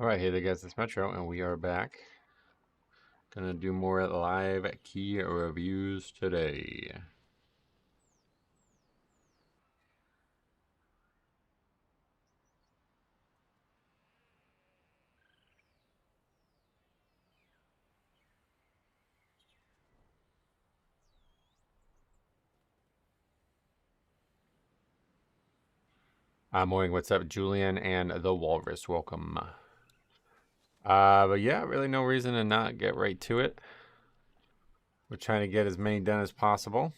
Alright, hey there guys, it's Metro, and we are back. Gonna do more live key reviews today. Morning, what's up, Julian and the Walrus, welcome. But yeah, really no reason to not get right to it. We're trying to get as many done as possible.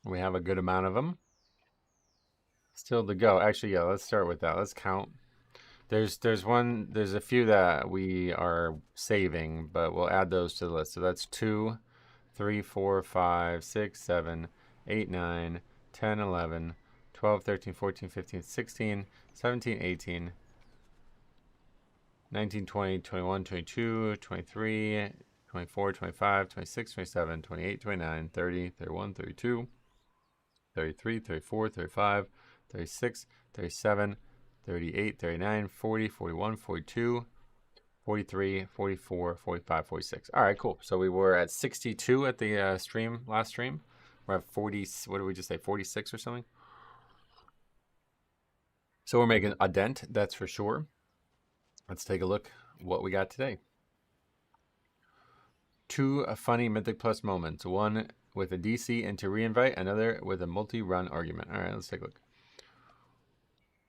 We have a good amount of them. Still to go. Actually, yeah, let's start with that. Let's count. There's a few that we are saving, but we'll add those to the list. So that's 2, 3, 4, 5, 6, 7, 8, 9, 10, 11, 12, 13, 14, 15, 16, 17, 18, 19, 20, 21, 22, 23, 24, 25, 26, 27, 28, 29, 30, 31, 32, 33, 34, 35, 36, 37, 38, 39, 40, 41, 42, 43, 44, 45, 46. All right, cool. So we were at 62 at the last stream. We're at 40, what did we just say, 46 or something? So we're making a dent, that's for sure. Let's take a look what we got today. 2 funny Mythic Plus moments. One with a DC into reinvite, another with a multi-run argument. All right, let's take a look.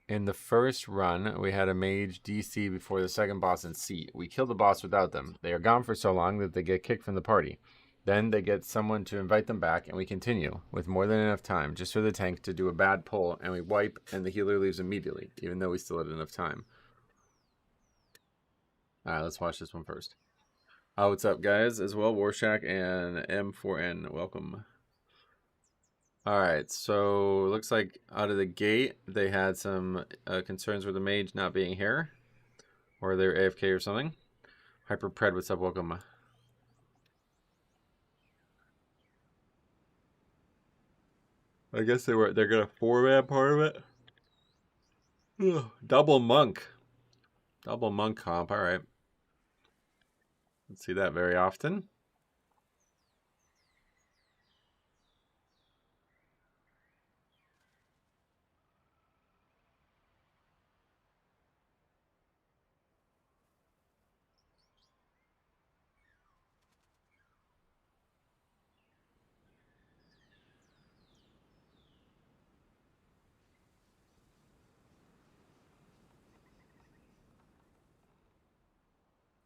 In the first run, we had a mage DC before the second boss in C. We killed the boss without them. They are gone for so long that they get kicked from the party. Then they get someone to invite them back, and we continue with more than enough time just for the tank to do a bad pull, and we wipe, and the healer leaves immediately, even though we still had enough time. All right, let's watch this one first. Oh, what's up, guys? As well, Warshack and M4N, welcome. All right, so it looks like out of the gate, they had some concerns with the mage not being here, or they're AFK or something. Hyperpred, what's up? Welcome. I guess they're gonna 4-man part of it. Ugh. Double monk comp. All right, don't see that very often.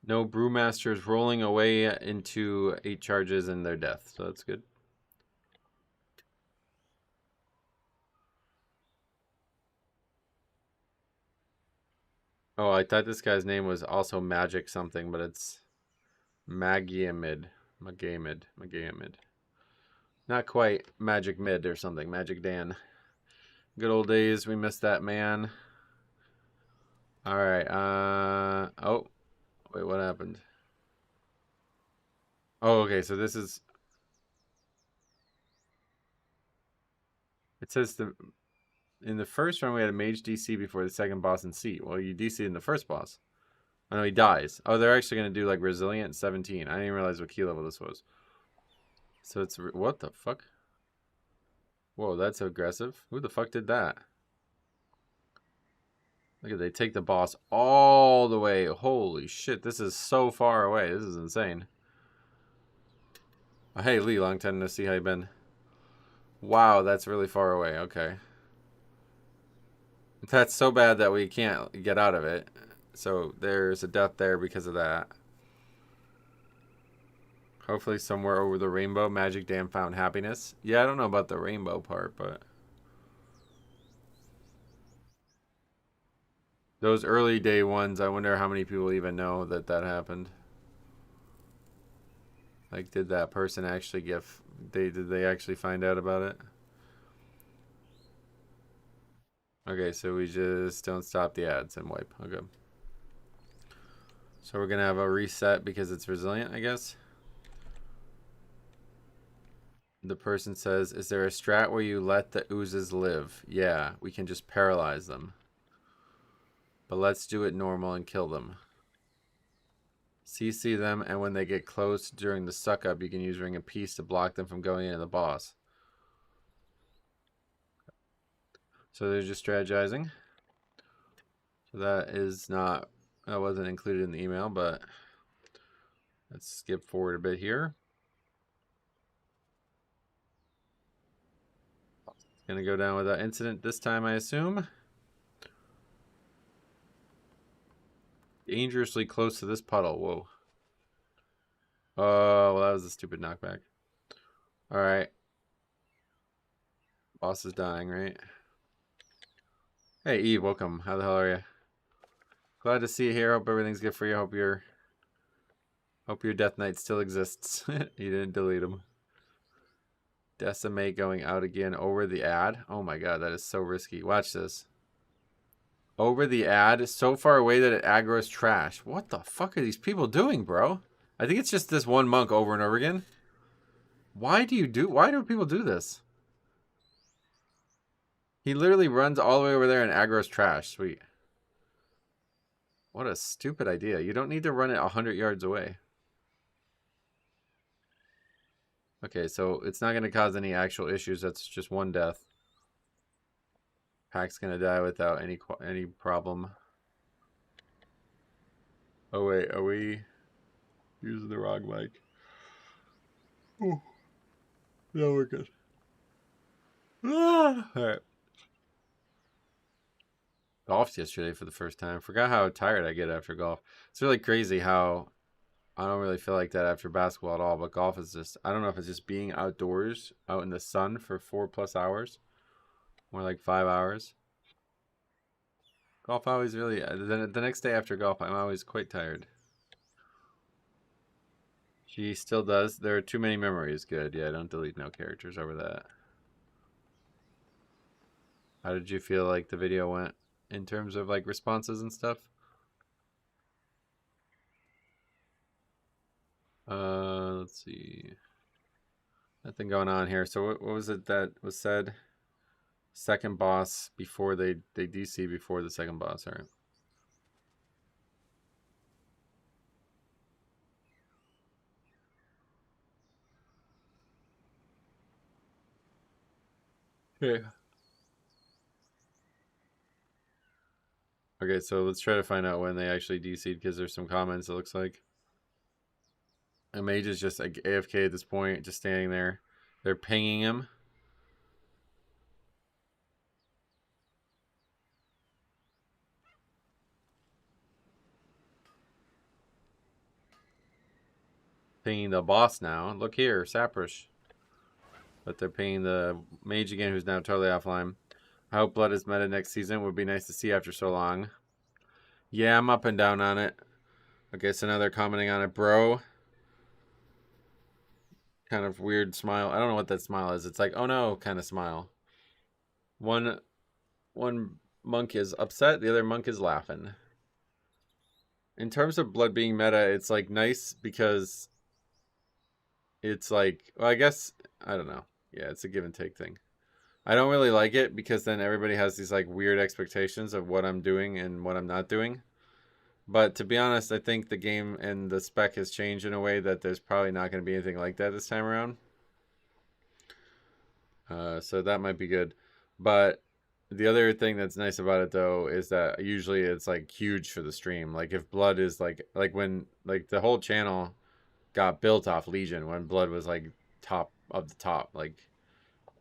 No brewmasters rolling away into 8 charges and their death, so that's good. Oh, I thought this guy's name was also Magic something, but it's Magamid. Not quite Magic Mid or something. Magic Dan. Good old days. We missed that man. All right. Oh, wait. What happened? Oh, okay. So this is. It says in the first run we had a mage DC before the second boss in C. Well, you DC in the first boss. Oh no, he dies. Oh, they're actually gonna do like resilient 17. I didn't even realize what key level this was. So it's what the fuck? Whoa, that's aggressive. Who the fuck did that? Look at they take the boss all the way. Holy shit, this is so far away. This is insane. Oh, hey Lee, long time to see how you been. Wow, that's really far away. Okay. That's so bad that we can't get out of it. So there's a death there because of that. Hopefully somewhere over the rainbow, Magic Dam found happiness. Yeah, I don't know about the rainbow part, but those early day ones, I wonder how many people even know that that happened. Like, did that person actually did they actually find out about it? Okay, so we just don't stop the ads and wipe. Okay. So we're gonna have a reset because it's resilient, I guess. The person says, is there a strat where you let the oozes live? Yeah, we can just paralyze them. But let's do it normal and kill them. CC them, and when they get close during the suck up, you can use Ring of Peace to block them from going into the boss. So they're just strategizing. So that wasn't included in the email, but let's skip forward a bit here. It's gonna go down without incident this time, I assume. Dangerously close to this puddle. Whoa. Oh, well, that was a stupid knockback. Alright. Boss is dying, right? Hey, Eve, welcome. How the hell are you? Glad to see you here. Hope everything's good for you. Hope your Death Knight still exists. You didn't delete him. Decimate going out again over the ad. Oh my god, that is so risky. Watch this. Over the ad, so far away that it aggroes trash. What the fuck are these people doing, bro? I think it's just this one monk over and over again. Why do people do this? He literally runs all the way over there and aggroes trash. Sweet. What a stupid idea. You don't need to run it 100 yards away. Okay, so it's not going to cause any actual issues. That's just one death. Pack's going to die without any problem. Oh, wait. Are we using the wrong mic? Oh. No, we're good. Ah! Alright. Golfed yesterday for the first time. Forgot how tired I get after golf. It's really crazy how I don't really feel like that after basketball at all, but golf is just, I don't know if it's just being outdoors, out in the sun for 4+ hours. More like 5 hours. Golf always really, the next day after golf, I'm always quite tired. She still does. There are too many memories. Good. Yeah, don't delete no characters over that. How did you feel like the video went in terms of like responses and stuff? Let's see. Nothing going on here. So what was it that was said? Second boss before they DC before the second boss. All right. Okay. Okay, so let's try to find out when they actually DC'd because there's some comments, it looks like. And Mage is just like AFK at this point, just standing there. They're pinging him. Pinging the boss now. Look here, Saprish. But they're pinging the Mage again, who's now totally offline. I hope Blood is meta next season. Would be nice to see after so long. Yeah, I'm up and down on it. Okay, so now they're commenting on it. Bro. Kind of weird smile. I don't know what that smile is. It's like, oh no, kind of smile. One monk is upset. The other monk is laughing. In terms of Blood being meta, it's like nice because it's like, well, I guess, I don't know. Yeah, it's a give and take thing. I don't really like it because then everybody has these like weird expectations of what I'm doing and what I'm not doing. But to be honest, I think the game and the spec has changed in a way that there's probably not going to be anything like that this time around. So that might be good. But the other thing that's nice about it though is that usually it's like huge for the stream. Like if Blood is like when like the whole channel got built off Legion when Blood was like top of the top, like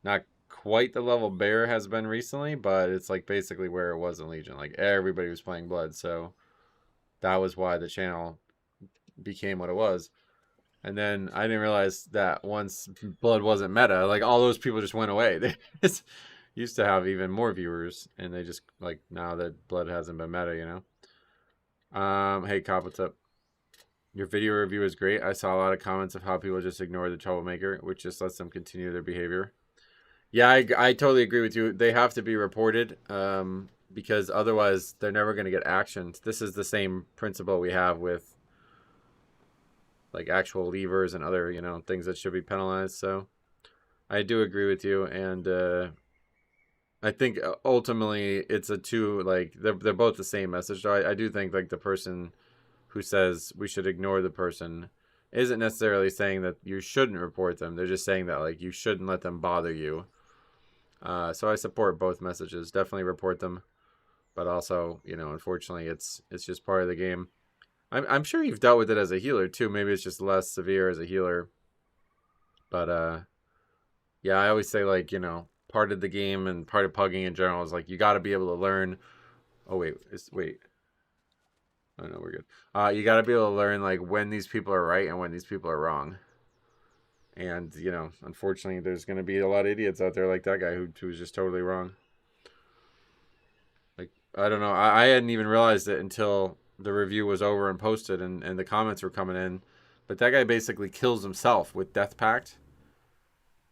not quite the level Bear has been recently, but it's like basically where it was in Legion. Like everybody was playing Blood, so that was why the channel became what it was. And then I didn't realize that once Blood wasn't meta, like all those people just went away. They just used to have even more viewers, and they just like now that Blood hasn't been meta, you know. Hey Cop, what's up? Your video review is great. I saw a lot of comments of how people just ignore the troublemaker, which just lets them continue their behavior. Yeah, I totally agree with you. They have to be reported because otherwise they're never going to get actioned. This is the same principle we have with like actual levers and other, you know, things that should be penalized. So I do agree with you. And I think ultimately it's a two, like they're both the same message. So I do think like the person who says we should ignore the person isn't necessarily saying that you shouldn't report them. They're just saying that like you shouldn't let them bother you. So I support both messages. Definitely report them, but also, you know, unfortunately, it's just part of the game. I'm sure you've dealt with it as a healer too. Maybe it's just less severe as a healer, but yeah, I always say like, you know, part of the game and part of pugging in general is like you got to be able to learn. Oh wait. Oh no, we're good. You got to be able to learn like when these people are right and when these people are wrong. And you know, unfortunately, there's going to be a lot of idiots out there like that guy who was just totally wrong. Like I don't know, I hadn't even realized it until the review was over and posted, and the comments were coming in. But that guy basically kills himself with Death Pact.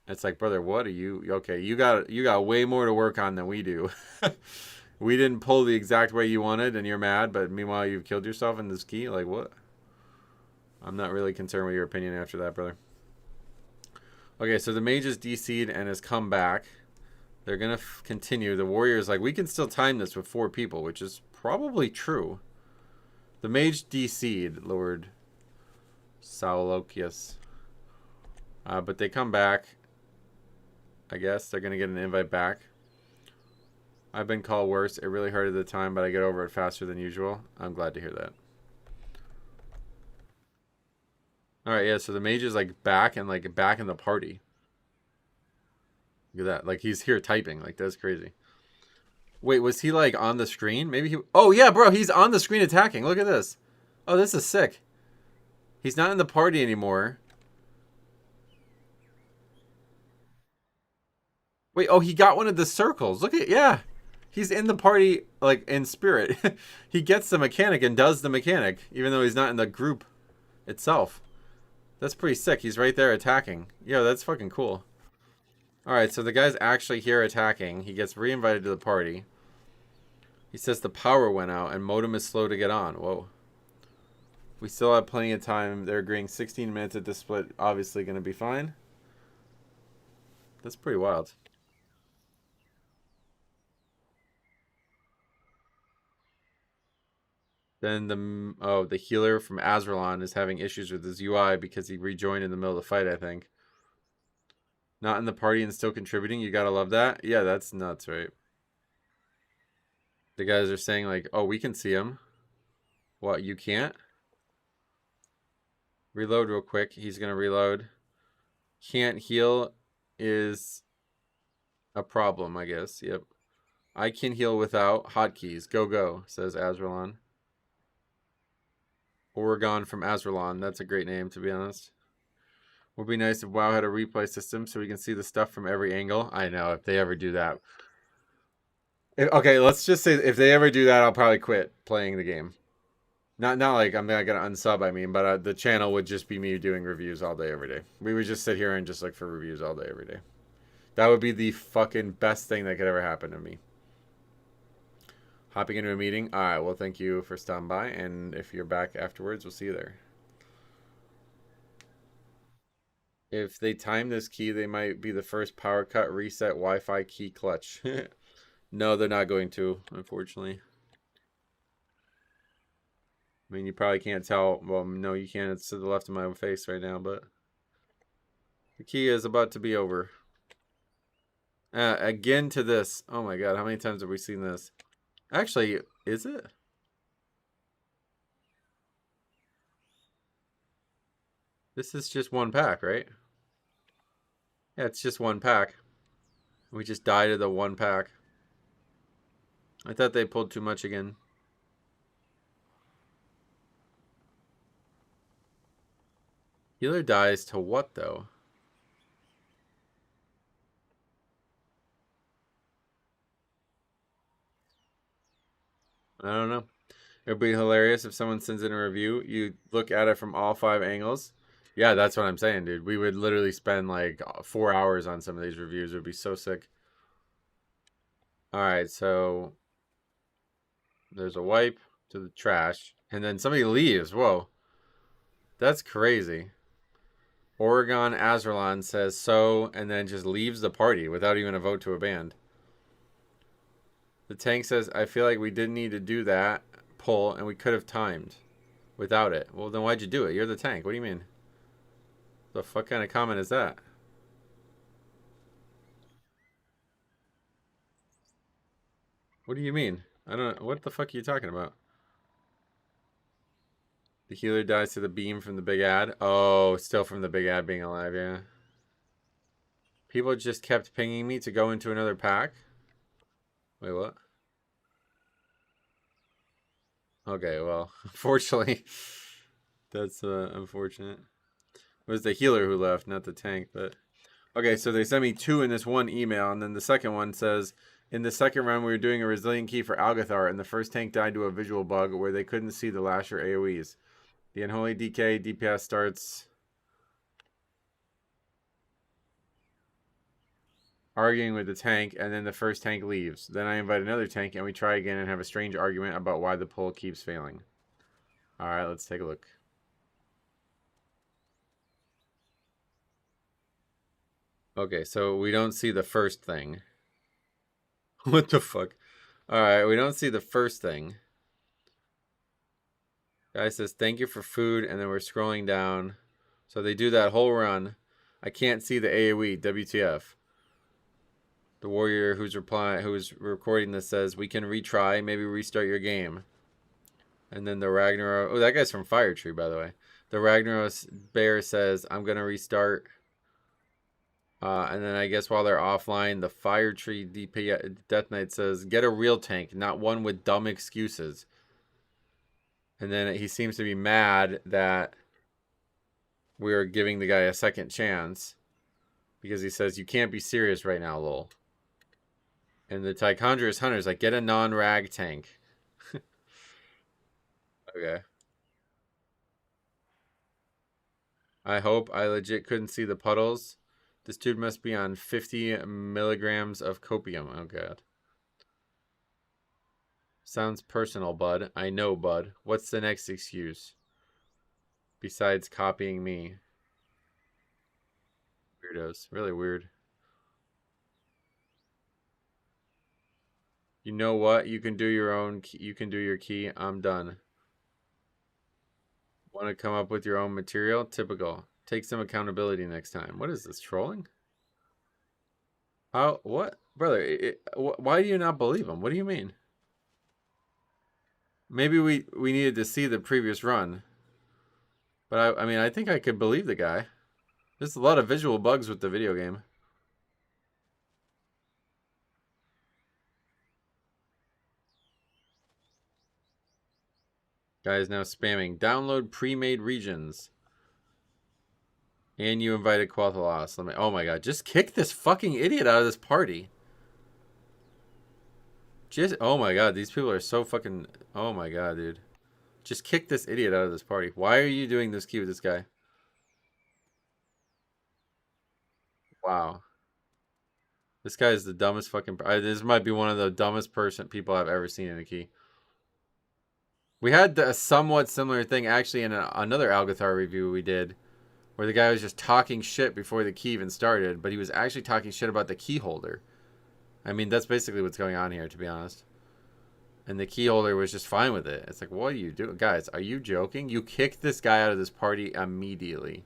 It's like, brother, what are you? Okay, you got way more to work on than we do. We didn't pull the exact way you wanted, and you're mad. But meanwhile, you've killed yourself in this key. Like what? I'm not really concerned with your opinion after that, brother. Okay, so the mage is DC'd and has come back. They're going to continue. The warrior's like, we can still time this with 4 people, which is probably true. The mage DC'd, Lord Saulokius. But they come back. I guess they're going to get an invite back. I've been called worse. It really hurt at the time, but I get over it faster than usual. I'm glad to hear that. Alright, yeah, so the mage is like back and like back in the party. Look at that. Like he's here typing. Like that's crazy. Wait, was he like on the screen? Maybe he... Oh yeah, bro, he's on the screen attacking. Look at this. Oh, this is sick. He's not in the party anymore. Wait, oh, he got one of the circles. Look at... Yeah. He's in the party, like, in spirit. He gets the mechanic and does the mechanic, even though he's not in the group itself. That's pretty sick. He's right there attacking. Yo, that's fucking cool. Alright, so the guy's actually here attacking. He gets re-invited to the party. He says the power went out and modem is slow to get on. Whoa. We still have plenty of time. They're agreeing 16 minutes at this split. Obviously going to be fine. That's pretty wild. Then the healer from Azralon is having issues with his UI because he rejoined in the middle of the fight, I think. Not in the party and still contributing. You gotta love that. Yeah, that's nuts, right? The guys are saying like, oh, we can see him. What, you can't? Reload real quick. He's gonna reload. Can't heal is a problem, I guess. Yep. I can heal without hotkeys. Go, go, says Azralon. Oregon from Azralon. That's a great name, to be honest. Would be nice if WoW had a replay system so we can see the stuff from every angle. I know, if they ever do that. Okay, let's just say if they ever do that, I'll probably quit playing the game. Not like I'm not gonna unsub, I mean, but the channel would just be me doing reviews all day, every day. We would just sit here and just look for reviews all day, every day. That would be the fucking best thing that could ever happen to me. Hopping into a meeting. All right, well, thank you for stopping by, and if you're back afterwards, we'll see you there. If they time this key, they might be the first power cut, reset, Wi-Fi key clutch. No, they're not going to, unfortunately. I mean, you probably can't tell. Well, no, you can't. It's to the left of my face right now, but the key is about to be over. Again to this. Oh my god, how many times have we seen this? Actually, is it? This is just one pack, right? Yeah, it's just one pack. We just died of the one pack. I thought they pulled too much again. Healer dies to what, though? I don't know. It would be hilarious if someone sends in a review. You look at it from all 5 angles. Yeah, that's what I'm saying, dude. We would literally spend like 4 hours on some of these reviews. It would be so sick. Alright, so there's a wipe to the trash. And then somebody leaves. Whoa. That's crazy. Oregon Azralon says so, and then just leaves the party without even a vote to a band. The tank says, I feel like we didn't need to do that pull, and we could have timed without it. Well, then why'd you do it? You're the tank. What do you mean? The fuck kind of comment is that? What do you mean? I don't know. What the fuck are you talking about? The healer dies to the beam from the big ad. Oh, still from the big ad being alive, yeah. People just kept pinging me to go into another pack. Wait, what? Okay, well, unfortunately, that's unfortunate. It was the healer who left, not the tank, but... Okay, so they sent me 2 in this one email, and then the second one says, in the second round, we were doing a resilient key for Algathar, and the first tank died to a visual bug where they couldn't see the Lasher AoEs. The Unholy DK DPS starts arguing with the tank, and then the first tank leaves. Then I invite another tank, and we try again and have a strange argument about why the pull keeps failing. Alright, let's take a look. Okay, so we don't see the first thing. What the fuck? Alright, we don't see the first thing. Guy says, thank you for food, and then we're scrolling down. So they do that whole run. I can't see the AoE, WTF. The warrior who's recording this says, we can retry, maybe restart your game. And then the Ragnarok, oh, that guy's from Fire Tree, by the way. The Ragnaros bear says, I'm going to restart. And then I guess while they're offline, the Fire Tree DP Death Knight says, get a real tank, not one with dumb excuses. And then he seems to be mad that we are giving the guy a second chance. Because he says, you can't be serious right now, lol. And the Tichondrius Hunter's like, get a non-rag tank. Okay. I hope. I legit couldn't see the puddles. This dude must be on 50 milligrams of copium. Oh, God. Sounds personal, bud. I know, bud. What's the next excuse? Besides copying me. Weirdos. Really weird. You know what? You can do your own. You can do your key. I'm done. Want to come up with your own material? Typical. Take some accountability next time. What is this, trolling? How? What? Brother, why do you not believe him? What do you mean? Maybe we needed to see the previous run. But I mean, I think I could believe the guy. There's a lot of visual bugs with the video game. Guy is now spamming. Download pre-made regions. And you invited Quathalos. Oh my god. Just kick this fucking idiot out of this party. Oh my god. These people are so fucking... Oh my god, dude. Just kick this idiot out of this party. Why are you doing this key with this guy? Wow. This guy is the dumbest fucking... This might be one of the dumbest people I've ever seen in a key. We had a somewhat similar thing actually in another Algathar review we did, where the guy was just talking shit before the key even started, but he was actually talking shit about the key holder. I mean, that's basically what's going on here, to be honest. And the key holder was just fine with it. It's like, what are you doing? Guys, are you joking? You kicked this guy out of this party immediately.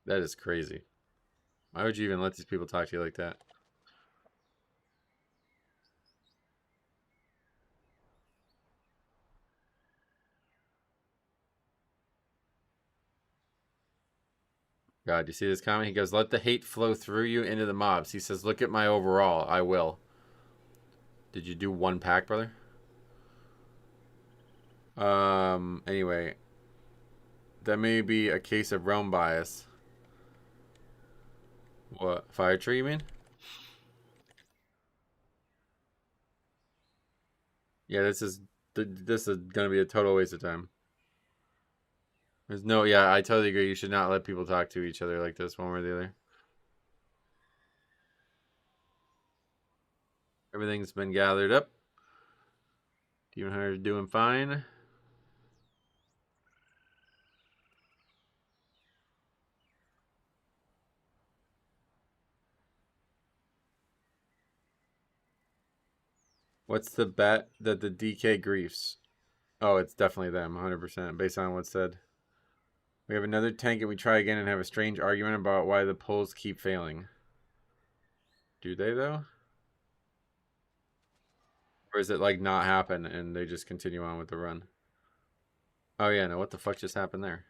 That is crazy. Why would you even let these people talk to you like that? God, you see this comment? He goes, let the hate flow through you into the mobs. He says, look at my overall. I will. Did you do one pack, brother? Anyway. That may be a case of realm bias. What? Fire tree, you mean? Yeah, this is gonna be a total waste of time. There's no, yeah, I totally agree. You should not let people talk to each other like this, one way or the other. Everything's been gathered up. Demon Hunter's doing fine. What's the bet that the DK griefs? Oh, it's definitely them, 100%, based on what's said. We have another tank and we try again and have a strange argument about why the pulls keep failing. Do they, though? Or is it, like, not happen and they just continue on with the run? Oh, yeah, no, what the fuck just happened there?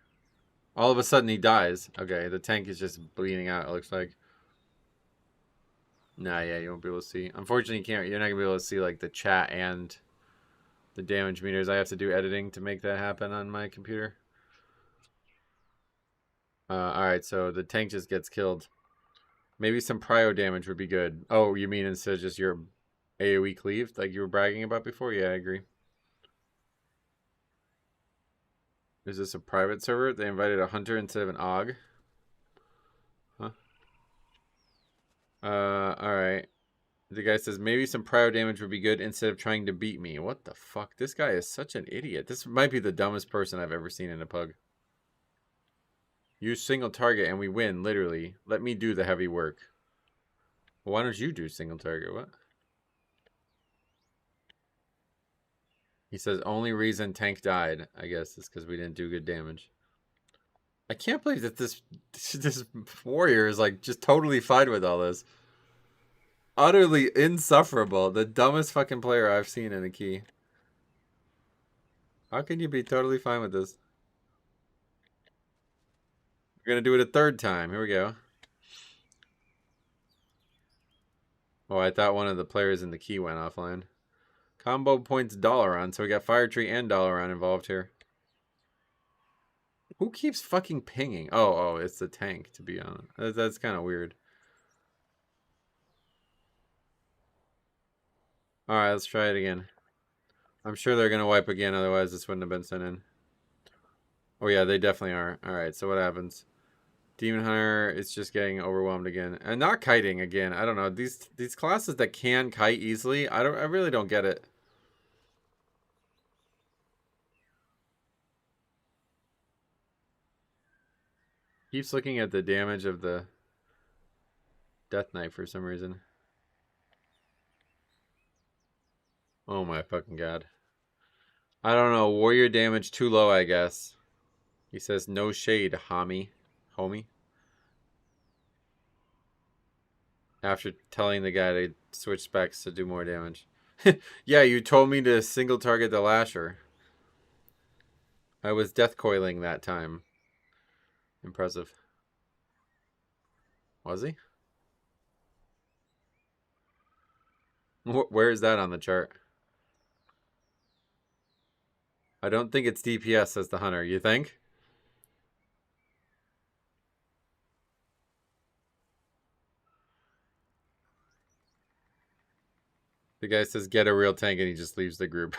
All of a sudden he dies. Okay, the tank is just bleeding out, it looks like. Nah, yeah, you won't be able to see. Unfortunately, you're not going to be able to see, like, the chat and the damage meters. I have to do editing to make that happen on my computer. Alright, so the tank just gets killed. Maybe some prio damage would be good. Oh, you mean instead of just your AoE cleave, like you were bragging about before? Yeah, I agree. Is this a private server? They invited a hunter instead of an AUG. Huh? Alright. The guy says, maybe some prio damage would be good instead of trying to beat me. What the fuck? This guy is such an idiot. This might be the dumbest person I've ever seen in a pug. Use single target and we win, literally. Let me do the heavy work. Well, why don't you do single target? What? He says, only reason tank died, I guess, is because we didn't do good damage. I can't believe that this warrior is, like, just totally fine with all this. Utterly insufferable. The dumbest fucking player I've seen in a key. How can you be totally fine with this? We're going to do it a third time. Here we go. Oh, I thought one of the players in the key went offline. Combo points Dalaran, so we got Fire Tree and Dalaran involved here. Who keeps fucking pinging? Oh, it's the tank, to be honest. That's kind of weird. Alright, let's try it again. I'm sure they're going to wipe again, otherwise this wouldn't have been sent in. Oh yeah, they definitely are. Alright, so what happens? Demon Hunter is just getting overwhelmed again. And not kiting again. I don't know. These classes that can kite easily, I really don't get it. Keeps looking at the damage of the Death Knight for some reason. Oh my fucking god. I don't know. Warrior damage too low, I guess. He says no shade, homie. After telling the guy to switch specs to do more damage. Yeah, you told me to single target the Lasher. I was death coiling that time. Impressive. Was he? Where is that on the chart? I don't think it's DPS, says the hunter. You think? The guy says get a real tank and he just leaves the group.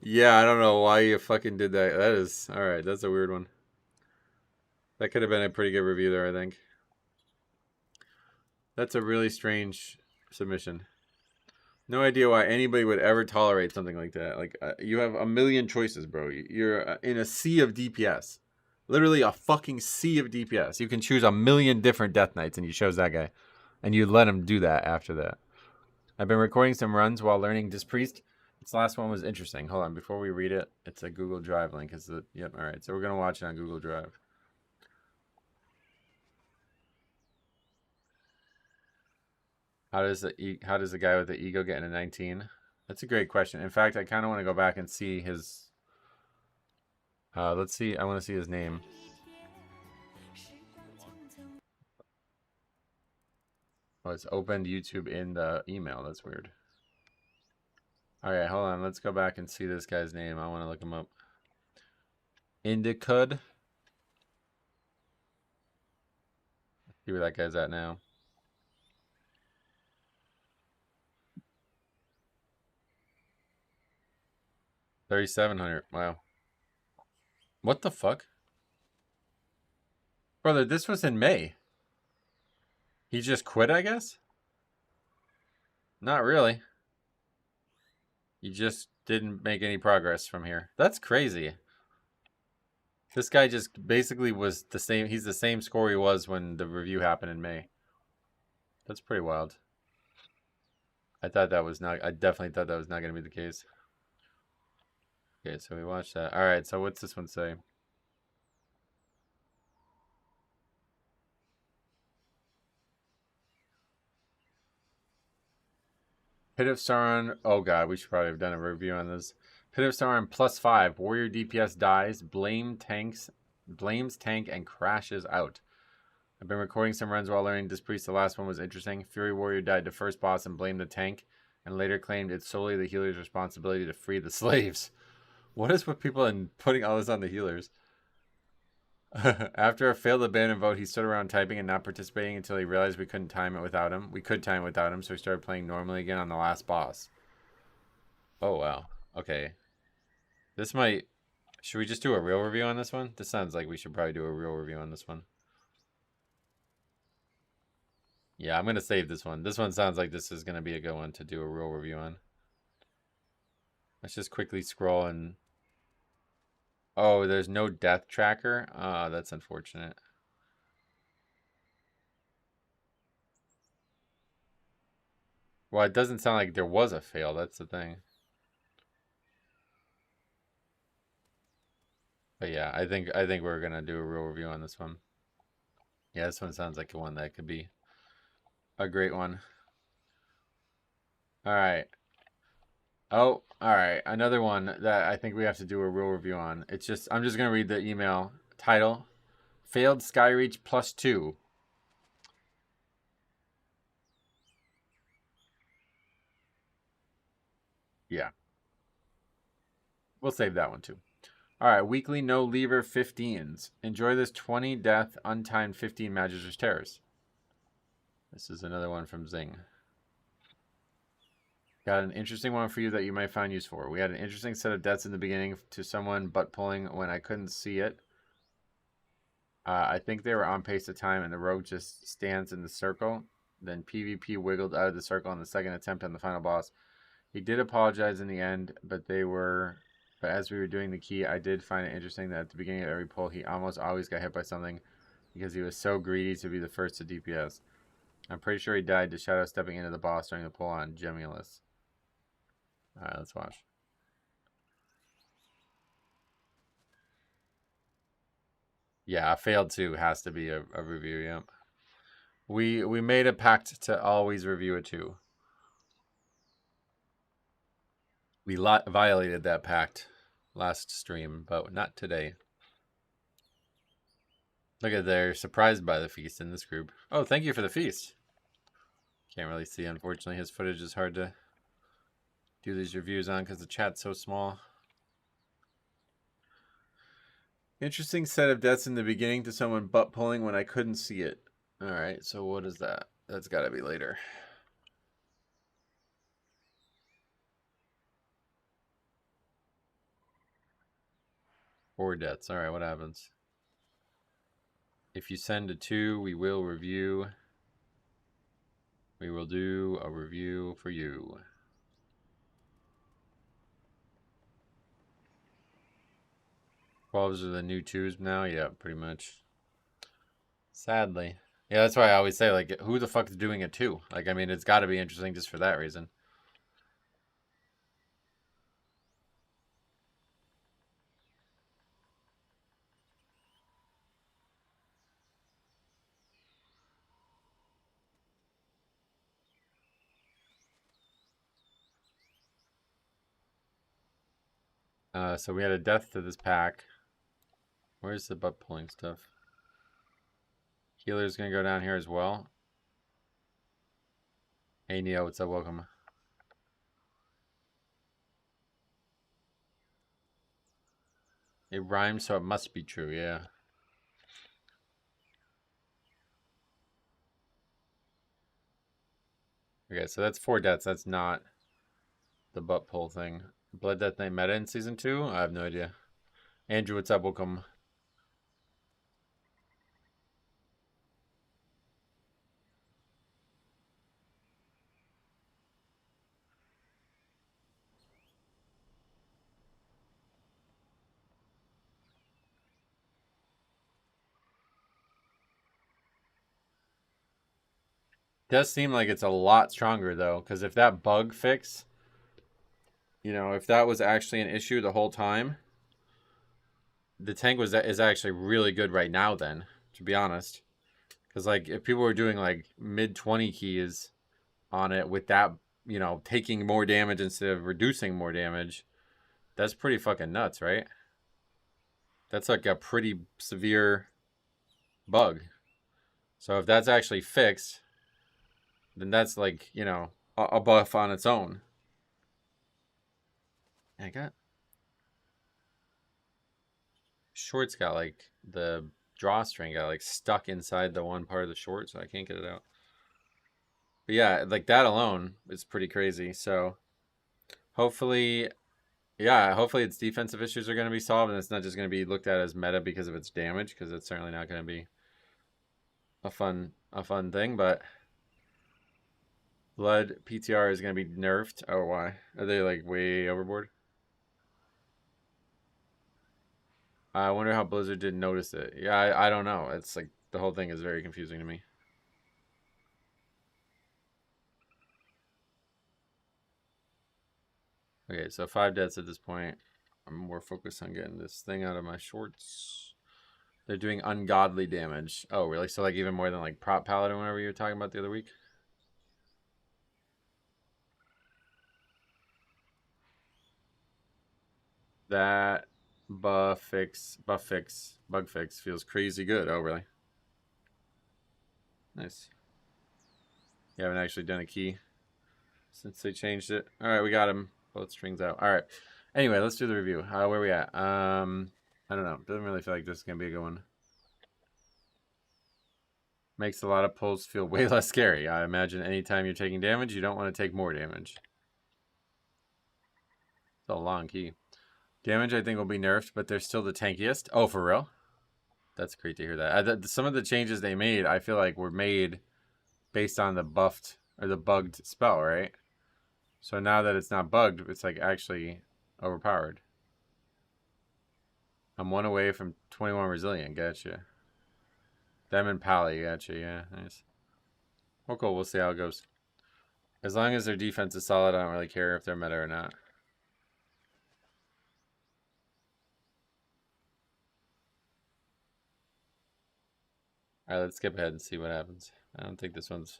Yeah, I don't know why you fucking did that. That is... Alright, that's a weird one. That could have been a pretty good review there, I think. That's a really strange submission. No idea why anybody would ever tolerate something like that. Like, you have a million choices, bro. You're in a sea of DPS. Literally a fucking sea of DPS. You can choose a million different Death Knights, and you chose that guy. And you let him do that after that. I've been recording some runs while learning Dispriest. This last one was interesting. Hold on, before we read it, it's a Google Drive link. Yep, all right. So we're going to watch it on Google Drive. How does the guy with the ego get in a 19? That's a great question. In fact, I kind of want to go back and see his... let's see. I want to see his name. Oh, it's opened YouTube in the email. That's weird. Alright, hold on. Let's go back and see this guy's name. I want to look him up. Indicud. See where that guy's at now. $3,700. Wow. What the fuck? Brother, this was in May. He just quit, I guess? Not really. He just didn't make any progress from here. That's crazy. This guy just basically was the same. He's the same score he was when the review happened in May. That's pretty wild. I thought that was not. I definitely thought that was not going to be the case. Okay, so we watched that. All right, so what's this one say? Pit of Sauron. Oh god, we should probably have done a review on this. Pit of Sauron +5. Warrior DPS dies. Blames tank and crashes out. I've been recording some runs while learning Dispriest. The last one was interesting. Fury Warrior died to first boss and blamed the tank, and later claimed it's solely the healer's responsibility to free the slaves. What is with people and putting all this on the healers? After a failed abandoned vote, he stood around typing and not participating until he realized we couldn't time it without him. We could time it without him, so he started playing normally again on the last boss. Oh, wow. Okay. This might... Should we just do a real review on this one? This sounds like we should probably do a real review on this one. Yeah, I'm going to save this one. This one sounds like this is going to be a good one to do a real review on. Let's just quickly scroll and... Oh, there's no death tracker? Oh, that's unfortunate. Well, it doesn't sound like there was a fail. That's the thing. But yeah, I think we're going to do a real review on this one. Yeah, this one sounds like one that could be a great one. All right. Oh, all right. Another one that I think we have to do a real review on. It's just, I'm just going to read the email title. Failed Skyreach +2. Yeah. We'll save that one too. All right. Weekly no lever 15s. Enjoy this 20 death untimed 15 Magister's Terrors. This is another one from Zing. Got an interesting one for you that you might find useful. We had an interesting set of deaths in the beginning to someone butt pulling when I couldn't see it. I think they were on pace to time and the rogue just stands in the circle. Then PvP wiggled out of the circle on the second attempt on the final boss. He did apologize in the end, but as we were doing the key, I did find it interesting that at the beginning of every pull, he almost always got hit by something because he was so greedy to be the first to DPS. I'm pretty sure he died to shadow stepping into the boss during the pull on Gemulus. Alright, let's watch. Yeah, failed 2 has to be a review, yeah. We made a pact to always review it too. We violated that pact last stream, but not today. Look at they're surprised by the feast in this group. Oh, thank you for the feast. Can't really see, unfortunately. His footage is hard to do these reviews on because the chat's so small. Interesting set of deaths in the beginning to someone butt pulling when I couldn't see it. Alright, so what is that? That's got to be later. Four deaths. Alright, what happens? If you send a 2, we will review. We will do a review for you. Twelves are the new 2s now? Yeah, pretty much. Sadly. Yeah, that's why I always say, like, who the fuck is doing it 2? Like, I mean, it's got to be interesting just for that reason. So we had a death to this pack. Where's the butt pulling stuff? Healer's gonna go down here as well. Hey Neo, what's up? Welcome. It rhymes, so it must be true, yeah. Okay, so that's 4 deaths. That's not the butt pull thing. Blood Death Knight meta in Season 2? I have no idea. Andrew, what's up? Welcome. Does seem like it's a lot stronger though, because if that bug fix, you know, if that was actually an issue the whole time, the tank is actually really good right now. Then, to be honest, because like if people were doing like mid 20 keys on it with that, you know, taking more damage instead of reducing more damage, that's pretty fucking nuts, right? That's like a pretty severe bug. So if that's actually fixed, then that's like, you know, a buff on its own. I got short's got like the drawstring got like stuck inside the one part of the short, so I can't get it out. But yeah, like that alone is pretty crazy. So hopefully, yeah, hopefully its defensive issues are going to be solved, and it's not just going to be looked at as meta because of its damage, because it's certainly not going to be a fun thing. But Blood PTR is going to be nerfed. Oh, why? Are they like way overboard? I wonder how Blizzard didn't notice it. Yeah, I don't know. It's like the whole thing is very confusing to me. Okay, so 5 deaths at this point. I'm more focused on getting this thing out of my shorts. They're doing ungodly damage. Oh, really? So like even more than like Prop Paladin whenever you were talking about the other week? That bug fix feels crazy good. Oh, really? Nice. You haven't actually done a key since they changed it. All right, we got him. Both strings out. All right. Anyway, let's do the review. Where are we at? I don't know. Doesn't really feel like this is gonna be a good one. Makes a lot of pulls feel way less scary. I imagine anytime you're taking damage, you don't want to take more damage. It's a long key. Damage, I think, will be nerfed, but they're still the tankiest. Oh, for real? That's great to hear that. Some of the changes they made, I feel like, were made based on the buffed or the bugged spell, right? So now that it's not bugged, it's like actually overpowered. I'm 1 away from 21 resilient. Gotcha. Them and Pally. Gotcha. Yeah, nice. Well, cool. We'll see how it goes. As long as their defense is solid, I don't really care if they're meta or not. All right, let's skip ahead and see what happens. I don't think this one's...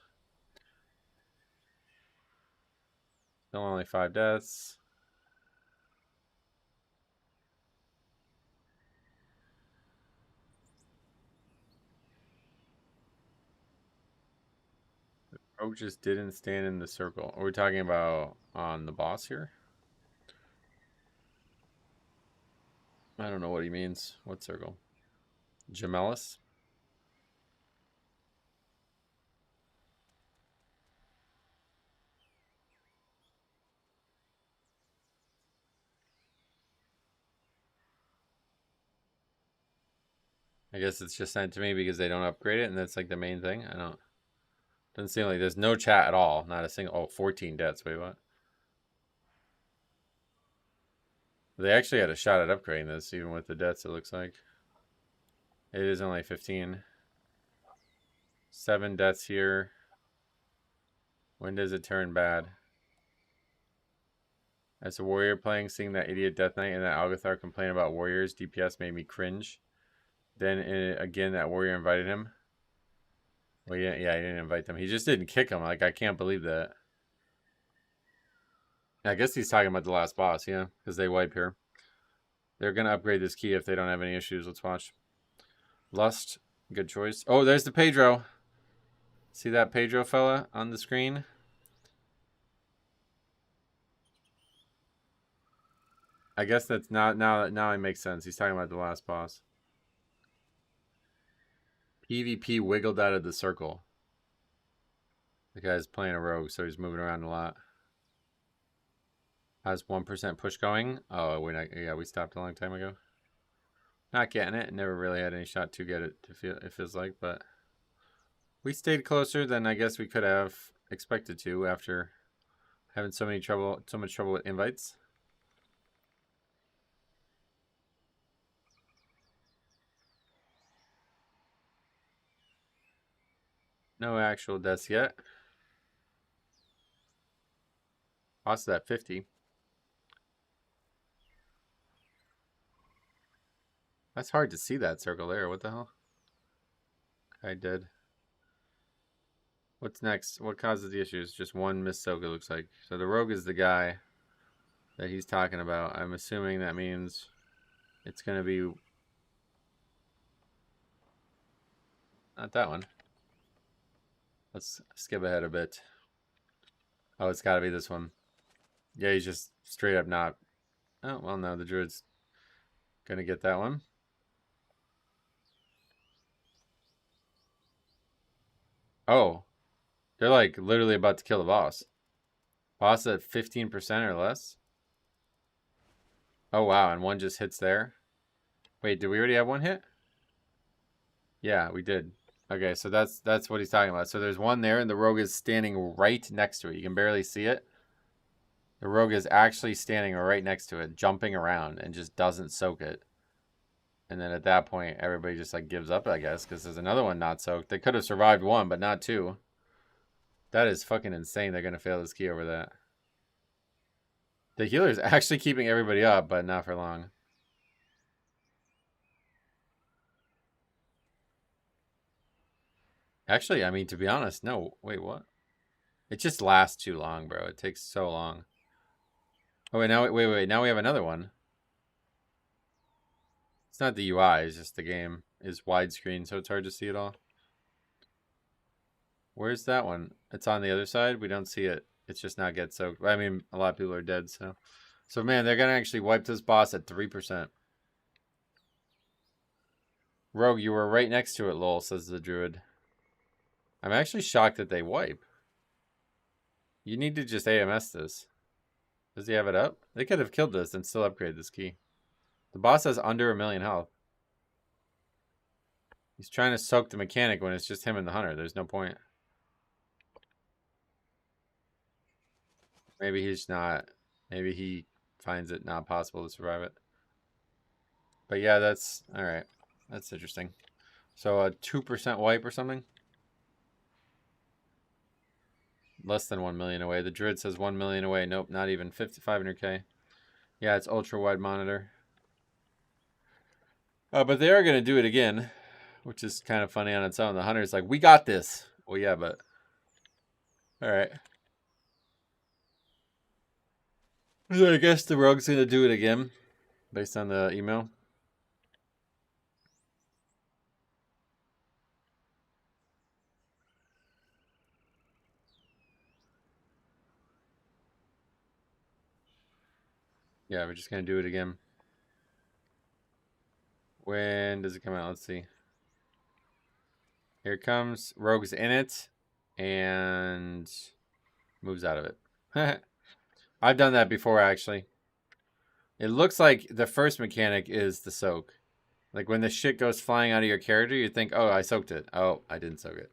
Still only 5 deaths. Rogue just didn't stand in the circle. Are we talking about on the boss here? I don't know what he means. What circle? Gemellis? I guess it's just sent to me because they don't upgrade it, and that's like the main thing. I don't... Doesn't seem like there's no chat at all. Not a single... Oh, 14 deaths. Wait, what? They actually had a shot at upgrading this, even with the deaths, it looks like. It is only 15. 7 deaths here. When does it turn bad? As a warrior playing, seeing that idiot Death Knight and that Algathar complain about warriors DPS made me cringe. Then again, that warrior invited him. Well, yeah, he didn't invite them. He just didn't kick him. Like, I can't believe that. I guess he's talking about the last boss, yeah, because they wipe here. They're going to upgrade this key if they don't have any issues. Let's watch. Lust, good choice. Oh, there's the Pedro. See that Pedro fella on the screen? I guess that's not now it makes sense. He's talking about the last boss. PvP wiggled out of the circle. The guy's playing a rogue, so he's moving around a lot. Has 1% push going. Oh, we stopped a long time ago. Not getting it. Never really had any shot to get it. It feels like, but we stayed closer than I guess we could have expected to after having so much trouble with invites. No actual deaths yet. Boss is at 50. That's hard to see that circle there. What the hell? I did. What's next? What causes the issues? Just one missed soak, it looks like. So the rogue is the guy that he's talking about. I'm assuming that means it's going to be... Not that one. Let's skip ahead a bit. Oh, it's got to be this one. Yeah, he's just straight up not... Oh, well, no, the druid's going to get that one. Oh, they're like literally about to kill the boss. Boss at 15% or less. Oh, wow, and one just hits there. Wait, did we already have one hit? Yeah, we did. Okay, so that's what he's talking about. So there's one there, and the rogue is standing right next to it. You can barely see it. The rogue is actually standing right next to it, jumping around, and just doesn't soak it. And then at that point, everybody just like gives up, I guess, because there's another one not soaked. They could have survived one, but not two. That is fucking insane. They're going to fail this key over that. The healer is actually keeping everybody up, but not for long. Actually, I mean, to be honest, no. Wait, what? It just lasts too long, bro. It takes so long. Oh, wait, now, wait. Now we have another one. It's not the UI, it's just the game is widescreen, so it's hard to see it all. Where's that one? It's on the other side. We don't see it. It's just not get soaked. I mean, a lot of people are dead, so. So, man, they're going to actually wipe this boss at 3%. Rogue, you were right next to it, lol, says the druid. I'm actually shocked that they wipe. You need to just AMS this. Does he have it up? They could have killed this and still upgrade this key. The boss has under 1 million health. He's trying to soak the mechanic when it's just him and the hunter. There's no point. Maybe he's not. Maybe he finds it not possible to survive it. But yeah, that's... Alright. That's interesting. So a 2% wipe or something? Less than 1 million away. The druid says 1 million away. Nope, not even. 500k. Yeah, it's ultra wide monitor. But they are going to do it again, which is kind of funny on its own. The hunter's like, we got this. Well, yeah, but... Alright. So I guess the rogue's going to do it again, based on the email. Yeah, we're just going to do it again. When does it come out? Let's see. Here it comes. Rogue's in it. And moves out of it. I've done that before, actually. It looks like the first mechanic is the soak. Like when the shit goes flying out of your character, you think, oh, I soaked it. Oh, I didn't soak it.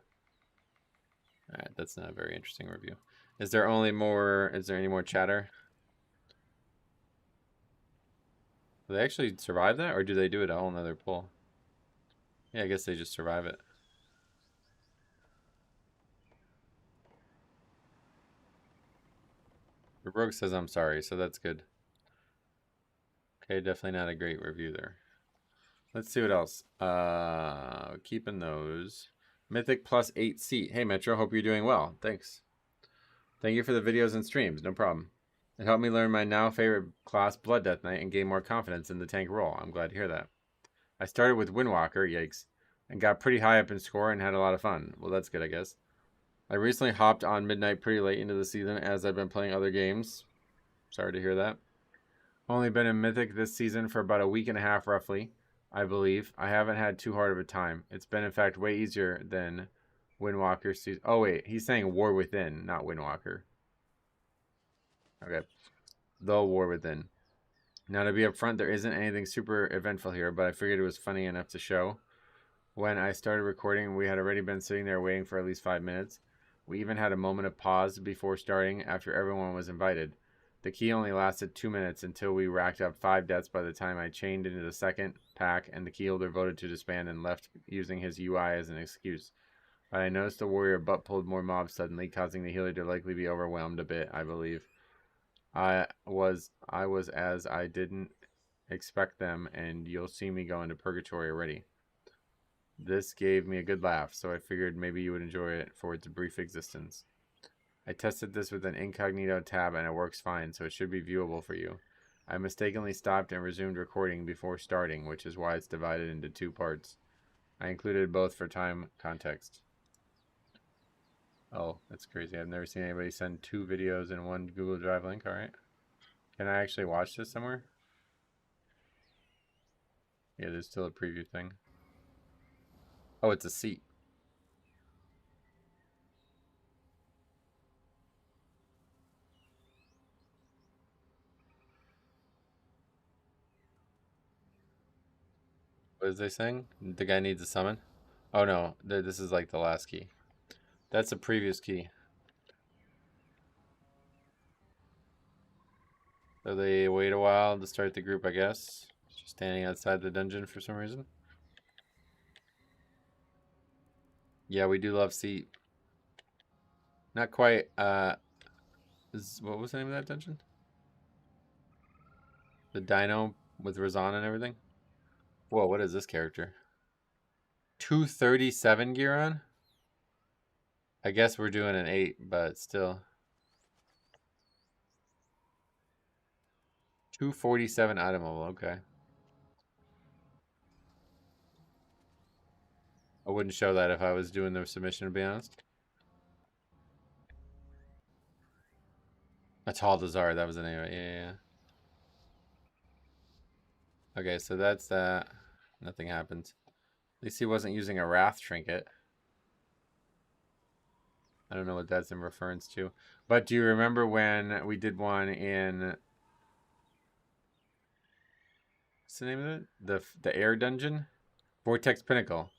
Alright, that's not a very interesting review. Is there any more chatter? Do they actually survive that, or do they do it a whole nother pull? Yeah, I guess they just survive it. The rogue says I'm sorry, so that's good. Okay, definitely not a great review there. Let's see what else. Keeping those. Mythic plus 8 seat. Hey, Metro, hope you're doing well. Thanks. Thank you for the videos and streams. No problem. It helped me learn my now favorite class, Blood Death Knight, and gain more confidence in the tank role. I'm glad to hear that. I started with Windwalker, yikes, and got pretty high up in score and had a lot of fun. Well, that's good, I guess. I recently hopped on Midnight pretty late into the season as I've been playing other games. Sorry to hear that. Only been in Mythic this season for about a week and a half, roughly, I believe. I haven't had too hard of a time. It's been, in fact, way easier than Windwalker season. Oh, wait. He's saying War Within, not Windwalker. Okay. The War Within. Now, to be upfront, there isn't anything super eventful here, but I figured it was funny enough to show. When I started recording, we had already been sitting there waiting for at least 5 minutes. We even had a moment of pause before starting after everyone was invited. The key only lasted 2 minutes until we racked up 5 deaths by the time I chained into the second pack and the key holder voted to disband and left using his UI as an excuse. But I noticed the warrior butt pulled more mobs suddenly, causing the healer to likely be overwhelmed a bit, I believe. I was as I didn't expect them, and you'll see me go into purgatory already. This gave me a good laugh, so I figured maybe you would enjoy it for its brief existence. I tested this with an incognito tab and it works fine, so it should be viewable for you. I mistakenly stopped and resumed recording before starting, which is why it's divided into 2 parts. I included both for time context. Oh, that's crazy. I've never seen anybody send 2 videos in one Google Drive link. All right. Can I actually watch this somewhere? Yeah, there's still a preview thing. Oh, it's a seat. What is they saying? The guy needs a summon? Oh no, this is like the last key. That's a previous key. So they wait a while to start the group, I guess. Just standing outside the dungeon for some reason. Yeah, we do love seat. Not quite, what was the name of that dungeon? The Dino with Razan and everything? Whoa, what is this character? 237 gear on? I guess we're doing an 8, but still. 247 item level, okay. I wouldn't show that if I was doing the submission, to be honest. A tall Dazar, that was the name of it. Yeah. Okay, so that's that. Nothing happens. At least he wasn't using a Wrath trinket. I don't know what that's in reference to. But do you remember when we did one in... What's the name of it? The air dungeon? Vortex Pinnacle.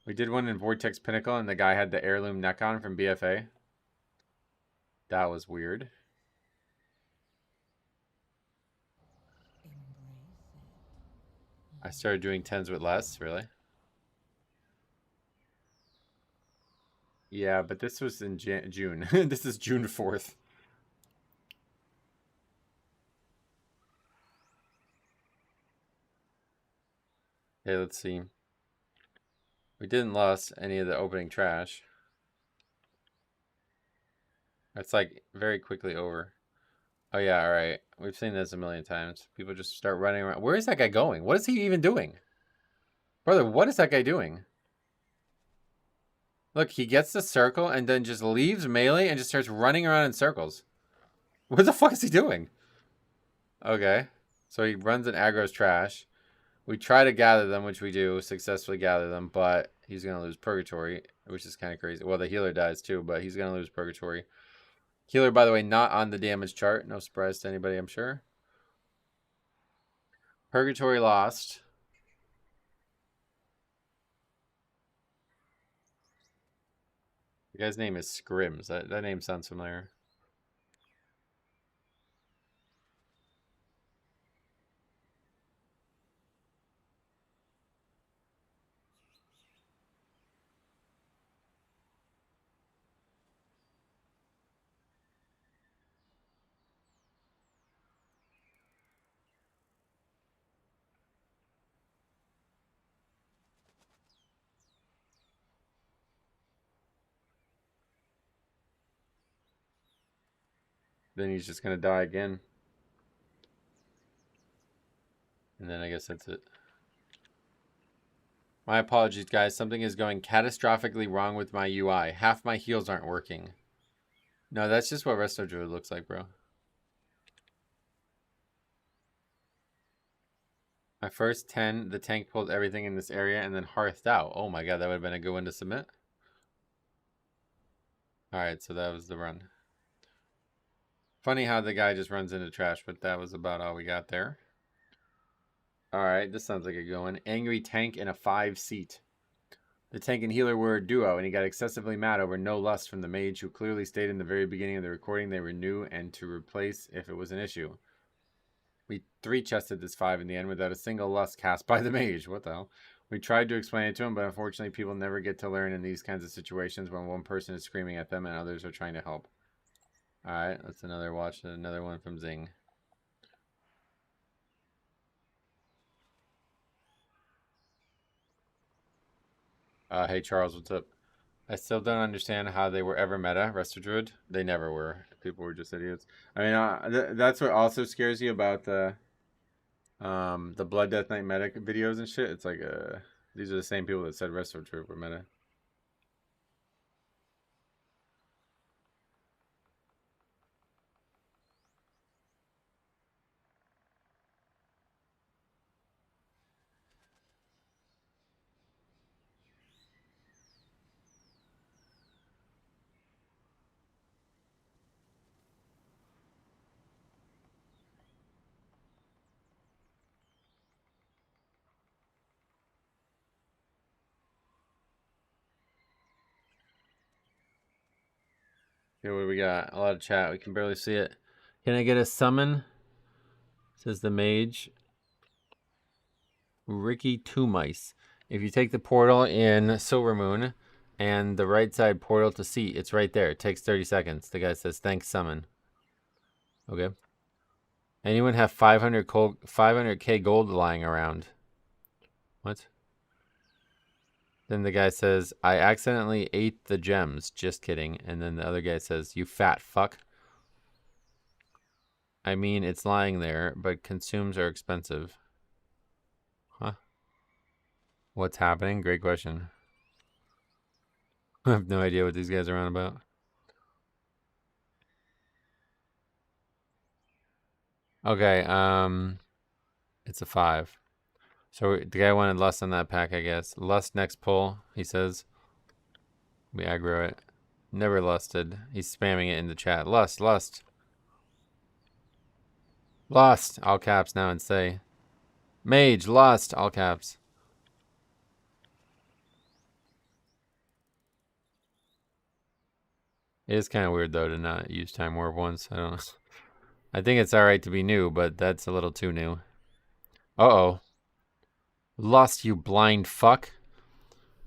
We did one in Vortex Pinnacle and the guy had the heirloom neck on from BFA. That was weird. I started doing 10s with less, really? Yeah, but this was in June. This is June 4th. Okay, let's see. We didn't lose any of the opening trash. It's like very quickly over. Oh yeah, alright. We've seen this a million times. People just start running around. Where is that guy going? What is he even doing? Brother, what is that guy doing? Look, he gets the circle and then just leaves melee and just starts running around in circles. What the fuck is he doing? Okay. So he runs and aggro's trash. We try to gather them, which we do, successfully gather them, but he's going to lose Purgatory, which is kind of crazy. Well, the healer dies too, but he's going to lose Purgatory. Healer, by the way, not on the damage chart. No surprise to anybody, I'm sure. Purgatory lost. The guy's name is Scrims. That name sounds familiar. Then he's just going to die again. And then I guess that's it. My apologies, guys. Something is going catastrophically wrong with my UI. Half my heals aren't working. No, that's just what Resto Druid looks like, bro. My first 10, the tank pulled everything in this area and then hearthed out. Oh my god, that would have been a good one to submit. Alright, so that was the run. Funny how the guy just runs into trash, but that was about all we got there. Alright, this sounds like a good one. Angry tank in a 5-seat. The tank and healer were a duo, and he got excessively mad over no lust from the mage, who clearly stated in the very beginning of the recording they were new and to replace if it was an issue. We 3-chested this 5 in the end without a single lust cast by the mage. What the hell? We tried to explain it to him, but unfortunately people never get to learn in these kinds of situations when one person is screaming at them and others are trying to help. All right, that's another watch. Another one from Zing. Hey Charles, what's up? I still don't understand how they were ever meta. Resto Druid, they never were. People were just idiots. I mean, that's what also scares you about the Blood Death Knight meta videos and shit. It's like these are the same people that said Resto Druid were meta. Okay, what do we got? A lot of chat. We can barely see it. Can I get a summon? Says the mage. Ricky Two Mice. If you take the portal in Silvermoon and the right side portal to sea, it's right there. It takes 30 seconds. The guy says, thanks, summon. Okay. Anyone have 500k gold lying around? What? Then the guy says, I accidentally ate the gems. Just kidding. And then the other guy says, you fat fuck. I mean, it's lying there, but consumes are expensive. Huh? What's happening? Great question. I have no idea what these guys are on about. Okay, it's a 5. So the guy wanted Lust on that pack, I guess. Lust next pull, he says. We aggro it. Never lusted. He's spamming it in the chat. Lust, lust. Lust, all caps now and say. Mage, lust, all caps. It is kind of weird, though, to not use Time Warp once. I don't know. I think it's alright to be new, but that's a little too new. Uh-oh. Lust, you blind fuck.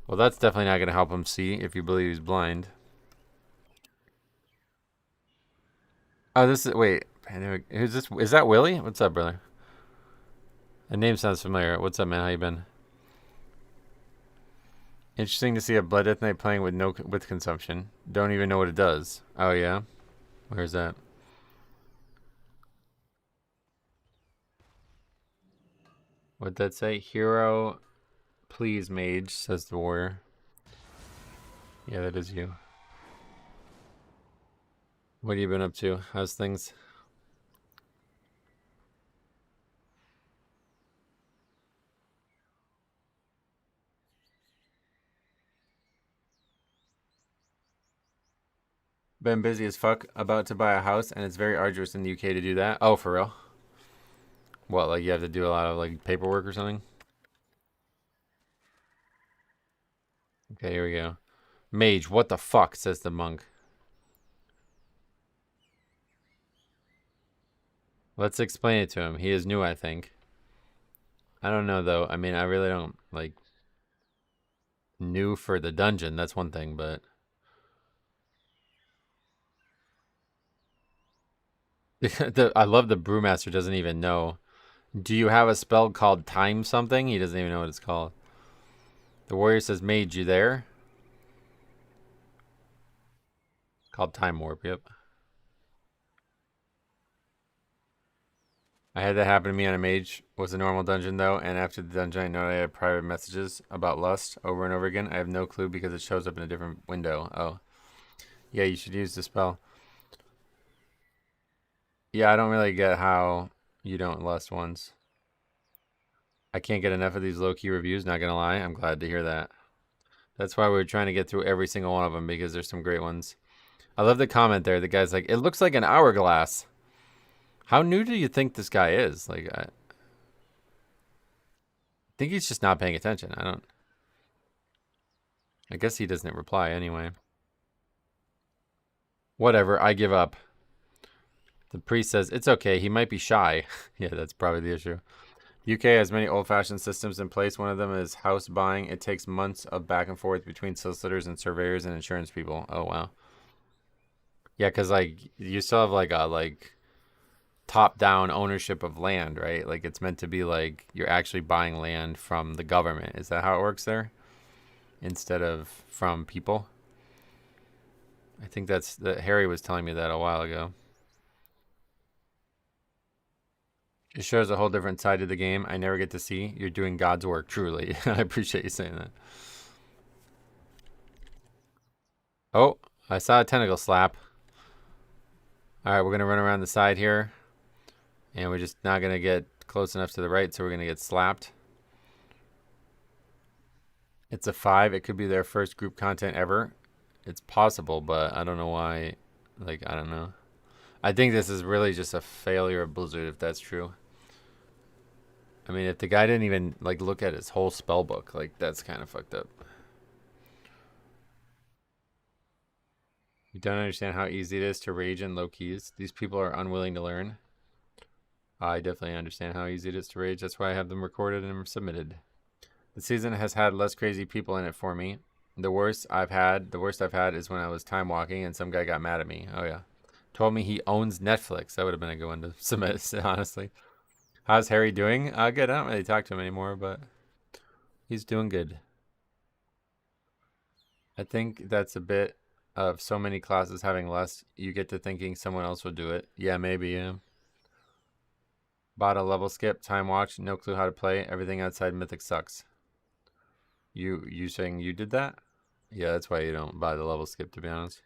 Well, that's definitely not going to help him see if you believe he's blind. Oh, this is... Wait. Who's this? Is that Willie? What's up, brother? The name sounds familiar. What's up, man? How you been? Interesting to see a Blood Death Knight playing with consumption. Don't even know what it does. Oh, yeah? Where's that? What'd that say? Hero, please, mage, says the warrior. Yeah, that is you. What have you been up to? How's things? Been busy as fuck. About to buy a house, and it's very arduous in the UK to do that. Oh, for real? What, like you have to do a lot of like paperwork or something? Okay, here we go. Mage, what the fuck, says the monk. Let's explain it to him. He is new, I think. I don't know, though. I mean, I really don't, like, new for the dungeon. That's one thing, but... I love the brewmaster doesn't even know. Do you have a spell called time something? He doesn't even know what it's called. The warrior says, mage, you there? Called time warp, yep. I had that happen to me on a mage. Was a normal dungeon, though, and after the dungeon, I know I had private messages about lust over and over again. I have no clue because it shows up in a different window. Oh. Yeah, you should use the spell. Yeah, I don't really get how you don't lust once. I can't get enough of these low-key reviews, not gonna lie. I'm glad to hear that. That's why we're trying to get through every single one of them, because there's some great ones. I love the comment there. The guy's like, it looks like an hourglass. How new do you think this guy is? Like, I think he's just not paying attention. I guess he doesn't reply anyway. Whatever, I give up. The priest says, it's okay, he might be shy. Yeah, that's probably the issue. UK has many old-fashioned systems in place. One of them is house buying. It takes months of back and forth between solicitors and surveyors and insurance people. Oh, wow. Yeah, because like you still have like a top-down ownership of land, right? Like it's meant to be like you're actually buying land from the government. Is that how it works there? Instead of from people? I think that's that Harry was telling me that a while ago. It shows a whole different side of the game I never get to see. You're doing God's work, truly. I appreciate you saying that. Oh, I saw a tentacle slap. All right, we're going to run around the side here. And we're just not going to get close enough to the right, so we're going to get slapped. It's a 5. It could be their first group content ever. It's possible, but I don't know why. Like, I don't know. I think this is really just a failure of Blizzard, if that's true. I mean, if the guy didn't even, like, look at his whole spell book, like, that's kind of fucked up. You don't understand how easy it is to rage in low keys. These people are unwilling to learn. I definitely understand how easy it is to rage. That's why I have them recorded and submitted. The season has had less crazy people in it for me. The worst I've had is when I was time walking and some guy got mad at me. Oh yeah. Told me he owns Netflix. That would have been a good one to submit, honestly. How's Harry doing? Good. I don't really talk to him anymore, but he's doing good. I think that's a bit of so many classes having less. You get to thinking someone else will do it. Yeah, maybe, yeah. Bought a level skip, time watch, no clue how to play. Everything outside Mythic sucks. You saying you did that? Yeah, that's why you don't buy the level skip, to be honest.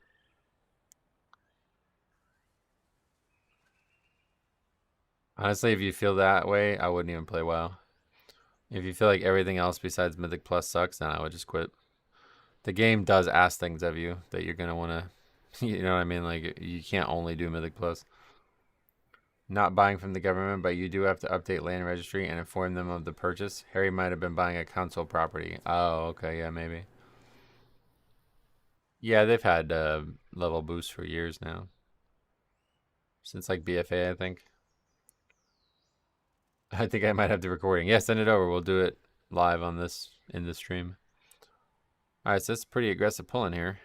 Honestly, if you feel that way, I wouldn't even play WoW. If you feel like everything else besides Mythic Plus sucks, then I would just quit. The game does ask things of you that you're going to want to, you know what I mean? Like, you can't only do Mythic Plus. Not buying from the government, but you do have to update land registry and inform them of the purchase. Harry might have been buying a council property. Oh, okay, yeah, maybe. Yeah, they've had level boosts for years now. Since like BFA, I think. I think I might have the recording. Yeah, send it over. We'll do it live on this in the stream. All right, so that's pretty aggressive pulling here.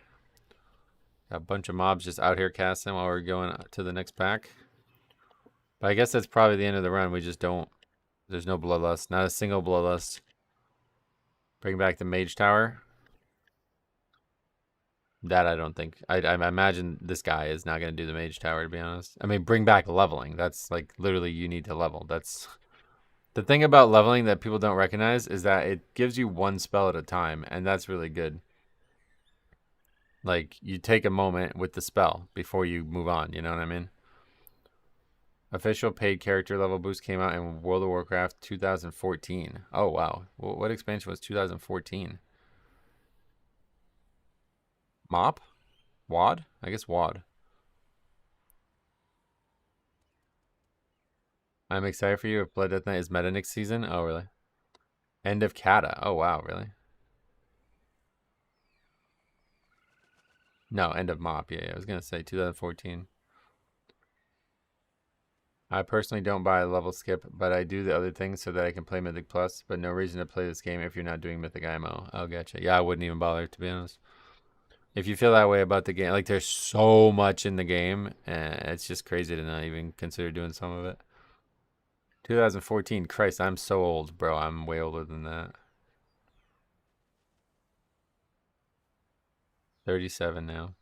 Got a bunch of mobs just out here casting while we're going to the next pack. But I guess that's probably the end of the run. We just don't. There's no bloodlust. Not a single bloodlust. Bring back the mage tower. That I don't think. I imagine this guy is not going to do the mage tower, to be honest. I mean, bring back leveling. That's like literally you need to level. That's the thing about leveling that people don't recognize is that it gives you one spell at a time, and that's really good. Like, you take a moment with the spell before you move on, you know what I mean? Official paid character level boost came out in World of Warcraft 2014. Oh, wow. What expansion was 2014? Mop? WAD? I guess WAD. I'm excited for you if Blood Death Knight is meta next season. Oh, really? End of Kata. Oh, wow, really? No, end of Mop. Yeah, I was going to say 2014. I personally don't buy a level skip, but I do the other things so that I can play Mythic Plus, but no reason to play this game if you're not doing Mythic IMO. Oh, gotcha. Yeah, I wouldn't even bother, to be honest. If you feel that way about the game, like there's so much in the game, it's just crazy to not even consider doing some of it. 2014, Christ, I'm so old, bro. I'm way older than that. 37 now.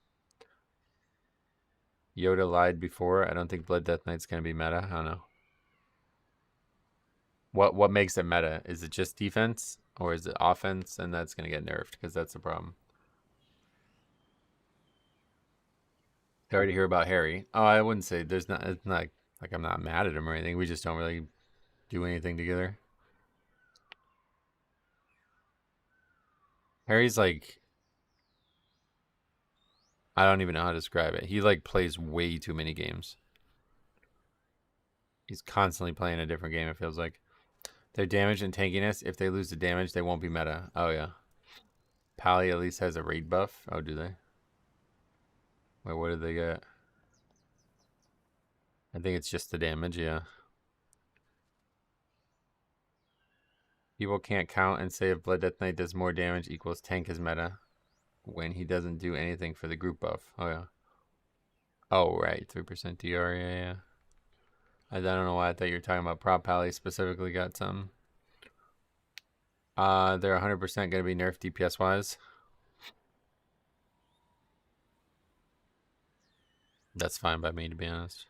Yoda lied before. I don't think Blood Death Knight's gonna be meta. I don't know. What makes it meta? Is it just defense or is it offense? And that's gonna get nerfed because that's the problem. Sorry to hear about Harry. Oh, I wouldn't say there's not. It's not like I'm not mad at him or anything. We just don't really do anything together. Harry's like, I don't even know how to describe it. He like plays way too many games. He's constantly playing a different game, it feels like. Their damage and tankiness, if they lose the damage, they won't be meta. Oh, yeah. Pally at least has a raid buff. Oh, do they? Wait, what did they get? I think it's just the damage, yeah. People can't count and say if Blood Death Knight does more damage equals tank is meta when he doesn't do anything for the group buff. Oh, yeah. Oh, right. 3% DR, yeah. I don't know why I thought you were talking about Prop Pally specifically got some. They're 100% going to be nerfed DPS-wise. That's fine by me, to be honest.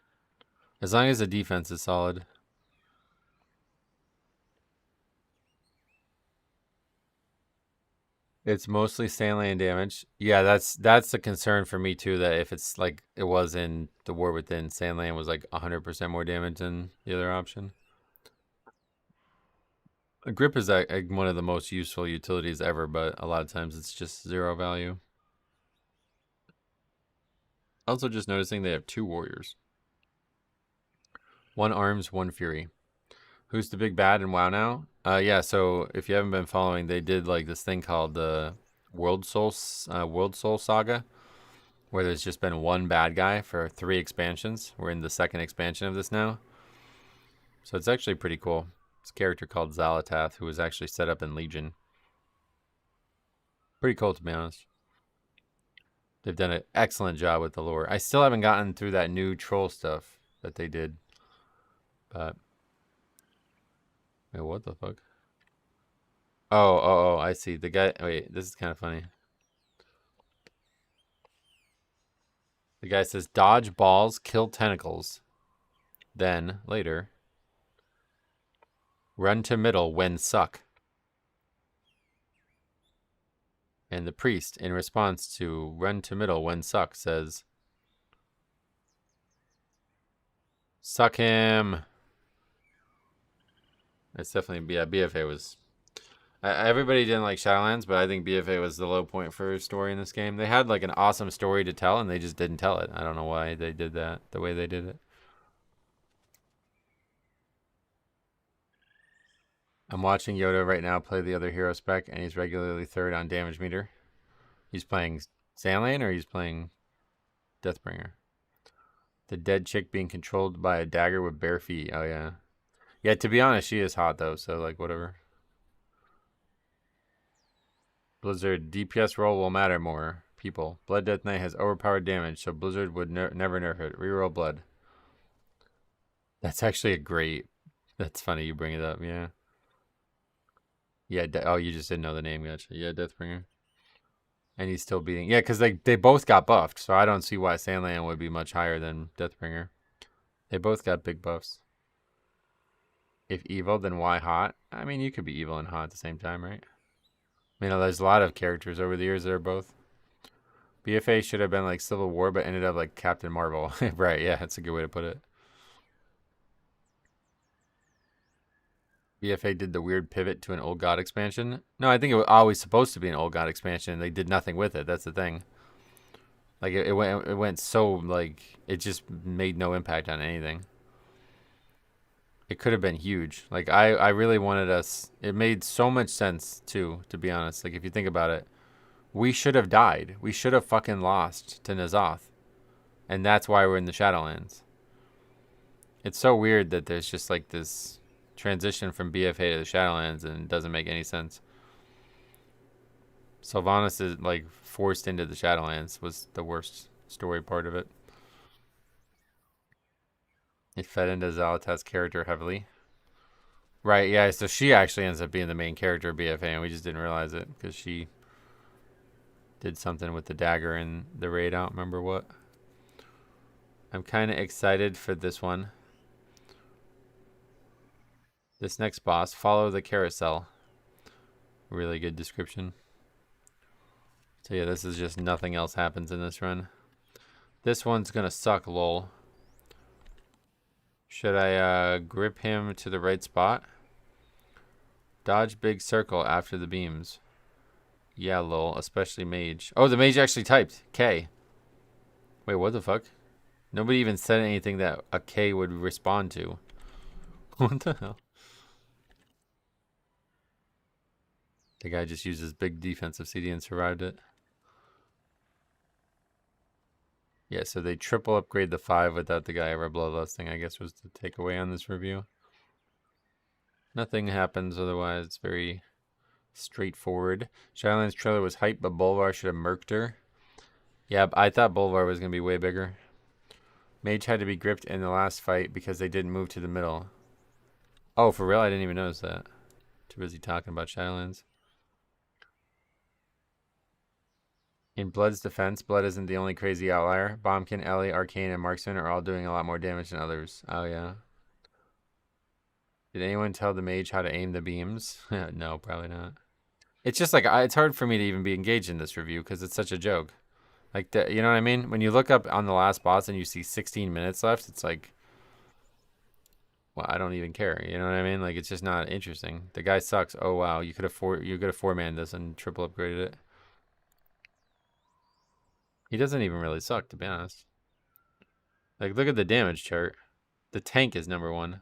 As long as the defense is solid. It's mostly Sandland damage. Yeah, that's the concern for me too. That if it's like it was in the War Within, Sandland was like 100% more damage than the other option. A grip is one of the most useful utilities ever, but a lot of times it's just 0 value. Also, just noticing they have 2 warriors. 1 arms, 1 fury. Who's the big bad in WoW now? Yeah. So if you haven't been following, they did like this thing called the World Soul Saga, where there's just been 1 bad guy for 3 expansions. We're in the 2nd expansion of this now. So it's actually pretty cool. This character called Xalatath, who was actually set up in Legion. Pretty cool, to be honest. They've done an excellent job with the lore. I still haven't gotten through that new troll stuff that they did. But... wait, what the fuck? Oh, I see. The guy... wait, this is kind of funny. The guy says, dodge balls, kill tentacles. Then, later, run to middle when suck. And the priest, in response to run to middle when suck, says, suck him. It's definitely, yeah, BFA was... everybody didn't like Shadowlands, but I think BFA was the low point for story in this game. They had like an awesome story to tell, and they just didn't tell it. I don't know why they did that the way they did it. I'm watching Yoda right now play the other hero spec, and he's regularly 3rd on damage meter. He's playing Sandlane, or he's playing Deathbringer. The dead chick being controlled by a dagger with bare feet. Oh, yeah. Yeah, to be honest, she is hot, though, so, like, whatever. Blizzard, DPS roll will matter more. People. Blood Death Knight has overpowered damage, so Blizzard would never nerf it. Reroll blood. That's actually a great... that's funny you bring it up, yeah. Yeah, oh, you just didn't know the name, gotcha. Yeah, Deathbringer. And he's still beating... yeah, because they both got buffed, so I don't see why Sandland would be much higher than Deathbringer. They both got big buffs. If evil, then why hot? I mean, you could be evil and hot at the same time, right? I mean, there's a lot of characters over the years that are both. BFA should have been like Civil War, but ended up like Captain Marvel. Right, yeah, that's a good way to put it. BFA did the weird pivot to an Old God expansion. No, I think it was always supposed to be an Old God expansion. They did nothing with it. That's the thing. Like, it went so, like, it just made no impact on anything. It could have been huge. Like, I really wanted us... it made so much sense, too, to be honest. Like, if you think about it. We should have died. We should have fucking lost to N'Zoth. And that's why we're in the Shadowlands. It's so weird that there's just, like, this transition from BFA to the Shadowlands, and it doesn't make any sense. Sylvanas is, like, forced into the Shadowlands was the worst story part of it. It fed into Xalatath's character heavily. Right, yeah, so she actually ends up being the main character of BFA, and we just didn't realize it, because she did something with the dagger in the raid. I don't remember what. I'm kind of excited for this one. This next boss, follow the carousel. Really good description. So yeah, this is just nothing else happens in this run. This one's gonna suck, lol. Should I grip him to the right spot? Dodge big circle after the beams. Yeah, lol, especially mage. Oh, the mage actually typed K. Wait, what the fuck? Nobody even said anything that a K would respond to. What the hell? The guy just used his big defensive CD and survived it. Yeah, so they triple upgrade the 5 without the guy ever bloodlusting, I guess was the takeaway on this review. Nothing happens otherwise. It's very straightforward. Shadowlands trailer was hype, but Bolvar should have murked her. Yeah, I thought Bolvar was going to be way bigger. Mage had to be gripped in the last fight because they didn't move to the middle. Oh, for real? I didn't even notice that. Too busy talking about Shadowlands. In Blood's defense, Blood isn't the only crazy outlier. Bombkin, Ellie, Arcane, and Marksman are all doing a lot more damage than others. Oh, yeah. Did anyone tell the mage how to aim the beams? No, probably not. It's just like, it's hard for me to even be engaged in this review because it's such a joke. Like, you know what I mean? When you look up on the last boss and you see 16 minutes left, it's like, well, I don't even care. You know what I mean? Like, it's just not interesting. The guy sucks. Oh, wow. You could have four-manned this and triple upgraded it. He doesn't even really suck, to be honest. Like, look at the damage chart. The tank is number 1.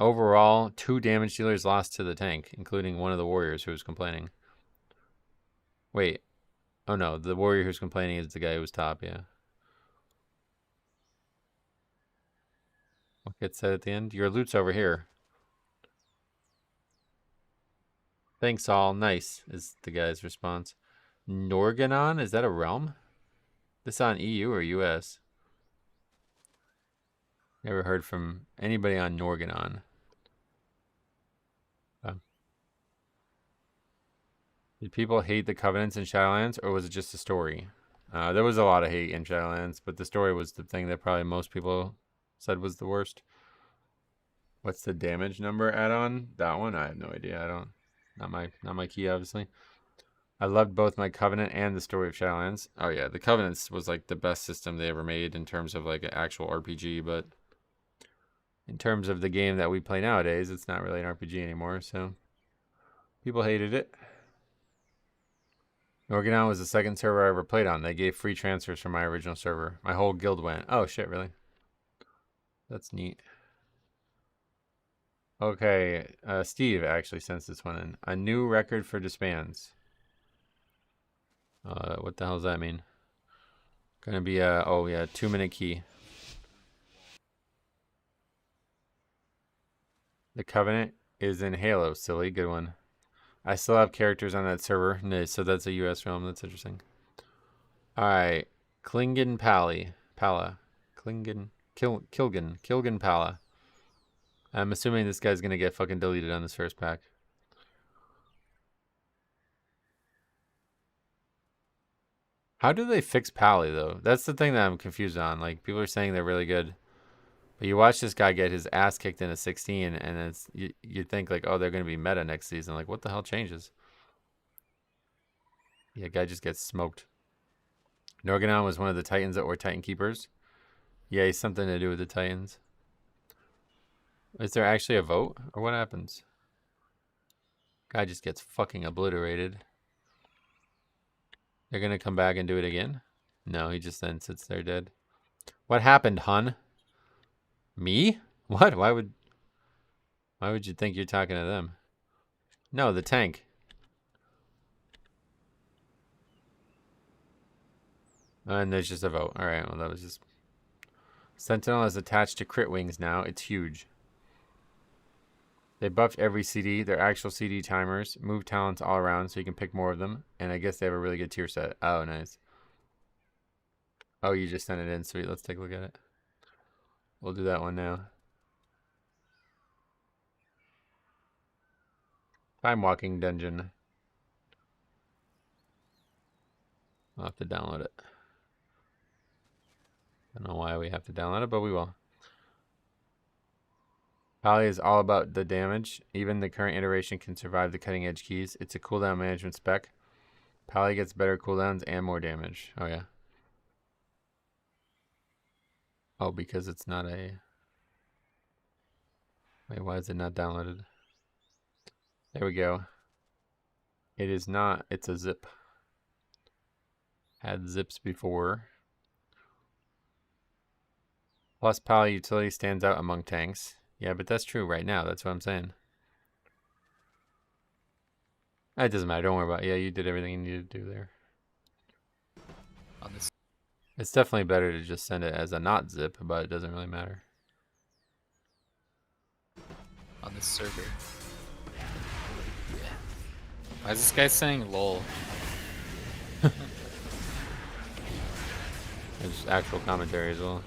Overall, 2 damage dealers lost to the tank, including one of the warriors who was complaining. Wait. Oh, no. The warrior who's complaining is the guy who was top, yeah. What gets said at the end? Your loot's over here. Thanks, all. Nice, is the guy's response. Norganon? Is that a realm? This on EU or US? Never heard from anybody on Norganon. Did people hate the Covenants in Shadowlands, or was it just a story? There was a lot of hate in Shadowlands, but the story was the thing that probably most people said was the worst. What's the damage number add-on? That one? I have no idea. I don't... Not my key, obviously. I loved both my Covenant and the story of Shadowlands. Oh yeah, the Covenants was like the best system they ever made in terms of like an actual RPG, but in terms of the game that we play nowadays, it's not really an RPG anymore, so people hated it. Norganon was the second server I ever played on. They gave free transfers from my original server. My whole guild went. Oh shit, really? That's neat. Okay, Steve actually sent this one in. A new record for disbands. What the hell does that mean? Gonna be a, oh yeah, 2-minute key. The Covenant is in Halo, silly. Good one. I still have characters on that server. Nice, so that's a US realm. That's interesting. Alright. Klingen Pala. Kilgan Pala. I'm assuming this guy's gonna get fucking deleted on this first pack. How do they fix Pally, though? That's the thing that I'm confused on. Like, people are saying they're really good. But you watch this guy get his ass kicked in a 16, and it's you think, like, oh, they're going to be meta next season. Like, what the hell changes? Yeah, guy just gets smoked. Norganon was one of the Titans that were Titan Keepers. Yeah, he's something to do with the Titans. Is there actually a vote? Or what happens? Guy just gets fucking obliterated. They're going to come back and do it again? No, he just then sits there dead. What happened, hun? Me? What? Why would you think you're talking to them? No, the tank. And there's just a vote. Alright, well that was just... Sentinel is attached to crit wings now. It's huge. They buffed every CD. They're actual CD timers. Move talents all around so you can pick more of them. And I guess they have a really good tier set. Oh, nice. Oh, you just sent it in. Sweet. Let's take a look at it. We'll do that one now. Time walking dungeon. I'll have to download it. I don't know why we have to download it, but we will. Pally is all about the damage. Even the current iteration can survive the cutting edge keys. It's a cooldown management spec. Pally gets better cooldowns and more damage. Oh yeah. Oh, because it's not a... Wait, why is it not downloaded? There we go. It is not. It's a zip. Had zips before. Plus, Pally utility stands out among tanks. Yeah, but that's true right now. That's what I'm saying. It doesn't matter. Don't worry about it. Yeah, you did everything you needed to do there. On this. It's definitely better to just send it as a not zip, but it doesn't really matter. On this server. Yeah. Why is this guy saying lol? I there's actual commentary as well.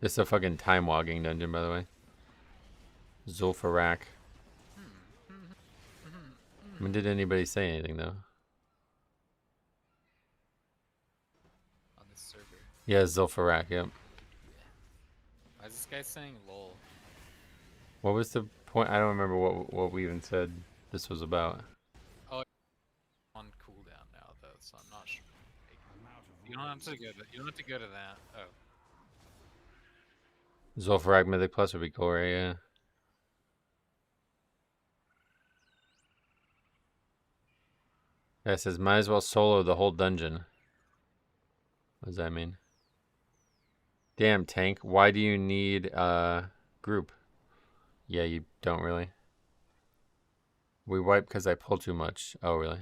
This is a fucking time walking dungeon, by the way. Zulfarak. When did anybody say anything though? On this server. Yeah, Zulfarak. Yep. Why is this guy saying lol? What was the point? I don't remember what we even said this was about. On cooldown now though, so I'm not sure. You don't have to go. You don't have to go to that. Oh. Zulfarak Mythic Plus would be cool, right? Yeah. Yeah, it says might as well solo the whole dungeon. What does that mean? Damn, tank. Why do you need group? Yeah, you don't really. We wipe because I pull too much. Oh, really?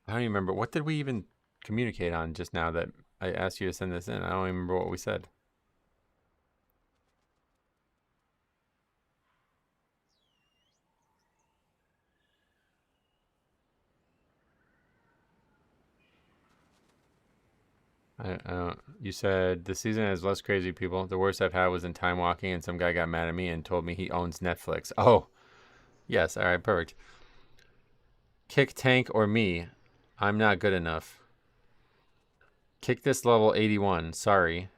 I don't even remember. What did we even communicate on just now that I asked you to send this in? I don't even remember what we said. I don't. You said the season has less crazy people. The worst I've had was in time walking, and some guy got mad at me and told me he owns Netflix. Oh, yes. All right, perfect. Kick tank or me? I'm not good enough. Kick this level 81. Sorry.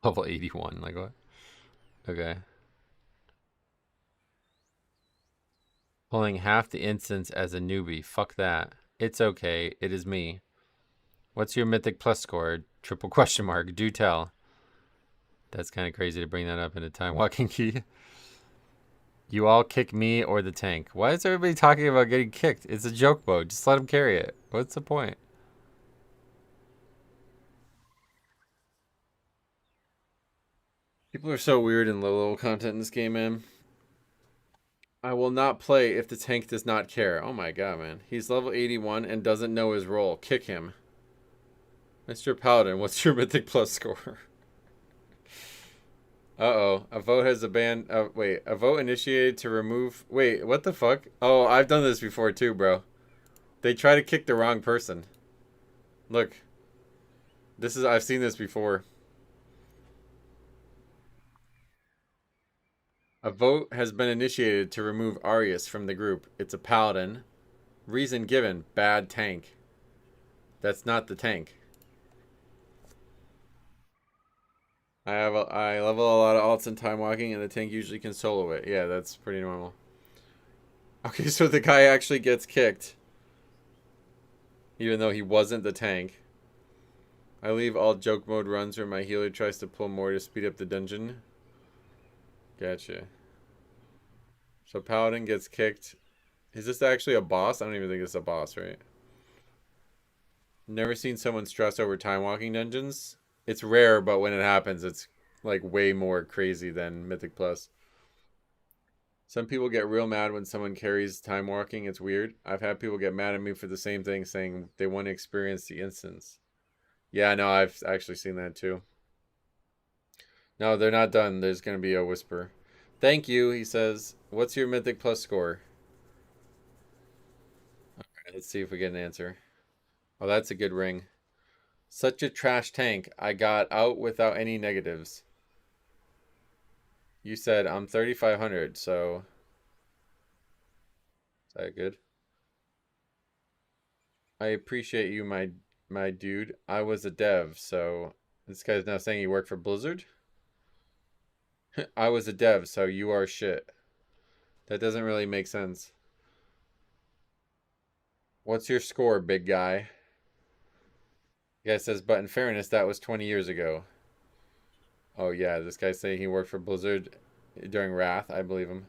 Level 81. Like what? Okay. Pulling half the instance as a newbie. Fuck that. It's okay. It is me. What's your Mythic Plus score? Triple question mark. Do tell. That's kind of crazy to bring that up in a time walking key. You all kick me or the tank. Why is everybody talking about getting kicked? It's a joke mode. Just let him carry it. What's the point? People are so weird in low level content in this game, man. I will not play if the tank does not care. Oh my god, man. He's level 81 and doesn't know his role. Kick him. Mr. Paladin, what's your Mythic Plus score? Uh-oh. A vote has a ban... wait. A vote initiated to remove... Wait, what the fuck? Oh, I've done this before too, bro. They try to kick the wrong person. Look. This is... I've seen this before. A vote has been initiated to remove Arius from the group. It's a paladin. Reason given. Bad tank. That's not the tank. I level a lot of alts in time walking, and the tank usually can solo it. Yeah, that's pretty normal. Okay, so the guy actually gets kicked, even though he wasn't the tank. I leave all joke mode runs where my healer tries to pull more to speed up the dungeon. Gotcha. So Paladin gets kicked. Is this actually a boss? I don't even think it's a boss, right? Never seen someone stress over time walking dungeons. It's rare, but when it happens, it's like way more crazy than Mythic Plus. Some people get real mad when someone carries time walking. It's weird. I've had people get mad at me for the same thing, saying they want to experience the instance. Yeah, no, I've actually seen that too. No, they're not done. There's going to be a whisper. Thank you, he says. What's your Mythic Plus score? All right, let's see if we get an answer. Oh, that's a good ring. Such a trash tank. I got out without any negatives. You said I'm 3,500, so... Is that good? I appreciate you, my dude. I was a dev, so... This guy's now saying he worked for Blizzard? I was a dev, so you are shit. That doesn't really make sense. What's your score, big guy? The guy says, but in fairness, that was 20 years ago. Oh, yeah, this guy's saying he worked for Blizzard during Wrath. I believe him.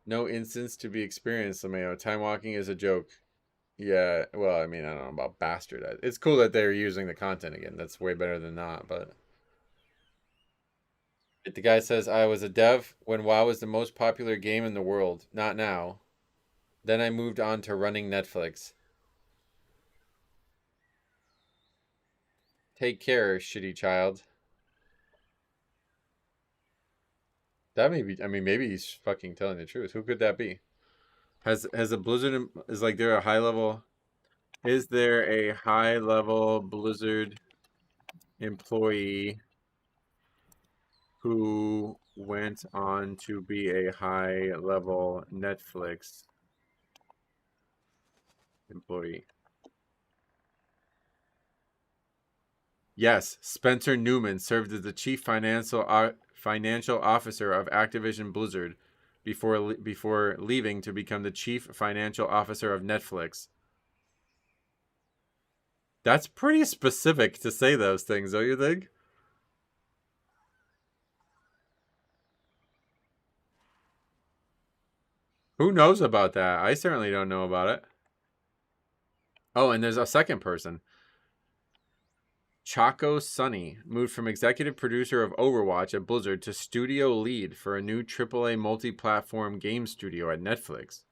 No instance to be experienced, Lameo. Time walking is a joke. Yeah, well, I mean, I don't know about bastard. It's cool that they're using the content again. That's way better than not, but... The guy says, I was a dev when WoW was the most popular game in the world. Not now. Then I moved on to running Netflix. Take care, shitty child. That may be. I mean, maybe he's fucking telling the truth. Who could that be? Has a Blizzard is like there a high level? Is there a high level Blizzard employee who went on to be a high level Netflix employee? Yes, Spencer Newman served as the chief financial officer of Activision Blizzard before leaving to become the chief financial officer of Netflix. That's pretty specific to say those things, don't you think? Who knows about that? I certainly don't know about it. Oh, and there's a second person. Chaco Sunny moved from executive producer of Overwatch at Blizzard to studio lead for a new AAA multi-platform game studio at Netflix.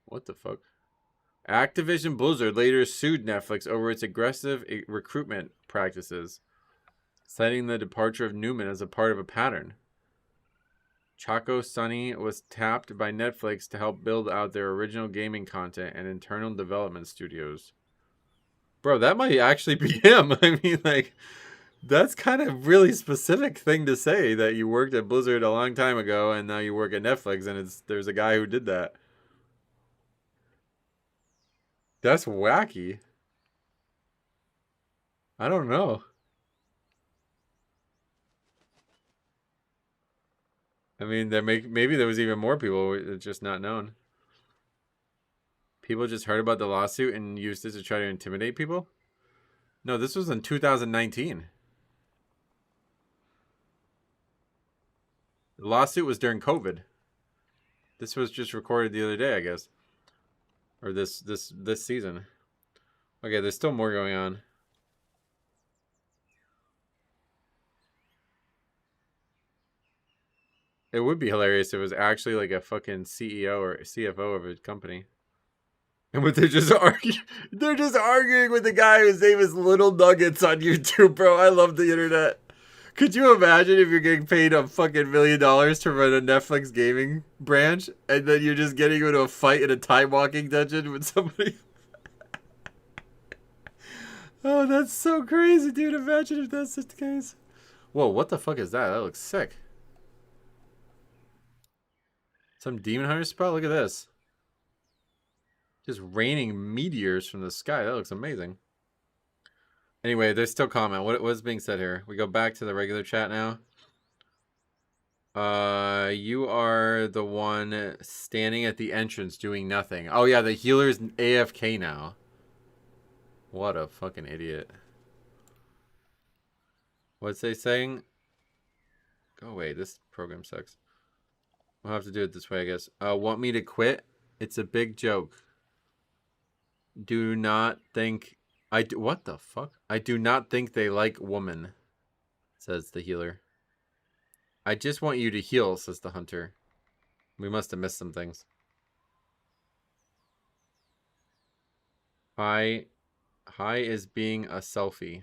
What the fuck? Activision Blizzard later sued Netflix over its aggressive recruitment practices, citing the departure of Newman as a part of a pattern. Chaco Sunny was tapped by Netflix to help build out their original gaming content and internal development studios. Bro, that might actually be him. I mean, like, that's kind of really specific thing to say that you worked at Blizzard a long time ago and now you work at Netflix and there's a guy who did that. That's wacky. I don't know. I mean, maybe there was even more people just not known. People just heard about the lawsuit and used it to try to intimidate people? No, this was in 2019. The lawsuit was during COVID. This was just recorded the other day, I guess. Or this season. Okay, there's still more going on. It would be hilarious if it was actually like a fucking CEO or CFO of a company. And what they're just arguing with the guy whose name is Little Nuggets on YouTube, bro. I love the internet. Could you imagine if you're getting paid a fucking $1 million to run a Netflix gaming branch and then you're just getting into a fight in a time walking dungeon with somebody? Oh, that's so crazy, dude. Imagine if that's the case. Whoa, what the fuck is that? That looks sick. Some demon hunter spell? Look at this. Just raining meteors from the sky. That looks amazing. Anyway, there's still comment. What's being said here? We go back to the regular chat now. You are the one standing at the entrance doing nothing. Oh yeah, the healer's AFK now. What a fucking idiot. What's they saying? Go away. This program sucks. We'll have to do it this way, I guess. Want me to quit? It's a big joke. Do not think I do. What the fuck? I do not think they like woman, says the healer. I just want you to heal, says the hunter. We must have missed some things. Hi is being a selfie.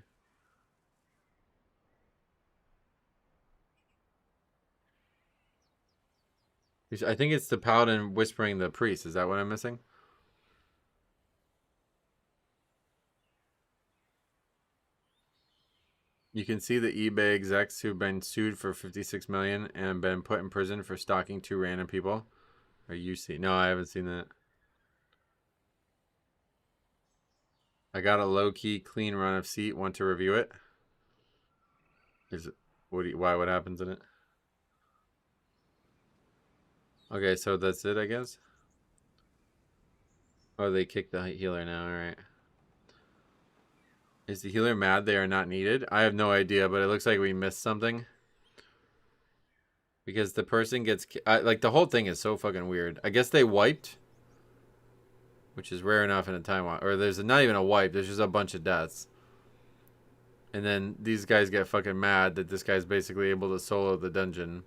I think it's the paladin whispering the priest. Is that what I'm missing? You can see the eBay execs who've been sued for $56 million and been put in prison for stalking 2 random people. Or you see? No, I haven't seen that. I got a low-key clean run of Seat. Want to review it? Is it? Why? What happens in it? Okay, so that's it, I guess. Oh, they kicked the healer now. All right. Is the healer mad they are not needed? I have no idea, but it looks like we missed something. Because the person gets... like, the whole thing is so fucking weird. I guess they wiped. Which is rare enough in a time... Or there's not even a wipe. There's just a bunch of deaths. And then these guys get fucking mad that this guy's basically able to solo the dungeon.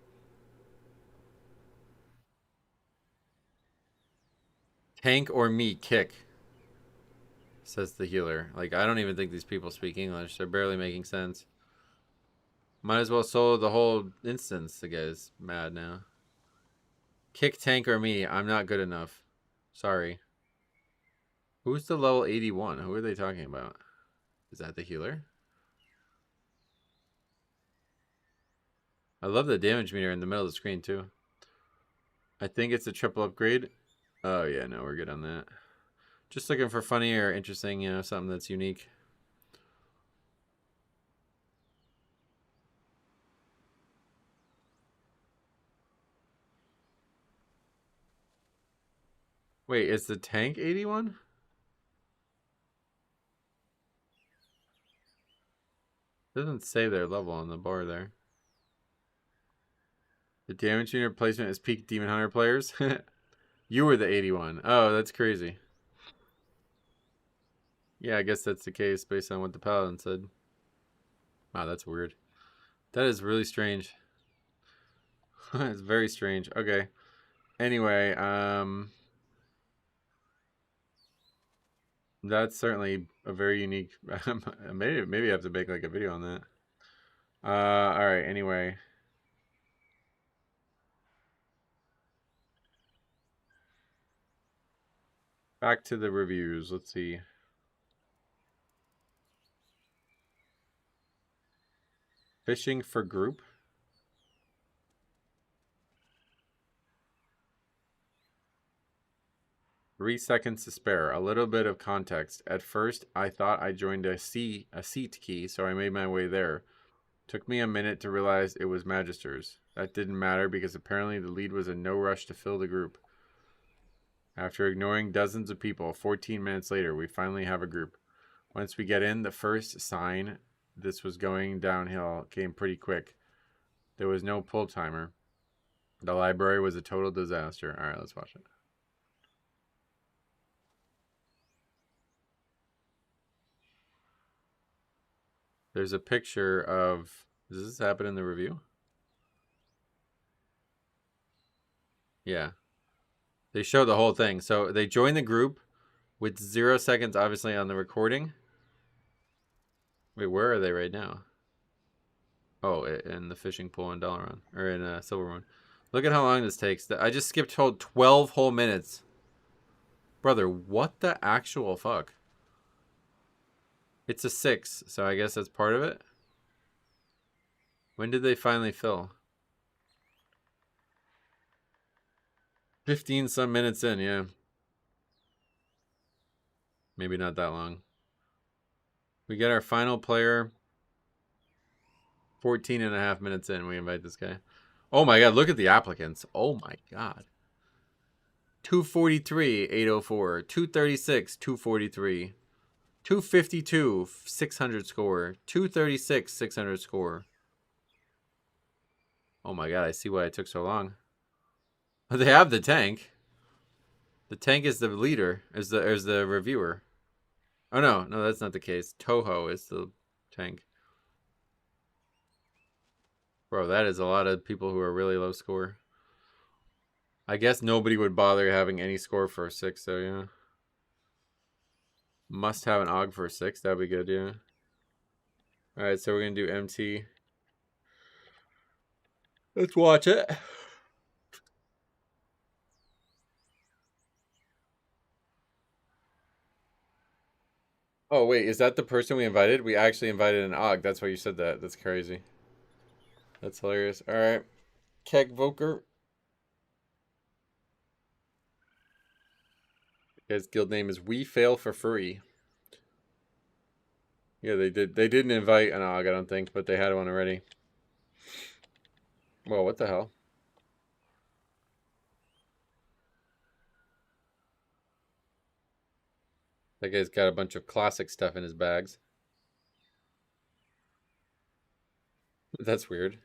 Tank or me, kick, says the healer. Like, I don't even think these people speak English. They're barely making sense. Might as well solo the whole instance. The guy's mad now. Kick, tank, or me. I'm not good enough. Sorry. Who's the level 81? Who are they talking about? Is that the healer? I love the damage meter in the middle of the screen, too. I think it's a triple upgrade. Oh, yeah, no, we're good on that. Just looking for funny or interesting, you know, something that's unique. Wait, is the tank 81? Doesn't say their level on the bar there. The damage unit replacement is peak Demon Hunter players. You were the 81. Oh, that's crazy. Yeah, I guess that's the case based on what the paladin said. Wow, that's weird. That is really strange. It's very strange. Okay. Anyway, that's certainly a very unique. Maybe I have to make like a video on that. All right. Anyway, back to the reviews. Let's see. Fishing for group. 3 seconds to spare. A little bit of context. At first, I thought I joined a seat key, so I made my way there. Took me a minute to realize it was Magisters. That didn't matter because apparently the lead was in no rush to fill the group. After ignoring dozens of people, 14 minutes later, we finally have a group. Once we get in, the first sign this was going downhill came pretty quick. There was no pull timer. The library was a total disaster. All right, let's watch it. There's a picture of... Does this happen in the review? Yeah. They show the whole thing. So they join the group with 0 seconds, obviously, on the recording. Wait, where are they right now? Oh, in the fishing pool in Dalaran. Or in Silvermoon. Look at how long this takes. I just skipped 12 whole minutes. Brother, what the actual fuck? It's a 6, so I guess that's part of it. When did they finally fill? 15 some minutes in, yeah. Maybe not that long. We get our final player 14 and a half minutes in. We invite this guy. Oh my god, look at the applicants. Oh my god. 243, 804. 236, 243. 252, 600 score. 236, 600 score. Oh my god, I see why it took so long. They have the tank. The tank is the leader, is the reviewer. Oh no, that's not the case. Toho is the tank. Bro, that is a lot of people who are really low score. I guess nobody would bother having any score for a 6, so yeah. Must have an AUG for a 6, that'd be good, yeah. Alright, so we're gonna do MT. Let's watch it. Oh, wait, is that the person we invited? We actually invited an AUG. That's why you said that. That's crazy. That's hilarious. All right. Keg Voker. His guild name is We Fail for Free. Yeah, they did. They didn't invite an AUG, I don't think, but they had one already. Well, what the hell? That guy's got a bunch of classic stuff in his bags. That's weird.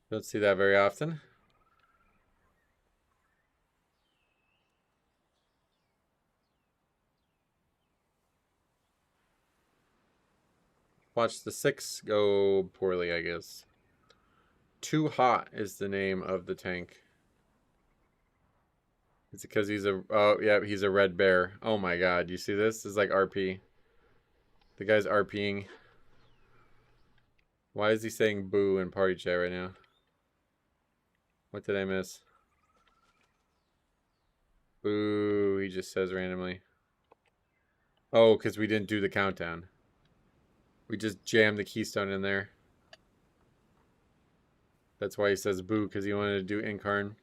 Don't see that very often. Watch the 6 go poorly, I guess. Too Hot is the name of the tank. Is it because he's a... Oh, yeah, he's a red bear. Oh my god, you see this? This is like RP. The guy's RPing. Why is he saying boo in party chat right now? What did I miss? Boo, he just says randomly. Oh, because we didn't do the countdown. We just jammed the keystone in there. That's why he says boo, because he wanted to do incarn.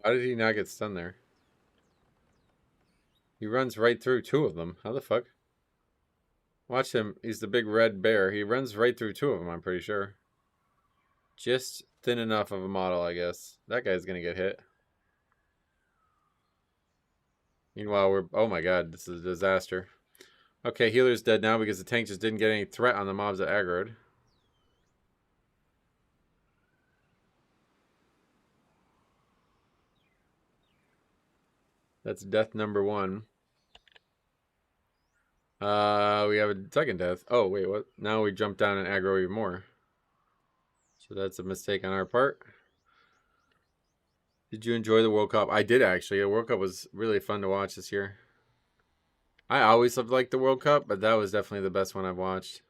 How did he not get stunned there? He runs right through two of them. How the fuck? Watch him. He's the big red bear. He runs right through two of them, I'm pretty sure. Just thin enough of a model, I guess. That guy's gonna get hit. Meanwhile, we're... Oh my god, this is a disaster. Okay, healer's dead now because the tank just didn't get any threat on the mobs that aggroed. That's death number 1. We have a second death. Oh, wait, what? Now we jump down and aggro even more. So that's a mistake on our part. Did you enjoy the World Cup? I did, actually. The World Cup was really fun to watch this year. I always have liked the World Cup, but that was definitely the best one I've watched.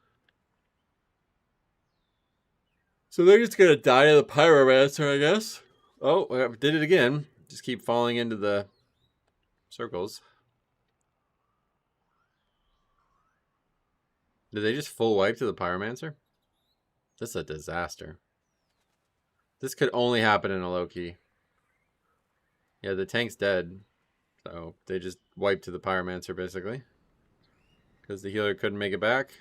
So they're just going to die to the Pyromancer, I guess. Oh, I did it again. Just keep falling into the circles. Did they just full wipe to the Pyromancer? This is a disaster. This could only happen in a low key. Yeah, the tank's dead. So they just wiped to the Pyromancer, basically. Because the healer couldn't make it back.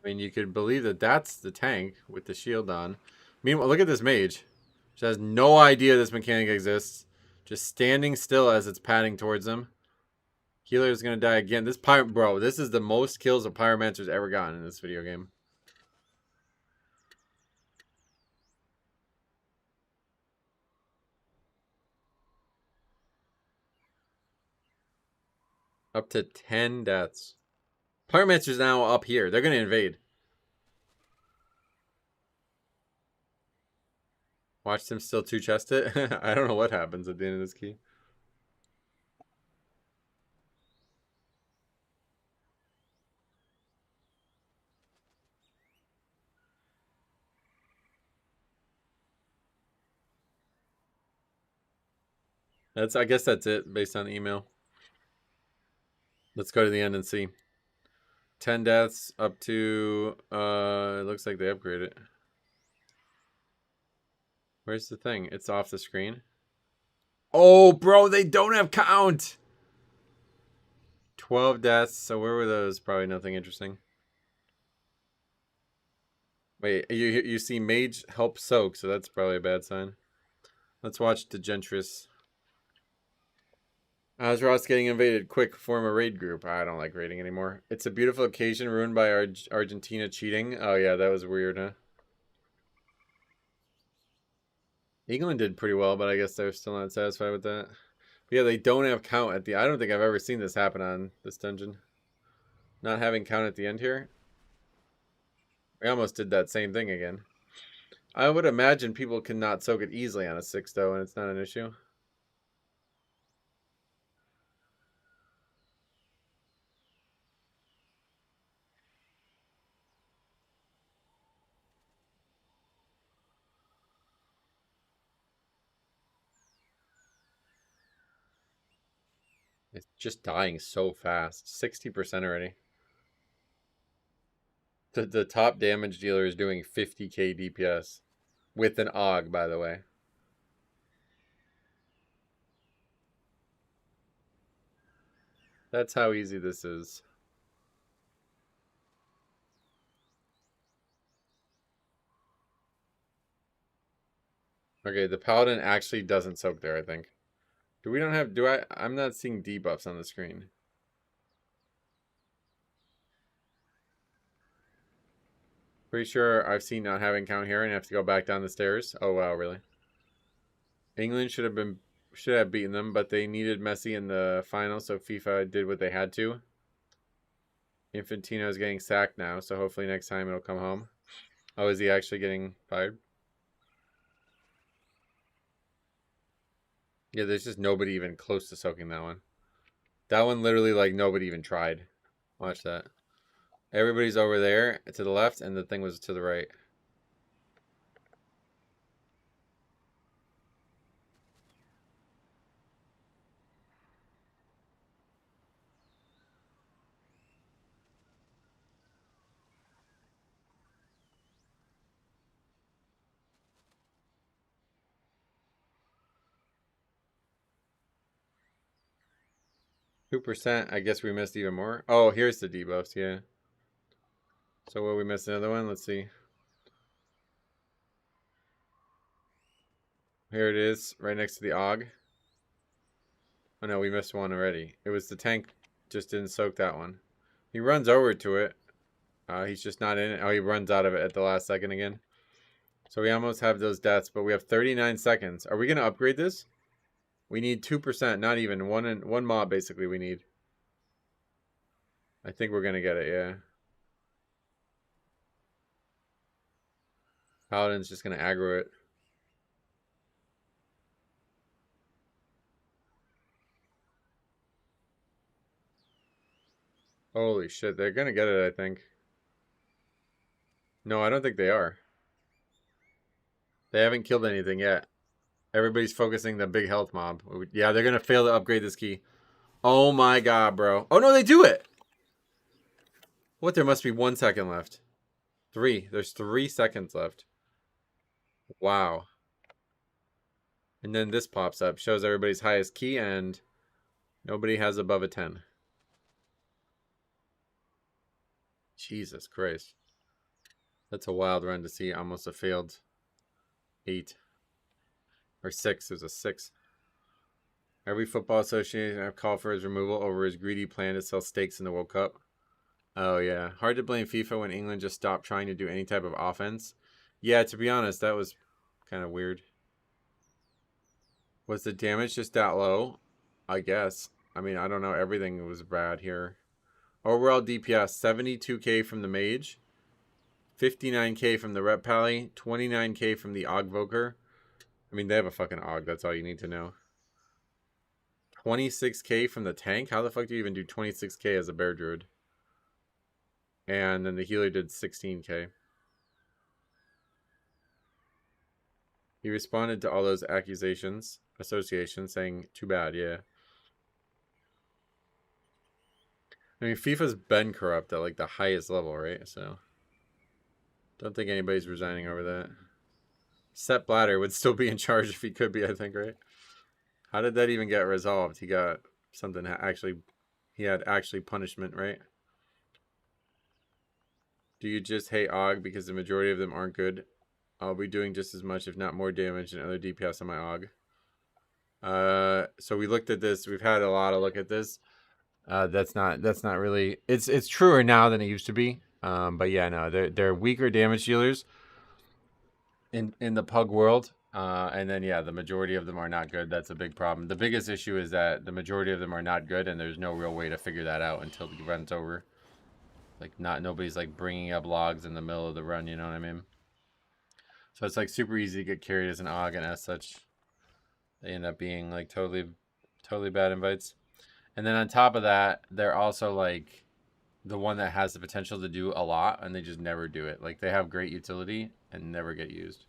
I mean, you could believe that that's the tank with the shield on. Meanwhile, look at this mage. She has no idea this mechanic exists. Just standing still as it's padding towards them. Healer is going to die again. Bro, this is the most kills a Pyromancer's ever gotten in this video game. Up to 10 deaths. Pyromancer's now up here. They're going to invade. Watch them still two-chest it. I don't know what happens at the end of this key. I guess that's it based on the email. Let's go to the end and see. 10 deaths up to it looks like they upgraded it. Where's the thing? It's off the screen. Oh, bro, they don't have count. 12 deaths. So where were those? Probably nothing interesting. Wait, you see mage help soak, so that's probably a bad sign. Let's watch Degentress. How's Ross getting invaded? Quick, form a raid group. I don't like raiding anymore. It's a beautiful occasion ruined by Argentina cheating. Oh yeah, that was weird, huh? England did pretty well, but I guess they're still not satisfied with that. But yeah, they don't have count at the... I don't think I've ever seen this happen on this dungeon. Not having count at the end here. We almost did that same thing again. I would imagine people cannot soak it easily on a 6, though, and it's not an issue. It's just dying so fast. 60% already. The top damage dealer is doing 50k DPS. With an AUG, by the way. That's how easy this is. Okay, the paladin actually doesn't soak there, I think. I'm not seeing debuffs on the screen. Pretty sure I've seen not having count here and have to go back down the stairs. Oh wow, really? England should have beaten them, but they needed Messi in the final, so FIFA did what they had to. Infantino is getting sacked now, so hopefully next time it'll come home. Oh, is he actually getting fired? Yeah, there's just nobody even close to soaking that one. That one literally, like, nobody even tried. Watch that. Everybody's over there to the left, and the thing was to the right. %. I guess we missed even more. Oh, here's the debuffs, yeah. So will we miss another one? Let's see. Here it is, right next to the AUG. Oh no, we missed one already. It was the tank, just didn't soak that one. He runs over to it. He's just not in it. Oh, he runs out of it at the last second again. So we almost have those deaths, but we have 39 seconds. Are we going to upgrade this? We need 2%, not even. One mob, basically, we need. I think we're going to get it, yeah. Paladin's just going to aggro it. Holy shit, they're going to get it, I think. No, I don't think they are. They haven't killed anything yet. Everybody's focusing the big health mob. Yeah, they're going to fail to upgrade this key. Oh my god, bro. Oh no, they do it! What, there must be 1 second left. 3. There's 3 seconds left. Wow. And then this pops up. Shows everybody's highest key and nobody has above a 10. Jesus Christ. That's a wild run to see. Almost a failed 8. Or 6. There's a 6. Every football association have called for his removal over his greedy plan to sell stakes in the World Cup. Oh, yeah. Hard to blame FIFA when England just stopped trying to do any type of offense. Yeah, to be honest, that was kind of weird. Was the damage just that low? I guess. I mean, I don't know. Everything was bad here. Overall DPS, 72k from the Mage. 59k from the Rep Pally. 29k from the Ogvoker. I mean, they have a fucking Og. That's all you need to know. 26k from the tank? How the fuck do you even do 26k as a Bear Druid? And then the healer did 16k. He responded to all those associations saying, too bad, yeah. I mean, FIFA's been corrupt at like the highest level, right? So, don't think anybody's resigning over that. Sepp Blatter would still be in charge if he could be, I think, right? How did that even get resolved? He got something actually, he had actually punishment, right? Do you just hate AUG because the majority of them aren't good? I'll be doing just as much, if not more damage than other DPS on my AUG. So we looked at this. We've had a lot of look at this. That's not really. It's truer now than it used to be. But yeah, no, they're weaker damage dealers in the pug world. And then yeah, the majority of them are not good. That's a big problem. The biggest issue is that the majority of them are not good, and there's no real way to figure that out until the run's over. Like nobody's like bringing up logs in the middle of the run. You know what I mean? So it's like super easy to get carried as an AUG, and as such, they end up being like totally bad invites. And then on top of that, they're also like the one that has the potential to do a lot, and they just never do it. Like they have great utility and never get used.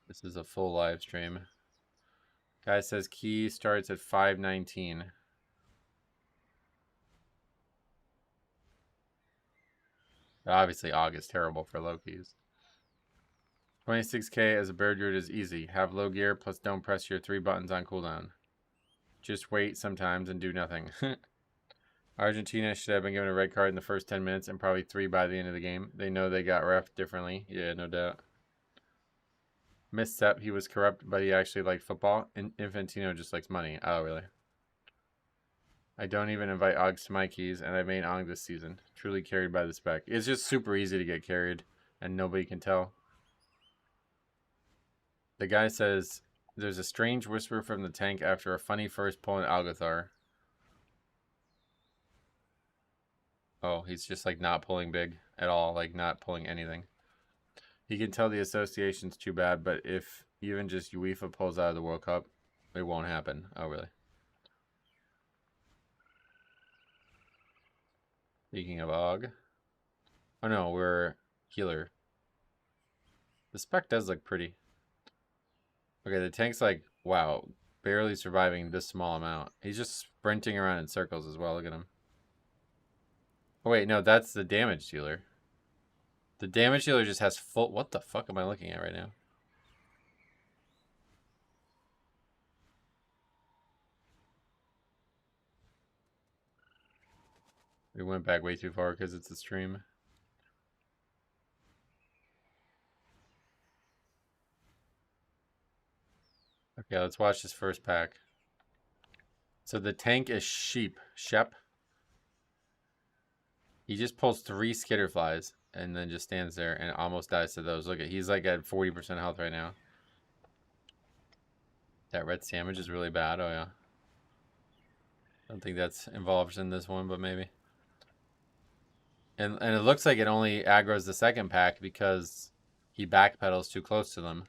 This is a full live stream. Guy says key starts at 519. Obviously, AUG is terrible for low keys. 26k as a Bear Druid is easy. Have low gear, plus don't press your 3 buttons on cooldown. Just wait sometimes and do nothing. Argentina should have been given a red card in the first 10 minutes and probably 3 by the end of the game. They know they got ref differently. Yeah, no doubt. Miss Sepp, he was corrupt, but he actually liked football. And Infantino just likes money. Oh, really? I don't even invite Oggs to my keys, and I made Ogg this season. Truly carried by the spec. It's just super easy to get carried, and nobody can tell. The guy says, there's a strange whisper from the tank after a funny first pull in Algathar. Oh, he's just like not pulling big at all, like not pulling anything. He can tell the association's too bad, but if even just UEFA pulls out of the World Cup, it won't happen. Oh, really? Speaking of Ogg. Oh no, we're healer. The spec does look pretty. Okay, the tank's like, wow, barely surviving this small amount. He's just sprinting around in circles as well. Look at him. Oh, wait, no, that's the damage dealer. The damage dealer just has full... What the fuck am I looking at right now? We went back way too far because it's a stream. Okay, let's watch this first pack. So the tank is Shep. He just pulls 3 Skitterflies and then just stands there and almost dies to those. Look at, he's like at 40% health right now. That red sandwich is really bad. Oh yeah. I don't think that's involved in this one, but maybe. And it looks like it only aggroes the second pack because he backpedals too close to them.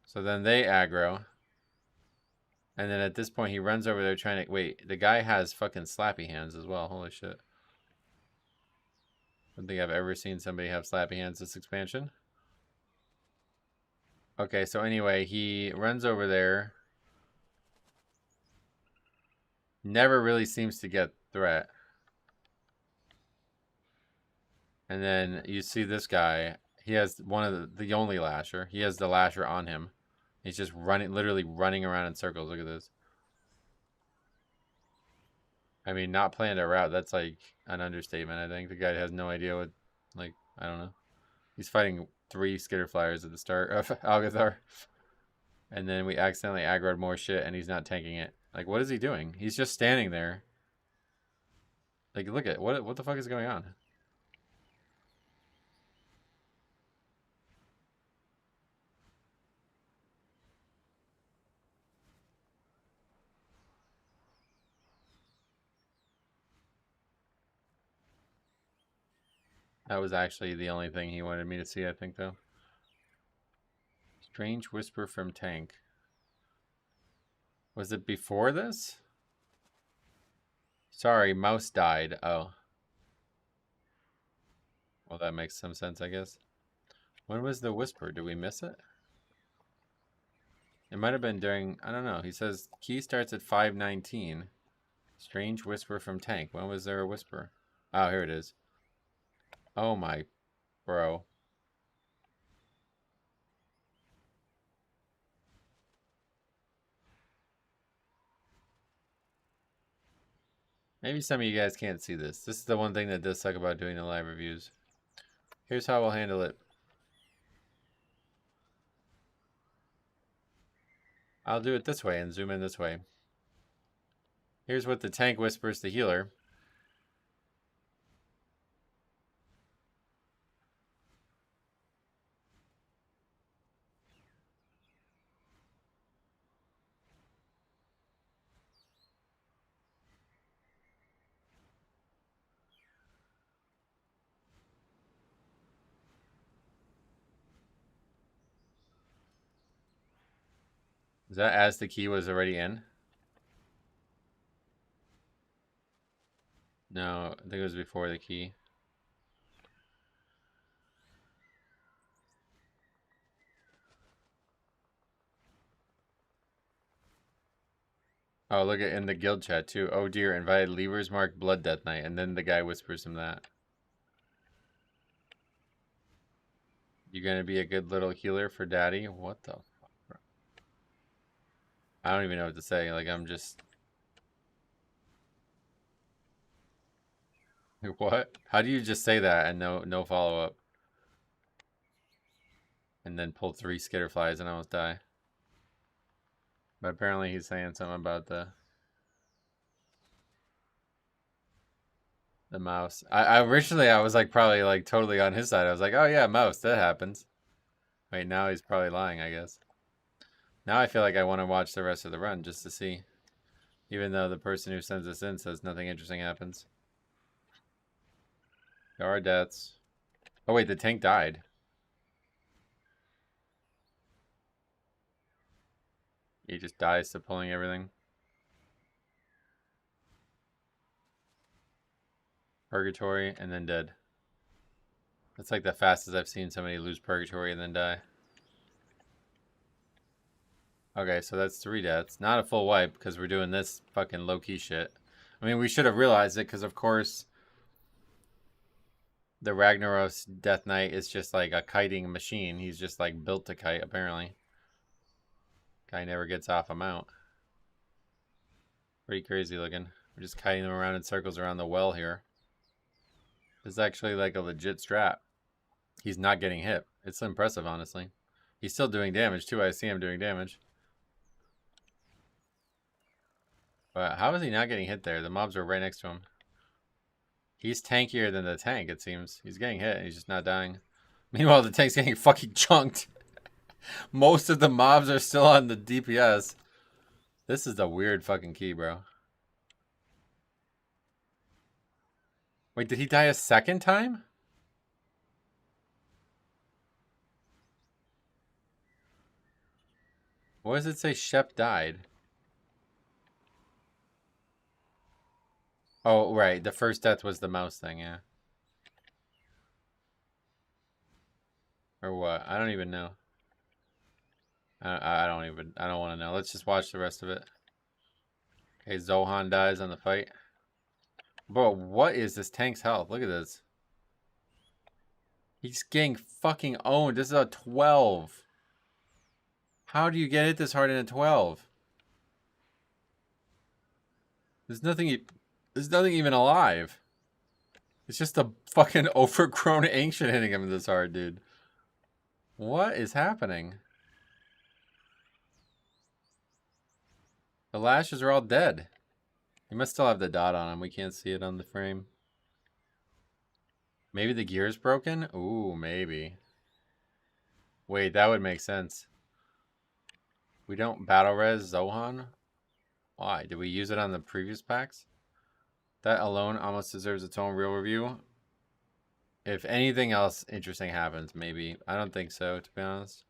So then they aggro. And then at this point he runs over there trying to... Wait, the guy has fucking slappy hands as well. Holy shit. I don't think I've ever seen somebody have slappy hands this expansion. Okay, so anyway, he runs over there. Never really seems to get threat. And then you see this guy. He has one of the only lasher. He has the lasher on him. He's just running, literally running around in circles. Look at this. I mean, not planned a route. That's like an understatement, I think. The guy has no idea what, like, I don't know. He's fighting 3 Skitterflyers at the start of Algathar. And then we accidentally aggroed more shit and he's not tanking it. Like, what is he doing? He's just standing there. Like, look at what the fuck is going on? That was actually the only thing he wanted me to see, I think, though. Strange whisper from tank. Was it before this? Sorry, mouse died. Oh. Well, that makes some sense, I guess. When was the whisper? Did we miss it? It might have been during... I don't know. He says key starts at 5:19. Strange whisper from tank. When was there a whisper? Oh, here it is. Oh my... Bro. Maybe some of you guys can't see this. This is the one thing that does suck about doing the live reviews. Here's how we'll handle it. I'll do it this way and zoom in this way. Here's what the tank whispers to healer. Is that as the key was already in? No, I think it was before the key. Oh, look at in the guild chat too. Oh dear, invited levers marked Blood Death Knight, and then the guy whispers him that. You gonna be a good little healer for daddy? What the fuck, bro? I don't even know what to say. Like, I'm just... What? How do you just say that and no follow-up? And then pull 3 Skitterflies and almost die. But apparently he's saying something about the... The mouse. I originally I was like probably like totally on his side. I was like, oh yeah, mouse, that happens. Wait, now he's probably lying, I guess. Now I feel like I want to watch the rest of the run just to see. Even though the person who sends us in says nothing interesting happens. There are deaths. Oh wait, the tank died. He just dies to pulling everything. Purgatory and then dead. That's like the fastest I've seen somebody lose Purgatory and then die. Okay, so that's 3 deaths. Not a full wipe because we're doing this fucking low-key shit. I mean, we should have realized it because, of course, the Ragnaros Death Knight is just like a kiting machine. He's just like built to kite, apparently. Guy never gets off a mount. Pretty crazy looking. We're just kiting them around in circles around the well here. This is actually like a legit strat. He's not getting hit. It's impressive, honestly. He's still doing damage, too. I see him doing damage. But how is he not getting hit there? The mobs are right next to him. He's tankier than the tank, it seems. He's getting hit, and he's just not dying. Meanwhile, the tank's getting fucking chunked. Most of the mobs are still on the DPS. This is a weird fucking key, bro. Wait, did he die a second time? What does it say Shep died? Oh, right. The first death was the mouse thing, yeah. Or what? I don't even know. I don't want to know. Let's just watch the rest of it. Okay, Zohan dies on the fight. Bro, what is this tank's health? Look at this. He's getting fucking owned. This is a 12. How do you get hit this hard in a 12? There's nothing even alive. It's just a fucking overgrown ancient hitting him this hard, dude. What is happening? The lashes are all dead. He must still have the dot on him. We can't see it on the frame. Maybe the gear's broken? Ooh, maybe. Wait, that would make sense. We don't battle res Zohan? Why? Did we use it on the previous packs? That alone almost deserves its own real review. If anything else interesting happens, maybe. I don't think so, to be honest.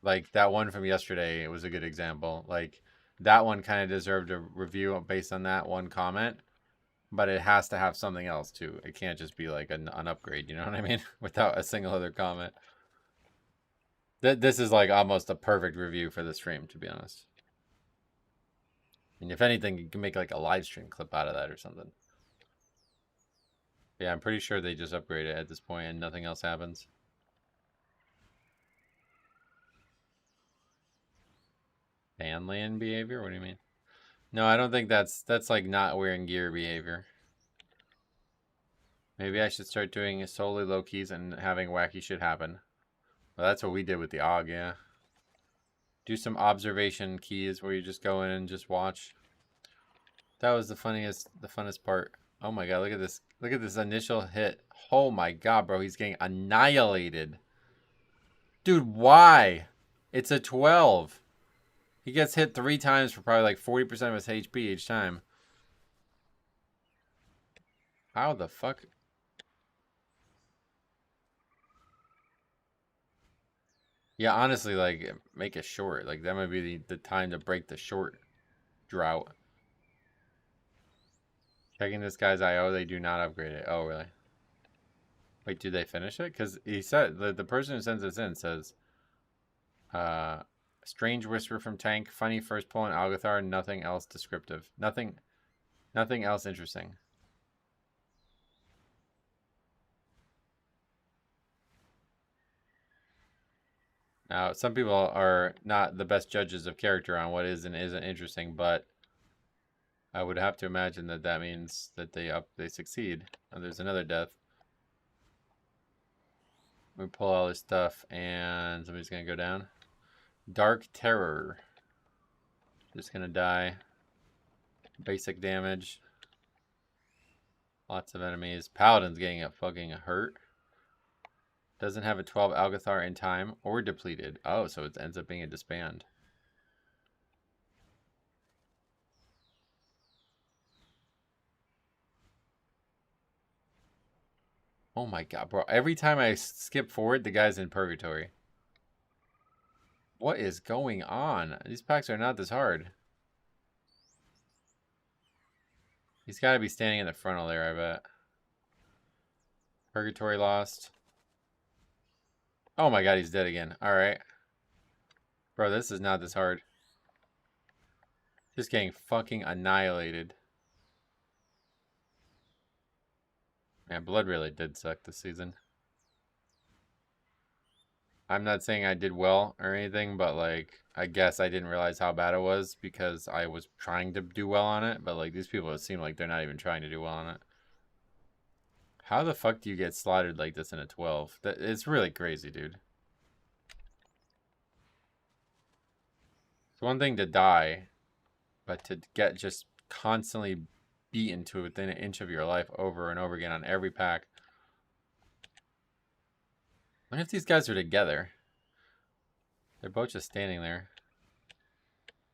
Like, that one from yesterday, it was a good example. Like, that one kind of deserved a review based on that one comment. But it has to have something else, too. It can't just be, like, an upgrade, you know what I mean? Without a single other comment. This is, like, almost a perfect review for the stream, to be honest. And if anything, you can make, like, a live stream clip out of that or something. Yeah, I'm pretty sure they just upgrade it at this point and nothing else happens. Bandland behavior? What do you mean? No, I don't think that's like not wearing gear behavior. Maybe I should start doing solely low keys and having wacky shit happen. Well, that's what we did with the AUG, yeah. Do some observation keys where you just go in and just watch. That was the funnest part. Oh my god, look at this. Look at this initial hit. Oh my god, bro, he's getting annihilated. Dude, why? It's a 12. He gets hit 3 times for probably like 40% of his HP each time. How the fuck? Yeah, honestly, like, make it short. Like, that might be the time to break the short drought. Checking this guy's IO, they do not upgrade it. Oh, really? Wait, do they finish it? Because he said, the person who sends this in says, strange whisper from tank, funny first pull in Algathar, nothing else descriptive. Nothing else interesting. Now, some people are not the best judges of character on what is and isn't interesting, but I would have to imagine that that means that they succeed. Oh, there's another death. We pull all this stuff, and somebody's gonna go down. Dark Terror. Just gonna die. Basic damage. Lots of enemies. Paladin's getting a fucking hurt. Doesn't have a 12 Algathar in time or depleted. Oh, so it ends up being a disband. Oh my god, bro. Every time I skip forward, the guy's in purgatory. What is going on? These packs are not this hard. He's got to be standing in the frontal there, I bet. Purgatory lost. Oh my god, he's dead again. Alright. Bro, this is not this hard. Just getting fucking annihilated. Man, Blood really did suck this season. I'm not saying I did well or anything, but like, I guess I didn't realize how bad it was because I was trying to do well on it. But like, these people, it seem like they're not even trying to do well on it. How the fuck do you get slaughtered like this in a 12? It's really crazy, dude. It's one thing to die, but to get just constantly beaten to within an inch of your life over and over again on every pack. What if these guys are together? They're both just standing there.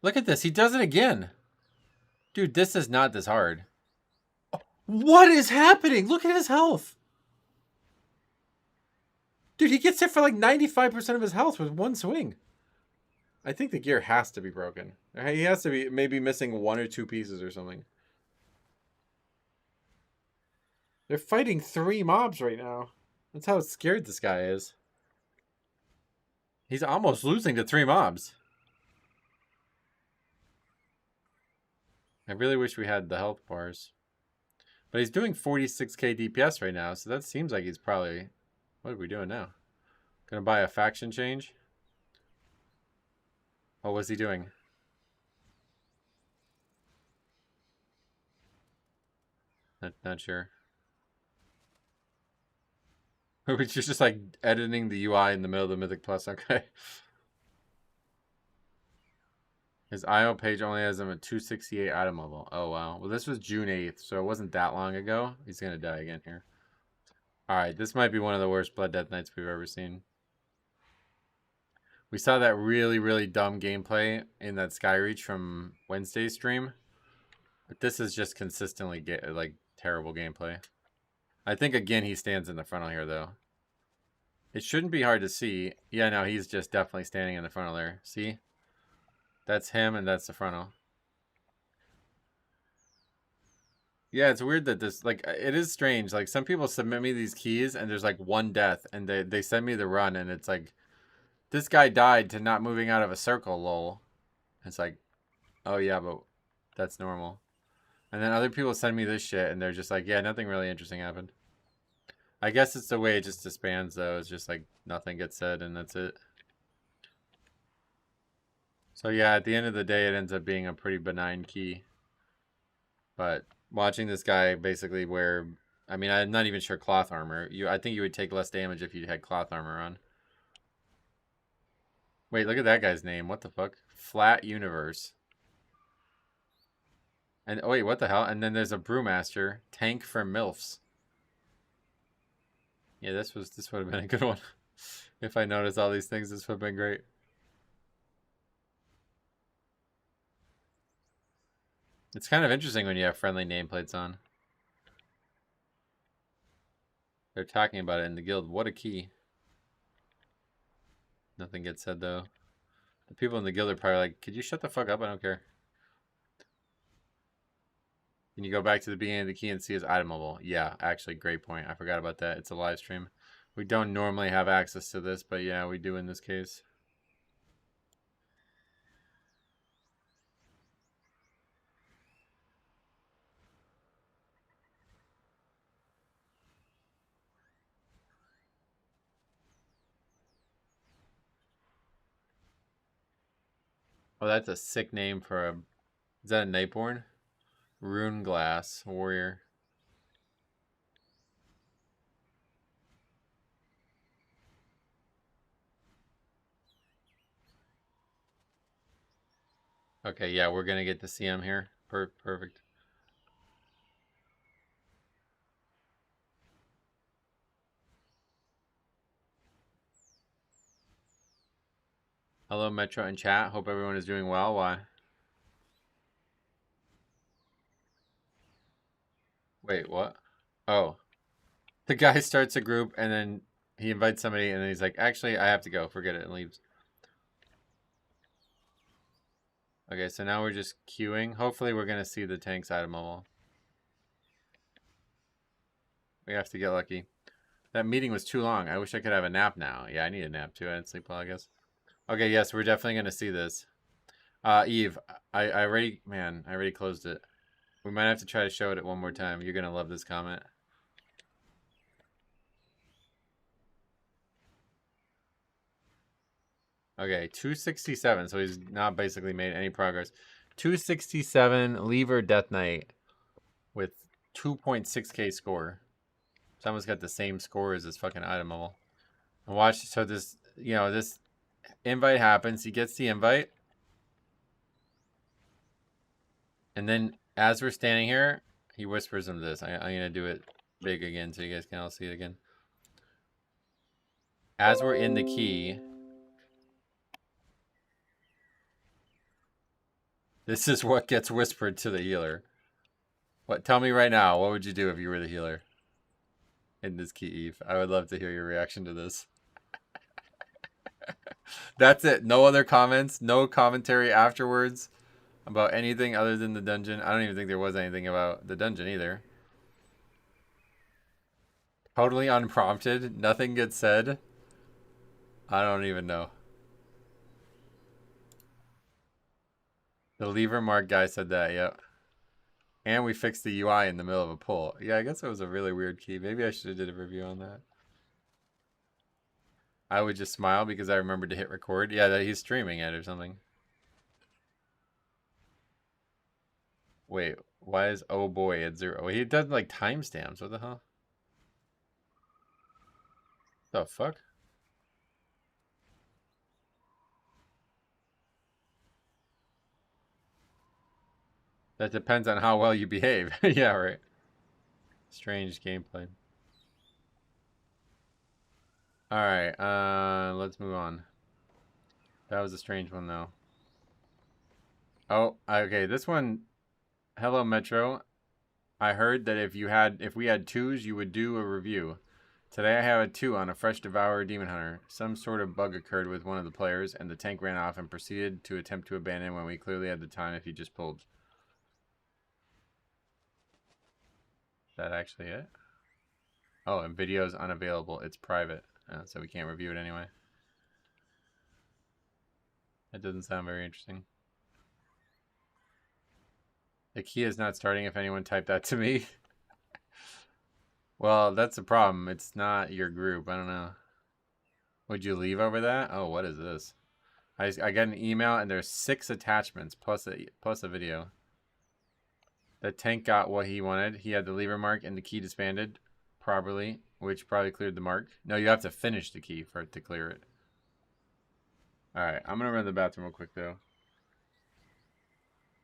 Look at this. He does it again. Dude, this is not this hard. What is happening? Look at his health. Dude, he gets hit for like 95% of his health with one swing. I think the gear has to be broken. He has to be maybe missing 1 or 2 pieces or something. They're fighting 3 mobs right now. That's how scared this guy is. He's almost losing to 3 mobs. I really wish we had the health bars. But he's doing 46k DPS right now, so that seems like he's probably... What are we doing now? Gonna buy a faction change? Oh, what's he doing? Not sure. Which is just like editing the UI in the middle of the Mythic Plus, okay. His IO page only has him at 268 item level. Oh, wow. Well, this was June 8th, so it wasn't that long ago. He's going to die again here. Alright, this might be one of the worst Blood Death Nights we've ever seen. We saw that really, really dumb gameplay in that Skyreach from Wednesday's stream. But this is just consistently, like, terrible gameplay. I think, again, he stands in the frontal here, though. It shouldn't be hard to see. Yeah, no, he's just definitely standing in the frontal there. See? That's him, and that's the frontal. Yeah, it's weird that this, like, it is strange. Like, some people submit me these keys, and there's, like, 1 death, and they send me the run, and it's like, this guy died to not moving out of a circle, lol. It's like, oh, yeah, but that's normal. And then other people send me this shit, and they're just like, yeah, nothing really interesting happened. I guess it's the way it just disbands, though. It's just like, nothing gets said, and that's it. So yeah, at the end of the day, it ends up being a pretty benign key. But watching this guy basically wear, I mean, I'm not even sure cloth armor. I think you would take less damage if you had cloth armor on. Wait, look at that guy's name. What the fuck? Flat Universe. And oh wait, what the hell? And then there's a Brewmaster tank for MILFs. Yeah, this would have been a good one. If I noticed all these things, this would have been great. It's kind of interesting when you have friendly nameplates on. They're talking about it in the guild. What a key. Nothing gets said, though. The people in the guild are probably like, could you shut the fuck up? I don't care. Can you go back to the beginning of the key and see his item level? Yeah, actually, great point. I forgot about that. It's a live stream. We don't normally have access to this, but yeah, we do in this case. Oh, that's a sick name for a... Is that a Nightborn? Rune Glass Warrior. Okay, yeah, we're gonna get to see him here. Perfect. Hello, Metro and chat. Hope everyone is doing well. Why? Wait, what? Oh, the guy starts a group and then he invites somebody and then he's like, actually, I have to go. Forget it, and leaves. Okay, so now we're just queuing. Hopefully, we're going to see the tanks item level. We have to get lucky. That meeting was too long. I wish I could have a nap now. Yeah, I need a nap too. I didn't sleep well, I guess. Okay, yes, we're definitely going to see this. Eve, I already closed it. We might have to try to show it one more time. You're going to love this comment. Okay, 267. So he's not basically made any progress. 267 Lever Death Knight with 2.6k score. Someone's got the same score as this fucking item level. And watch, so this, this invite happens. He gets the invite. And then as we're standing here, he whispers him this. I'm going to do it big again so you guys can all see it again. As we're in the key, this is what gets whispered to the healer. What? Tell me right now, what would you do if you were the healer in this key, Eve? I would love to hear your reaction to this. That's it. No other comments. No commentary afterwards about anything other than the dungeon. I don't even think there was anything about the dungeon either. Totally unprompted. Nothing gets said. I don't even know. The lever mark guy said that, yep. And we fixed the UI in the middle of a poll. Yeah, I guess it was a really weird key. Maybe I should have did a review on that. I would just smile because I remembered to hit record. Yeah, that he's streaming it or something. Wait, why is oh boy at 0? He does like timestamps. What the hell? The fuck? That depends on how well you behave. Yeah, right. Strange gameplay. Alright, let's move on. That was a strange one though. Oh, okay, this one. Hello, Metro. I heard that if we had twos, you would do a review. Today I have a 2 on a fresh Devourer Demon Hunter. Some sort of bug occurred with one of the players, and the tank ran off and proceeded to attempt to abandon when we clearly had the time if he just pulled. Is that actually it? Oh, and video is unavailable. It's private, so we can't review it anyway. That doesn't sound very interesting. The key is not starting if anyone typed that to me. Well, that's the problem. It's not your group. I don't know. Would you leave over that? Oh, what is this? I got an email and there's 6 attachments plus a video. The tank got what he wanted. He had the lever mark and the key disbanded properly, which probably cleared the mark. No, you have to finish the key for it to clear it. Alright, I'm going to run to the bathroom real quick though.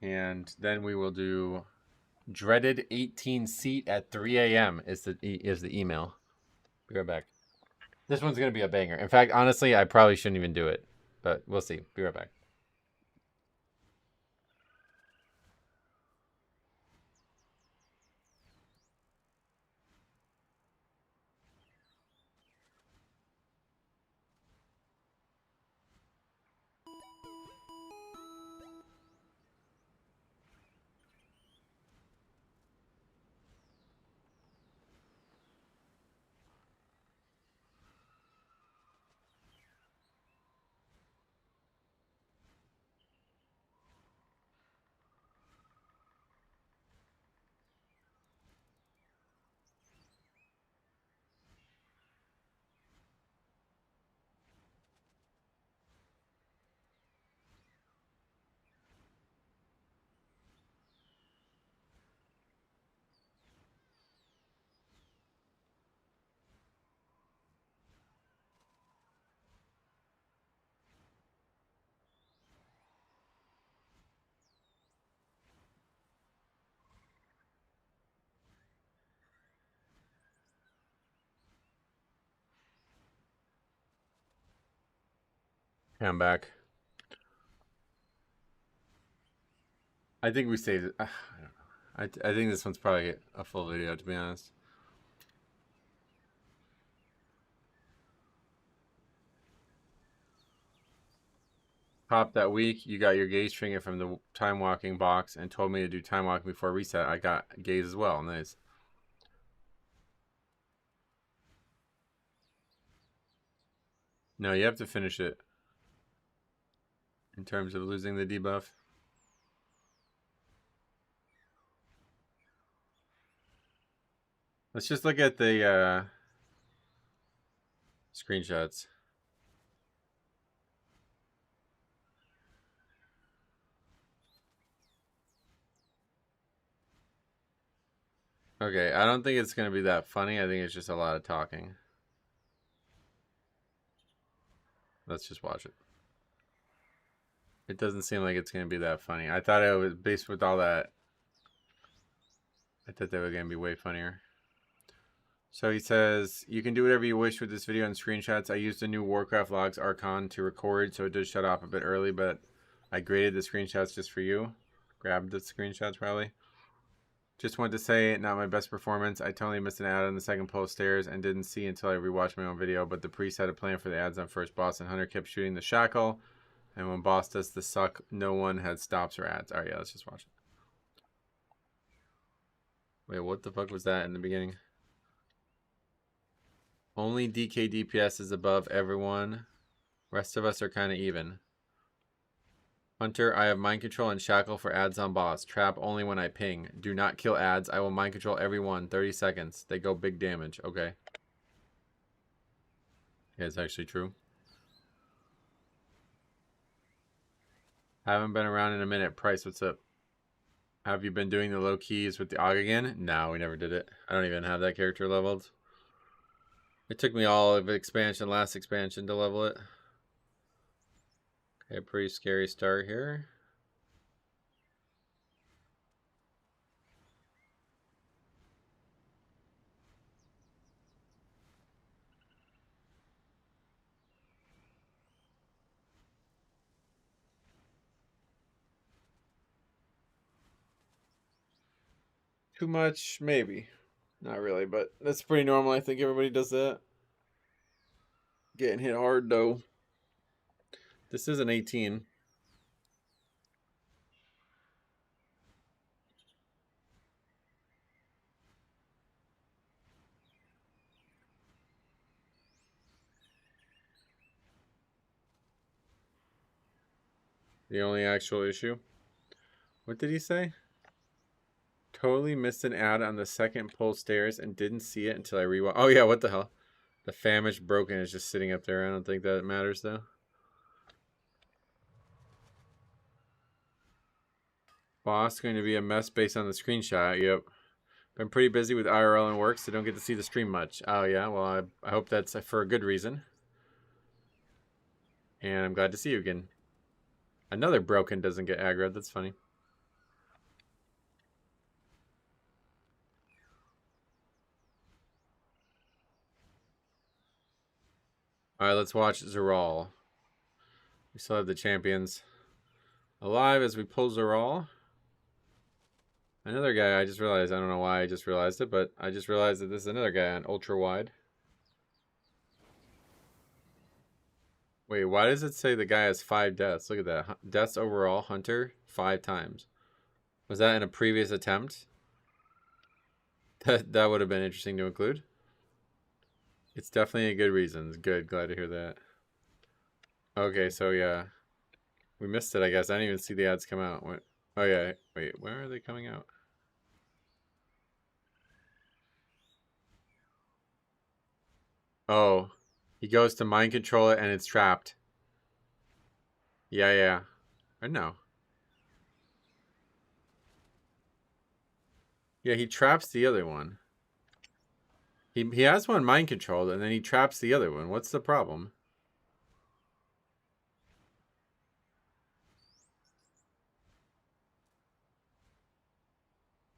And then we will do dreaded 18 seat at 3 a.m. is the email. Be right back. This one's going to be a banger. In fact, honestly, I probably shouldn't even do it. But we'll see. Be right back. Yeah, I'm back. I think we saved it. I don't know. I think this one's probably a full video, to be honest. Pop that week, you got your gaze trinket from the time walking box and told me to do time walking before reset. I got gaze as well. Nice. No, you have to finish it in terms of losing the debuff. Let's just look at the screenshots. Okay, I don't think it's going to be that funny. I think it's just a lot of talking. Let's just watch it. It doesn't seem like it's going to be that funny. I thought it was based with all that. I thought they were going to be way funnier. So he says, you can do whatever you wish with this video and screenshots. I used the new Warcraft Logs Archon to record, so it does shut off a bit early, but I graded the screenshots just for you. Grabbed the screenshots probably. Just wanted to say, not my best performance. I totally missed an ad on the second pull stairs and didn't see until I rewatched my own video, but the priest had a plan for the ads on first boss, and Hunter kept shooting the shackle. And when boss does the suck, no one had stops or ads. Alright, yeah, let's just watch it. Wait, what the fuck was that in the beginning? Only DK DPS is above everyone. Rest of us are kind of even. Hunter, I have mind control and shackle for ads on boss. Trap only when I ping. Do not kill ads. I will mind control everyone. 30 seconds. They go big damage. Okay. Yeah, it's actually true. Haven't been around in a minute. Price, what's up? Have you been doing the low keys with the AUG again? No, we never did it. I don't even have that character leveled. It took me all of expansion, last expansion, to level it. Okay, pretty scary start here. Too much? Maybe. Not really, but that's pretty normal. I think everybody does that. Getting hit hard, though. This is an 18. The only actual issue. What did he say? Totally missed an ad on the second pull stairs and didn't see it until I rewatched. Oh, yeah, what the hell? The famished broken is just sitting up there. I don't think that matters, though. Boss going to be a mess based on the screenshot. Yep. Been pretty busy with IRL and work, so don't get to see the stream much. Oh, yeah? Well, I hope that's for a good reason. And I'm glad to see you again. Another broken doesn't get aggroed. That's funny. Alright, let's watch Zeral. We still have the champions alive as we pull Zeral. Another guy, I just realized, I don't know why I just realized it, but I just realized that this is another guy on ultra wide. Wait, why does it say the guy has 5 deaths? Look at that. Deaths overall, Hunter, 5 times. Was that in a previous attempt? That would have been interesting to include. It's definitely a good reason. Good, glad to hear that. Okay, so yeah. We missed it, I guess. I didn't even see the ads come out. Oh yeah, wait, where are they coming out? Oh, he goes to mind control it and it's trapped. Yeah. Or no. Yeah, he traps the other one. He has one mind controlled and then he traps the other one. What's the problem?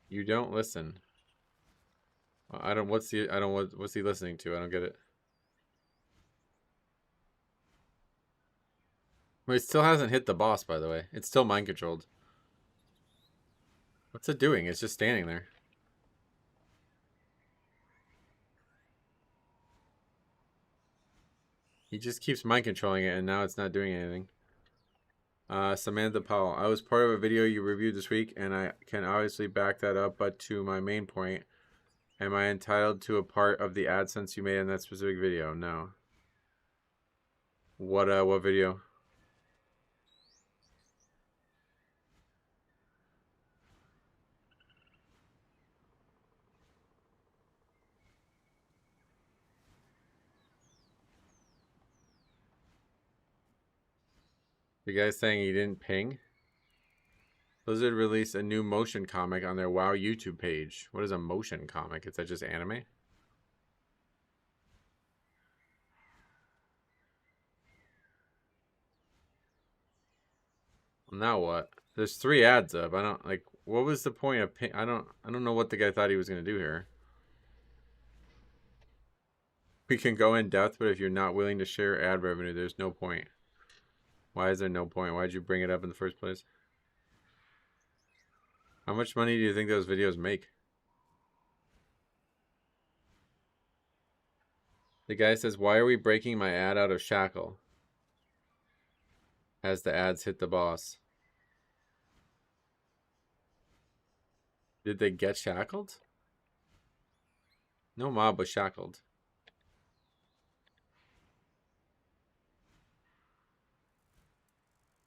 You don't listen. What's he listening to? I don't get it. But it still hasn't hit the boss, by the way. It's still mind controlled. What's it doing? It's just standing there. He just keeps mind controlling it, and now it's not doing anything. Samantha Powell. I was part of a video you reviewed this week, and I can obviously back that up, but to my main point, am I entitled to a part of the AdSense you made in that specific video? No. What video? The guy's saying he didn't ping? Blizzard released a new motion comic on their WoW YouTube page. What is a motion comic? Is that just anime? Now what? There's 3 ads up. I don't like. What was the point of ping? I don't know what the guy thought he was gonna do here. We can go in depth, but if you're not willing to share ad revenue, there's no point. Why is there no point? Why'd you bring it up in the first place? How much money do you think those videos make? The guy says, why are we breaking my ad out of shackle? As the ads hit the boss. Did they get shackled? No mob was shackled.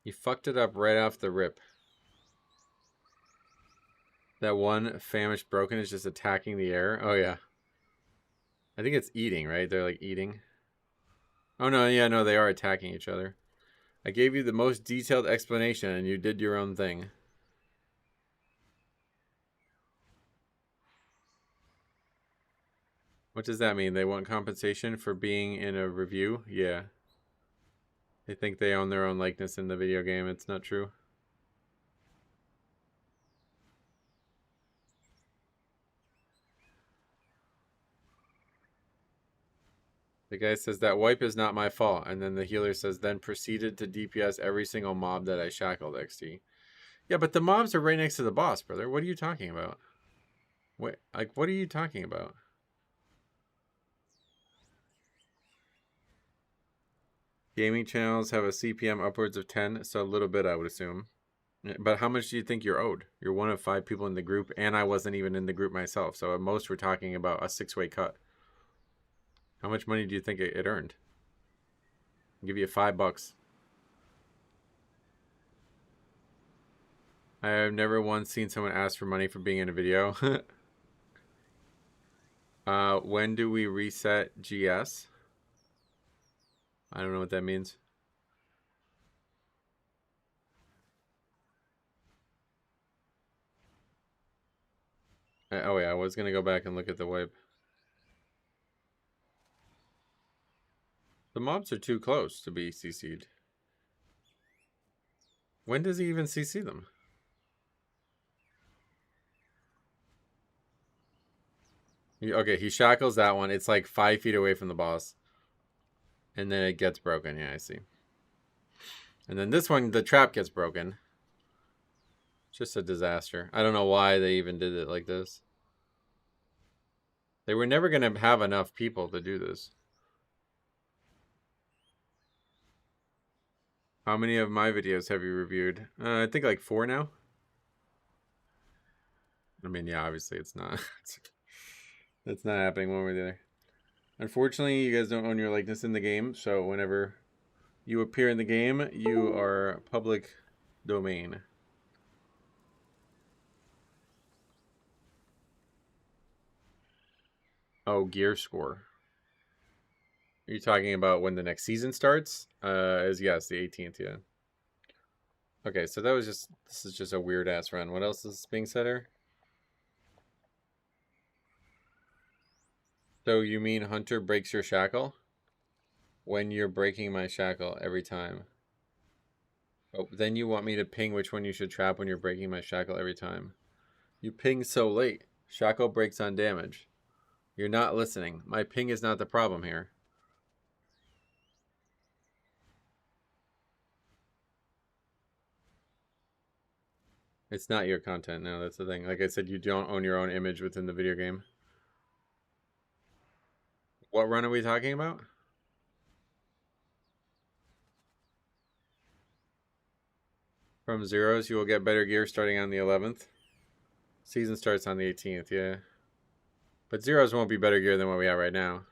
He fucked it up right off the rip. That one famished broken is just attacking the air. Oh, yeah. I think it's eating, right? They're like eating. Oh, no. Yeah, no, they are attacking each other. I gave you the most detailed explanation and you did your own thing. What does that mean? They want compensation for being in a review? Yeah. They think they own their own likeness in the video game. It's not true. The guy says, that wipe is not my fault. And then the healer says, then proceeded to DPS every single mob that I shackled, XT. Yeah, but the mobs are right next to the boss, brother. What are you talking about? What are you talking about? Gaming channels have a CPM upwards of 10, so a little bit, I would assume. But how much do you think you're owed? You're one of 5 people in the group, and I wasn't even in the group myself. So at most, we're talking about a 6-way cut. How much money do you think it earned? I'll give you $5. I have never once seen someone ask for money for being in a video. When do we reset GS? I don't know what that means. Oh yeah, I was gonna go back and look at the wipe. The mobs are too close to be CC'd. When does he even CC them? Okay, he shackles that one. It's like 5 feet away from the boss. And then it gets broken. Yeah, I see. And then this one, the trap gets broken. Just a disaster. I don't know why they even did it like this. They were never going to have enough people to do this. How many of my videos have you reviewed? I think like 4 now. I mean, yeah, obviously it's not. It's not happening one way or the other. Unfortunately, you guys don't own your likeness in the game, so whenever you appear in the game, you are public domain. Oh, gear score. Are you talking about when the next season starts? Yes, the 18th, yeah. Okay, so this is just a weird ass run. What else is being said here? So you mean Hunter breaks your shackle? When you're breaking my shackle every time. Oh, then you want me to ping which one you should trap when you're breaking my shackle every time. You ping so late. Shackle breaks on damage. You're not listening. My ping is not the problem here. It's not your content. No, that's the thing. Like I said, you don't own your own image within the video game. What run are we talking about? From zeros, you will get better gear starting on the 11th. Season starts on the 18th, yeah. But zeros won't be better gear than what we have right now.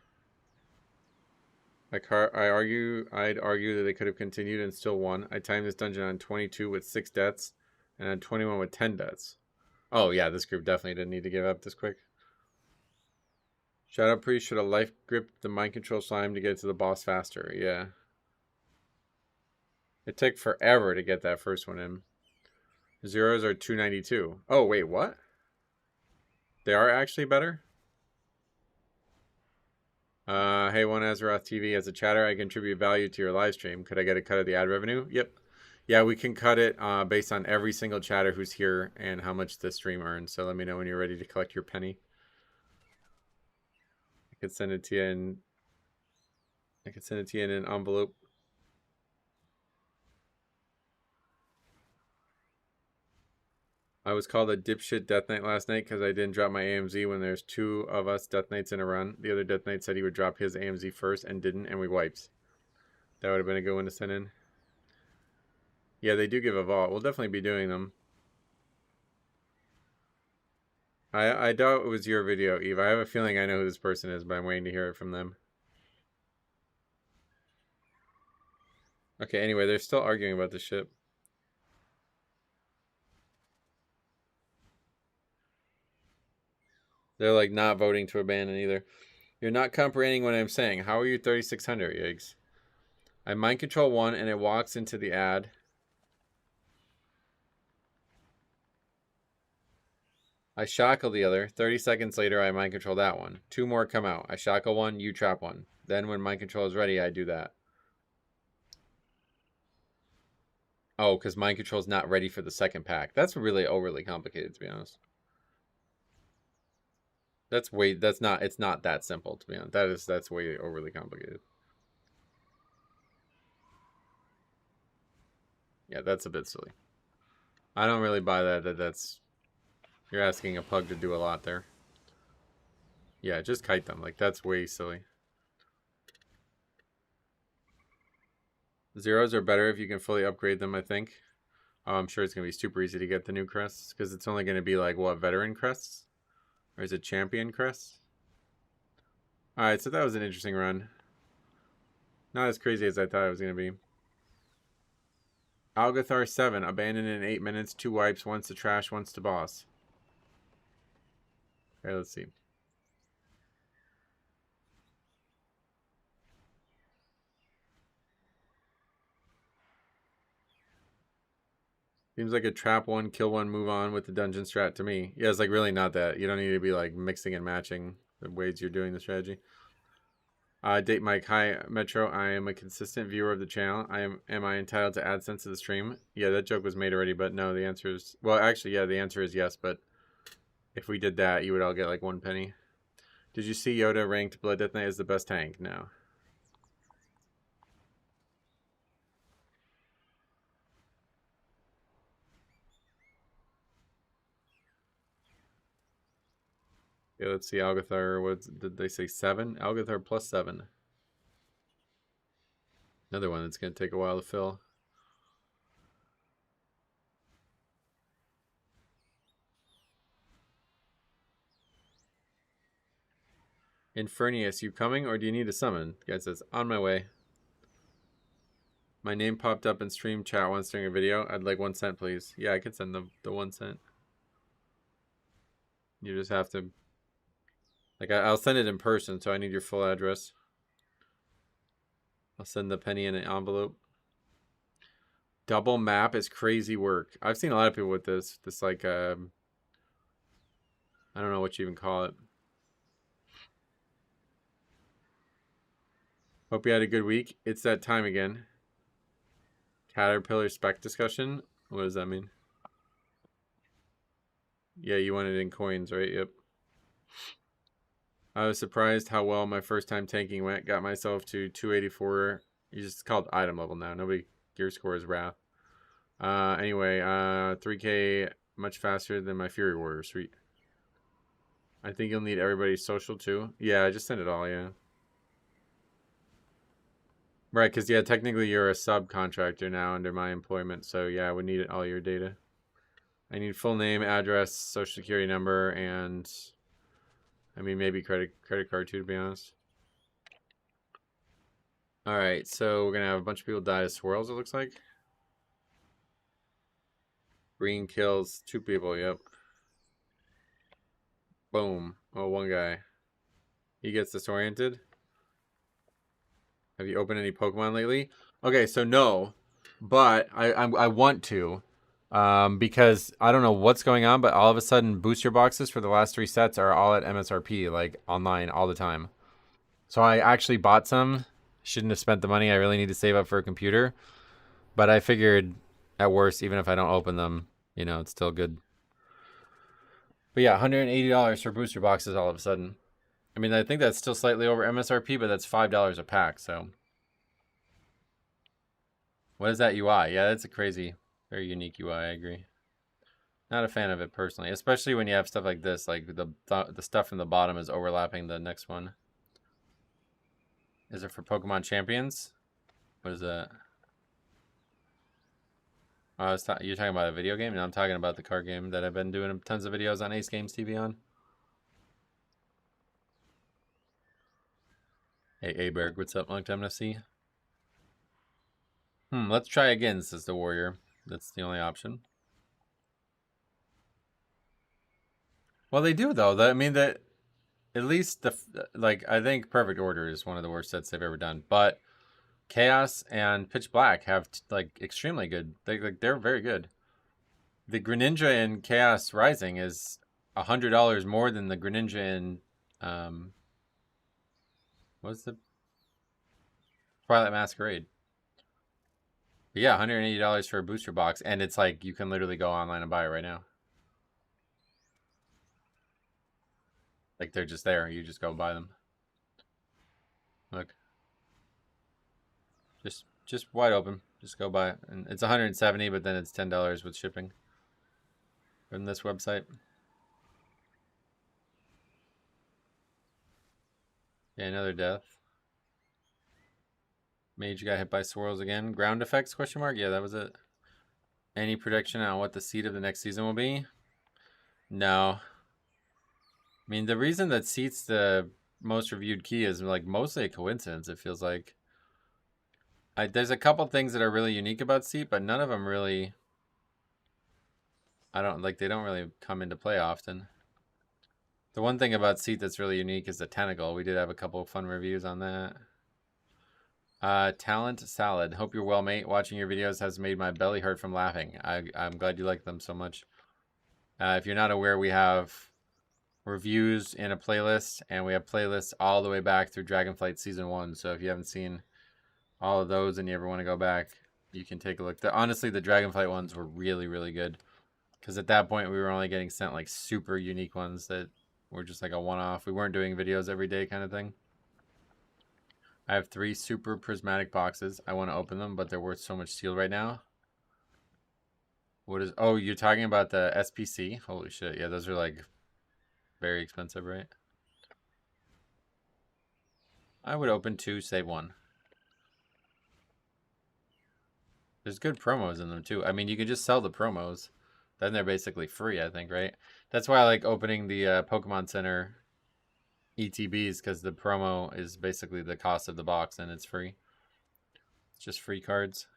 I'd argue that they could have continued and still won. I timed this dungeon on 22 with 6 deaths and on 21 with 10 deaths. Oh yeah, this group definitely didn't need to give up this quick. Shadow Priest should have life gripped the mind control slime to get to the boss faster. Yeah. It took forever to get that first one in. Zeros are 292. Oh, wait, what? They are actually better? Hey, One Azeroth TV, as a chatter, I contribute value to your live stream. Could I get a cut of the ad revenue? Yep. Yeah, we can cut it based on every single chatter who's here and how much the stream earns. So let me know when you're ready to collect your penny. I could send it to you in an envelope. I was called a dipshit Death Knight last night because I didn't drop my AMZ when there's 2 of us Death Knights in a run. The other Death Knight said he would drop his AMZ first and didn't, and we wiped. That would have been a good one to send in. Yeah, they do give a vault. We'll definitely be doing them. I doubt it was your video, Eve. I have a feeling I know who this person is, but I'm waiting to hear it from them. Okay, anyway, they're still arguing about the ship. They're like not voting to abandon either. You're not comprehending what I'm saying. How are you 3600, Yiggs? I mind control one and it walks into the ad. I shackle the other. 30 seconds later, I mind control that one. 2 more come out. I shackle one, you trap one. Then when mind control is ready, I do that. Oh, because mind control is not ready for the second pack. That's really overly complicated, to be honest. It's not that simple, to be honest. That's way overly complicated. Yeah, that's a bit silly. I don't really buy that's... You're asking a pug to do a lot there. Yeah, just kite them. Like, that's way silly. Zeros are better if you can fully upgrade them, I think. I'm sure it's going to be super easy to get the new crests, because it's only going to be like, what, veteran crests? Or is it champion crests? Alright, so that was an interesting run. Not as crazy as I thought it was going to be. Algathar 7, abandoned in 8 minutes, 2 wipes, once to trash, once to boss. Okay, let's see. Seems like a trap one, kill one, move on with the dungeon strat to me. Yeah, it's like really not that. You don't need to be like mixing and matching the ways you're doing the strategy. Date Mike, hi Metro. I am a consistent viewer of the channel. Am I entitled to AdSense to the stream? Yeah, that joke was made already, but no, the answer is, well, actually, yeah, the answer is yes, but if we did that, you would all get like 1 penny. Did you see Yoda ranked Blood Death Knight as the best tank? No. Yeah, let's see Algathar. What did they say? 7? Algathar plus 7. Another one that's going to take a while to fill. Infernius, you coming or do you need a summon? The guy says, on my way. My name popped up in stream chat once during a video. I'd like 1 cent, please. Yeah, I could send the 1 cent. You just have to... Like, I'll send it in person, so I need your full address. I'll send the penny in an envelope. Double map is crazy work. I've seen a lot of people with this. This, like, I don't know what you even call it. Hope you had a good week. It's that time again. Caterpillar spec discussion. What does that mean? Yeah, you want it in coins, right? Yep. I was surprised how well my first time tanking went. Got myself to 284. It's called item level now. Nobody gear score is Wrath. Anyway, 3K Much faster than my Fury Warrior. Sweet. I think you'll need everybody's social too. Yeah, I just sent it all, yeah. Right, because, yeah, technically you're a subcontractor now under my employment. So, yeah, I would need all your data. I need full name, address, social security number, and... I mean, maybe credit card too, to be honest. Alright, so we're going to have a bunch of people die to swirls, it looks like. Green kills 2 people, yep. Boom. Oh, 1 guy. He gets disoriented. Have you opened any Pokemon lately? Okay, so no, but I want to, because I don't know what's going on, but all of a sudden booster boxes for the last 3 sets are all at MSRP, like online all the time. So I actually bought some. Shouldn't have spent the money. I really need to save up for a computer, but I figured at worst, even if I don't open them, you know, it's still good. But yeah, $180 for booster boxes all of a sudden. I mean, I think that's still slightly over MSRP, but that's $5 a pack, so. What is that UI? Yeah, that's a crazy, very unique UI, I agree. Not a fan of it personally, especially when you have stuff like this, like the stuff from the bottom is overlapping the next one. Is it for Pokemon Champions? What is that? Oh, you're talking about a video game? No, I'm talking about the card game that I've been doing tons of videos on Ace Games TV on. Hey, Aberg, what's up? Long time no see. Let's try again, says the Warrior. That's the only option. Well, they do, though. I mean, that at least, I think Perfect Order is one of the worst sets they've ever done. But Chaos and Pitch Black have, extremely good. They're very good. The Greninja in Chaos Rising is $100 more than the Greninja in, what's the Twilight Masquerade. But yeah, $180 for a booster box, and it's like you can literally go online and buy it right now. Like they're just there. You just go buy them. Look. Just wide open. Just go buy it. And it's $170, but then it's $10 with shipping from this website. Yeah, another death. Mage got hit by swirls again. Ground effects, question mark? Yeah, that was it. Any prediction on what the seed of the next season will be? No. I mean, the reason that Seat's the most reviewed key is like mostly a coincidence, it feels like. There's a couple things that are really unique about Seat, but none of them really... they don't really come into play often. The one thing about Seat that's really unique is the tentacle. We did have a couple of fun reviews on that. Talent Salad. Hope you're well, mate. Watching your videos has made my belly hurt from laughing. I'm glad you like them so much. If you're not aware, we have reviews in a playlist, and we have playlists all the way back through Dragonflight Season 1. So if you haven't seen all of those and you ever want to go back, you can take a look. Honestly, the Dragonflight ones were really, really good. Because at that point, we were only getting sent like super unique ones that were just like a one-off. We weren't doing videos every day kind of thing. I have 3 super prismatic boxes. I want to open them, but they're worth so much steel right now. What is... Oh, you're talking about the SPC? Holy shit. Yeah, those are like very expensive, right? I would open 2, save 1. There's good promos in them too. I mean, you can just sell the promos. Then they're basically free, I think, right? That's why I like opening the Pokemon Center ETBs, because the promo is basically the cost of the box and it's free. It's just free cards.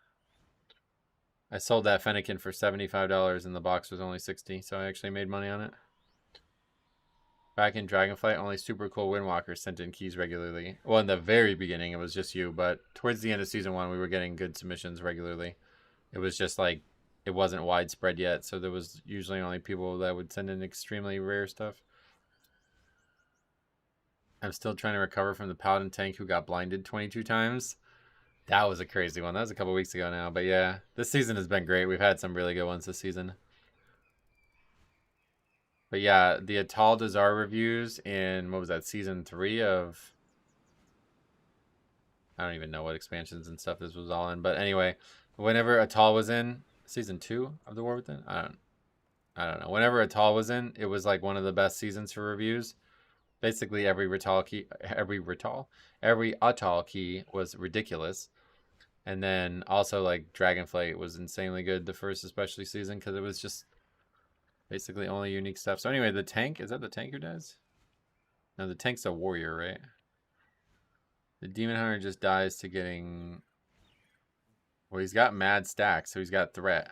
I sold that Fennekin for $75 and the box was only $60, so I actually made money on it. Back in Dragonflight, only super cool Windwalkers sent in keys regularly. Well, in the very beginning, it was just you, but towards the end of Season 1, we were getting good submissions regularly. It was just like, it wasn't widespread yet, so there was usually only people that would send in extremely rare stuff. I'm still trying to recover from the Paladin tank who got blinded 22 times. That was a crazy one. That was a couple weeks ago now, but yeah, this season has been great. We've had some really good ones this season. But yeah, the Atal Dazar reviews in, what was that, Season 3 of... I don't even know what expansions and stuff this was all in. But anyway, whenever Atal was in, Season 2 of The War Within? I don't... I don't know. Whenever Atal was in, it was like one of the best seasons for reviews. Basically, every Atal key was ridiculous. And then also like Dragonflight was insanely good the first especially season because it was just basically only unique stuff. So anyway, the tank, is that the tank who dies? No, the tank's a warrior, right? The Demon Hunter just dies to getting... Well, he's got mad stacks, so he's got threat.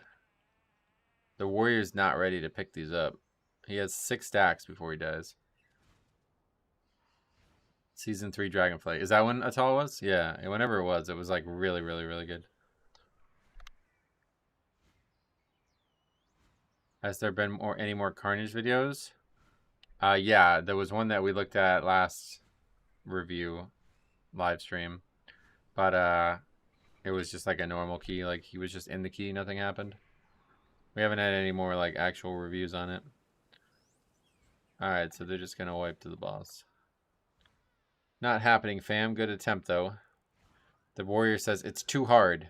The warrior's not ready to pick these up. He has 6 stacks before he dies. Season 3 Dragonflight. Is that when Atal was? Yeah, whenever it was like really, really, really good. Has there been any more Carnage videos? Yeah, there was one that we looked at last review live stream. But it was just like a normal key. Like he was just in the key, nothing happened. We haven't had any more like actual reviews on it. Alright, so they're just gonna wipe to the boss. Not happening, fam. Good attempt, though. The warrior says, it's too hard.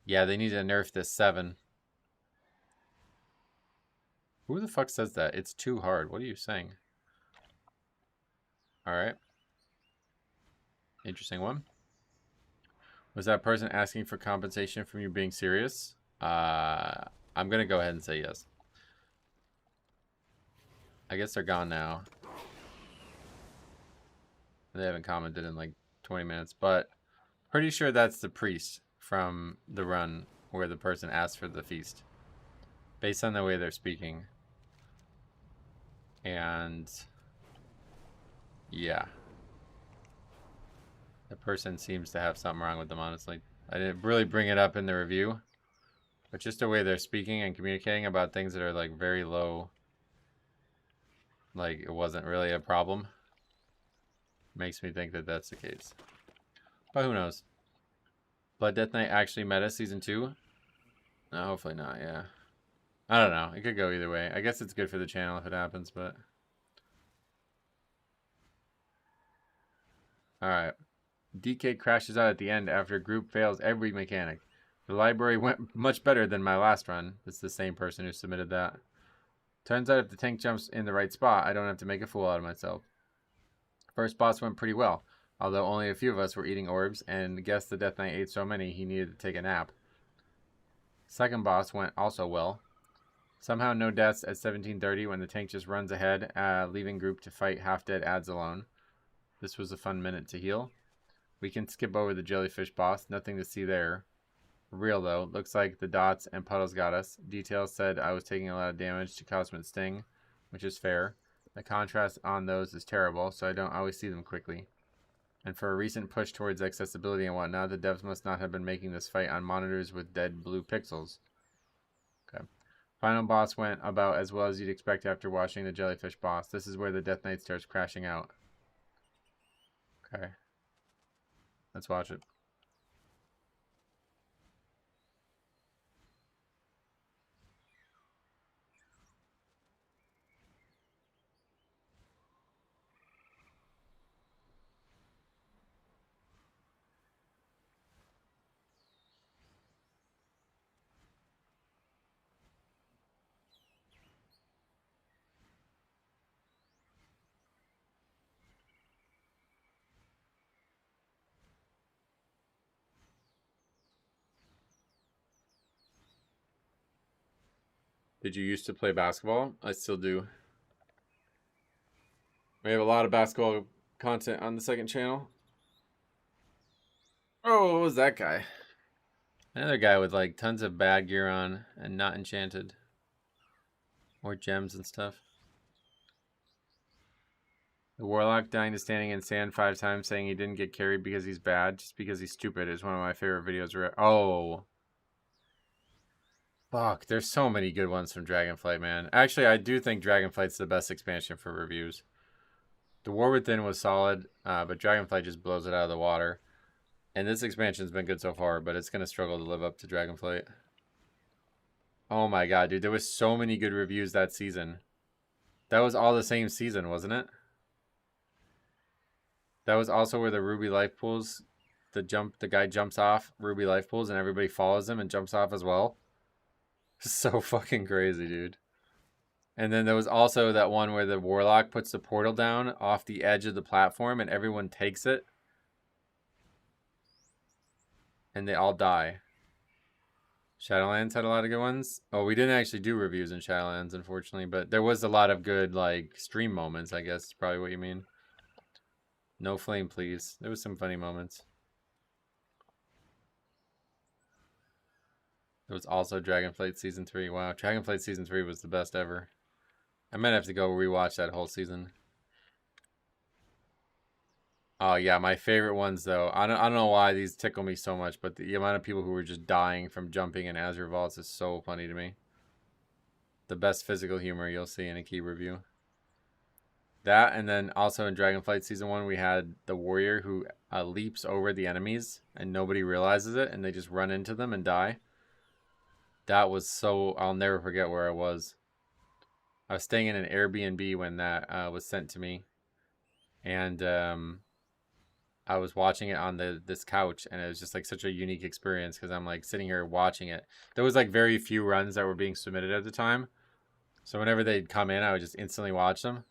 Yeah, they need to nerf this 7. Who the fuck says that? It's too hard. What are you saying? Alright. Interesting one. Was that person asking for compensation from you being serious? I'm gonna go ahead and say yes. I guess they're gone now. They haven't commented in like 20 minutes, but pretty sure that's the priest from the run where the person asked for the feast. Based on the way they're speaking. And yeah. The person seems to have something wrong with them, honestly. I didn't really bring it up in the review, but just the way they're speaking and communicating about things that are like very low, like it wasn't really a problem, makes me think that that's the case. But who knows? Blood Death Knight actually meta season 2? No, hopefully not, yeah. I don't know. It could go either way. I guess it's good for the channel if it happens, but... Alright. DK crashes out at the end after group fails every mechanic. The library went much better than my last run. It's the same person who submitted that. Turns out if the tank jumps in the right spot, I don't have to make a fool out of myself. First boss went pretty well, although only a few of us were eating orbs, and guess the Death Knight ate so many he needed to take a nap. Second boss went also well. Somehow no deaths at 1730 when the tank just runs ahead, leaving group to fight half-dead ads alone. This was a fun minute to heal. We can skip over the jellyfish boss, nothing to see there. Real though, looks like the dots and puddles got us. Details said I was taking a lot of damage to Cosmic Sting, which is fair. The contrast on those is terrible, so I don't always see them quickly. And for a recent push towards accessibility and whatnot, the devs must not have been making this fight on monitors with dead blue pixels. Okay. Final boss went about as well as you'd expect after watching the jellyfish boss. This is where the Death Knight starts crashing out. Okay. Let's watch it. Did you used to play basketball? I still do. We have a lot of basketball content on the second channel. Oh, what was that guy? Another guy with like tons of bad gear on and not enchanted. Or gems and stuff. The Warlock dying to standing in sand 5 times saying he didn't get carried because he's bad, just because he's stupid is one of my favorite videos. Oh. Fuck, there's so many good ones from Dragonflight, man. Actually, I do think Dragonflight's the best expansion for reviews. The War Within was solid, but Dragonflight just blows it out of the water. And this expansion's been good so far, but it's going to struggle to live up to Dragonflight. Oh my god, dude. There was so many good reviews that season. That was all the same season, wasn't it? That was also where the Ruby Life Pools, the guy jumps off Ruby Life Pools and everybody follows him and jumps off as well. So fucking crazy, dude. And then there was also that one where the Warlock puts the portal down off the edge of the platform and everyone takes it. And they all die. Shadowlands had a lot of good ones. Oh, we didn't actually do reviews in Shadowlands, unfortunately, but there was a lot of good, like, stream moments, I guess is probably what you mean. No flame, please. There was some funny moments. There was also Dragonflight Season 3. Wow, Dragonflight Season 3 was the best ever. I might have to go rewatch that whole season. Oh, yeah, my favorite ones, though. I don't know why these tickle me so much, but the amount of people who were just dying from jumping in Azure Vaults is so funny to me. The best physical humor you'll see in a key review. That, and then also in Dragonflight Season 1, we had the warrior who leaps over the enemies, and nobody realizes it, and they just run into them and die. That was so... I'll never forget where I was. I was staying in an Airbnb when that was sent to me. And I was watching it on this couch, and it was just like such a unique experience because I'm like sitting here watching it. There was like very few runs that were being submitted at the time. So whenever they'd come in, I would just instantly watch them.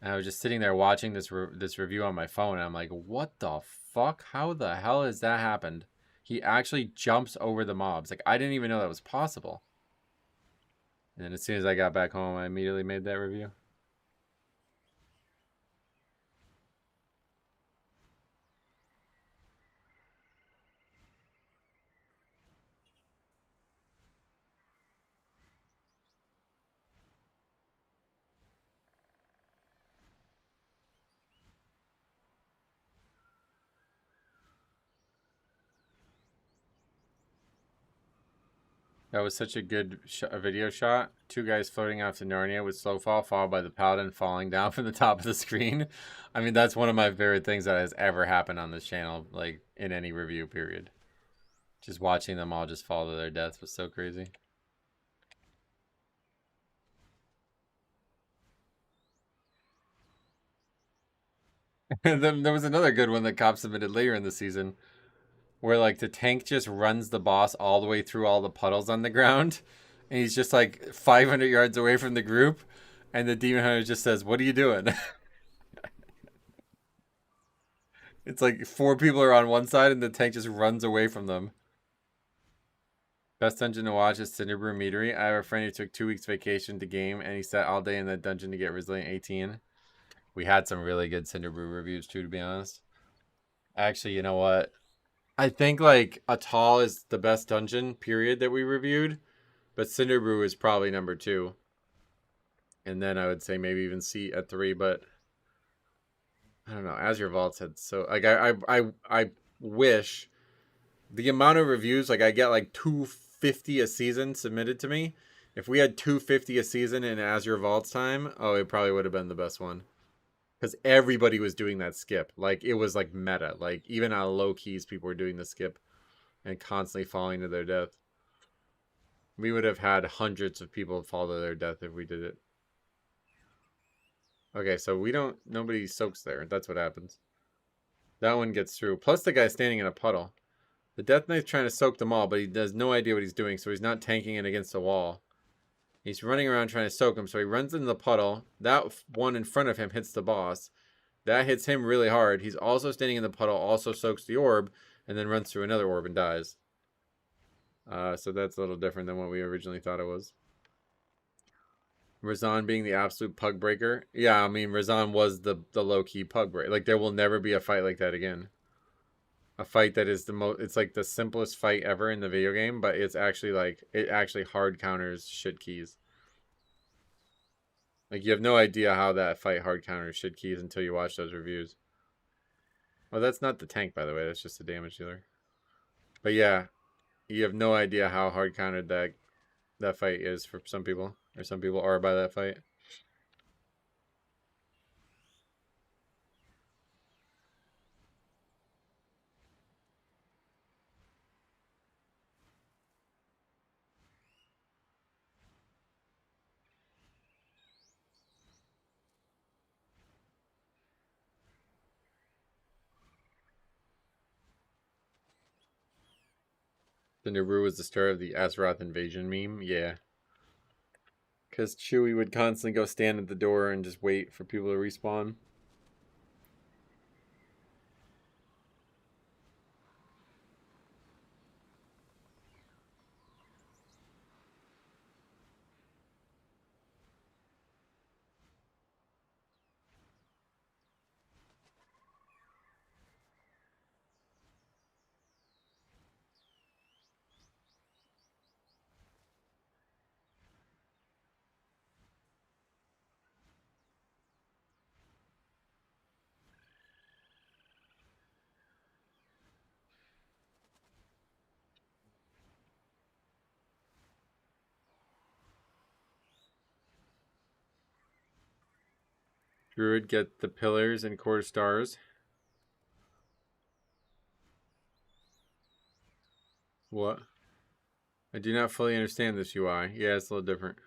And I was just sitting there watching this review on my phone, and I'm like, what the fuck? How the hell has that happened? He actually jumps over the mobs. Like, I didn't even know that was possible. And then as soon as I got back home, I immediately made that review. That was such a good video shot. Two guys floating off to Narnia with slow fall, followed by the paladin falling down from the top of the screen. I mean, that's one of my favorite things that has ever happened on this channel, like in any review period. Just watching them all just fall to their deaths was so crazy. And then there was another good one that Cop submitted later in the season, where like the tank just runs the boss all the way through all the puddles on the ground, and he's just like 500 yards away from the group, and the demon hunter just says, "What are you doing?" It's like 4 people are on one side, and the tank just runs away from them. Best dungeon to watch is Cinderbrew Meadery. I have a friend who took 2 weeks vacation to game, and he sat all day in that dungeon to get Resilient 18. We had some really good Cinderbrew reviews too, to be honest. Actually, you know what? I think like Atal is the best dungeon period that we reviewed, but Cinderbrew is probably number 2, and then I would say maybe even C at 3. But I don't know. Azure Vaults had so like I wish the amount of reviews, like I get like 250 a season submitted to me. If we had 250 a season in Azure Vaults time, oh, it probably would have been the best one. Because everybody was doing that skip. Like, it was like meta. Like, even on low keys, people were doing the skip and constantly falling to their death. We would have had hundreds of people fall to their death if we did it. Okay, so nobody soaks there. That's what happens. That one gets through. Plus the guy standing in a puddle. The Death Knight's trying to soak them all, but he has no idea what he's doing, so he's not tanking it against the wall. He's running around trying to soak him, so he runs into the puddle. That one in front of him hits the boss. That hits him really hard. He's also standing in the puddle, also soaks the orb, and then runs through another orb and dies. So that's a little different than what we originally thought it was. Razan being the absolute pug breaker. Yeah, I mean, Razan was the low-key pug breaker. Like, there will never be a fight like that again. A fight that is it's like the simplest fight ever in the video game, but it's actually like, it actually hard counters shit keys. Like, you have no idea how that fight hard counters shit keys until you watch those reviews. Well, that's not the tank, by the way. That's just a damage dealer. But yeah, you have no idea how hard countered that fight is for some people. Or some people are by that fight. The Naru was the start of the Azeroth invasion meme. Yeah. Because Chewie would constantly go stand at the door and just wait for people to respawn. Druid get the pillars and quarter stars. What? I do not fully understand this UI. Yeah, it's a little different.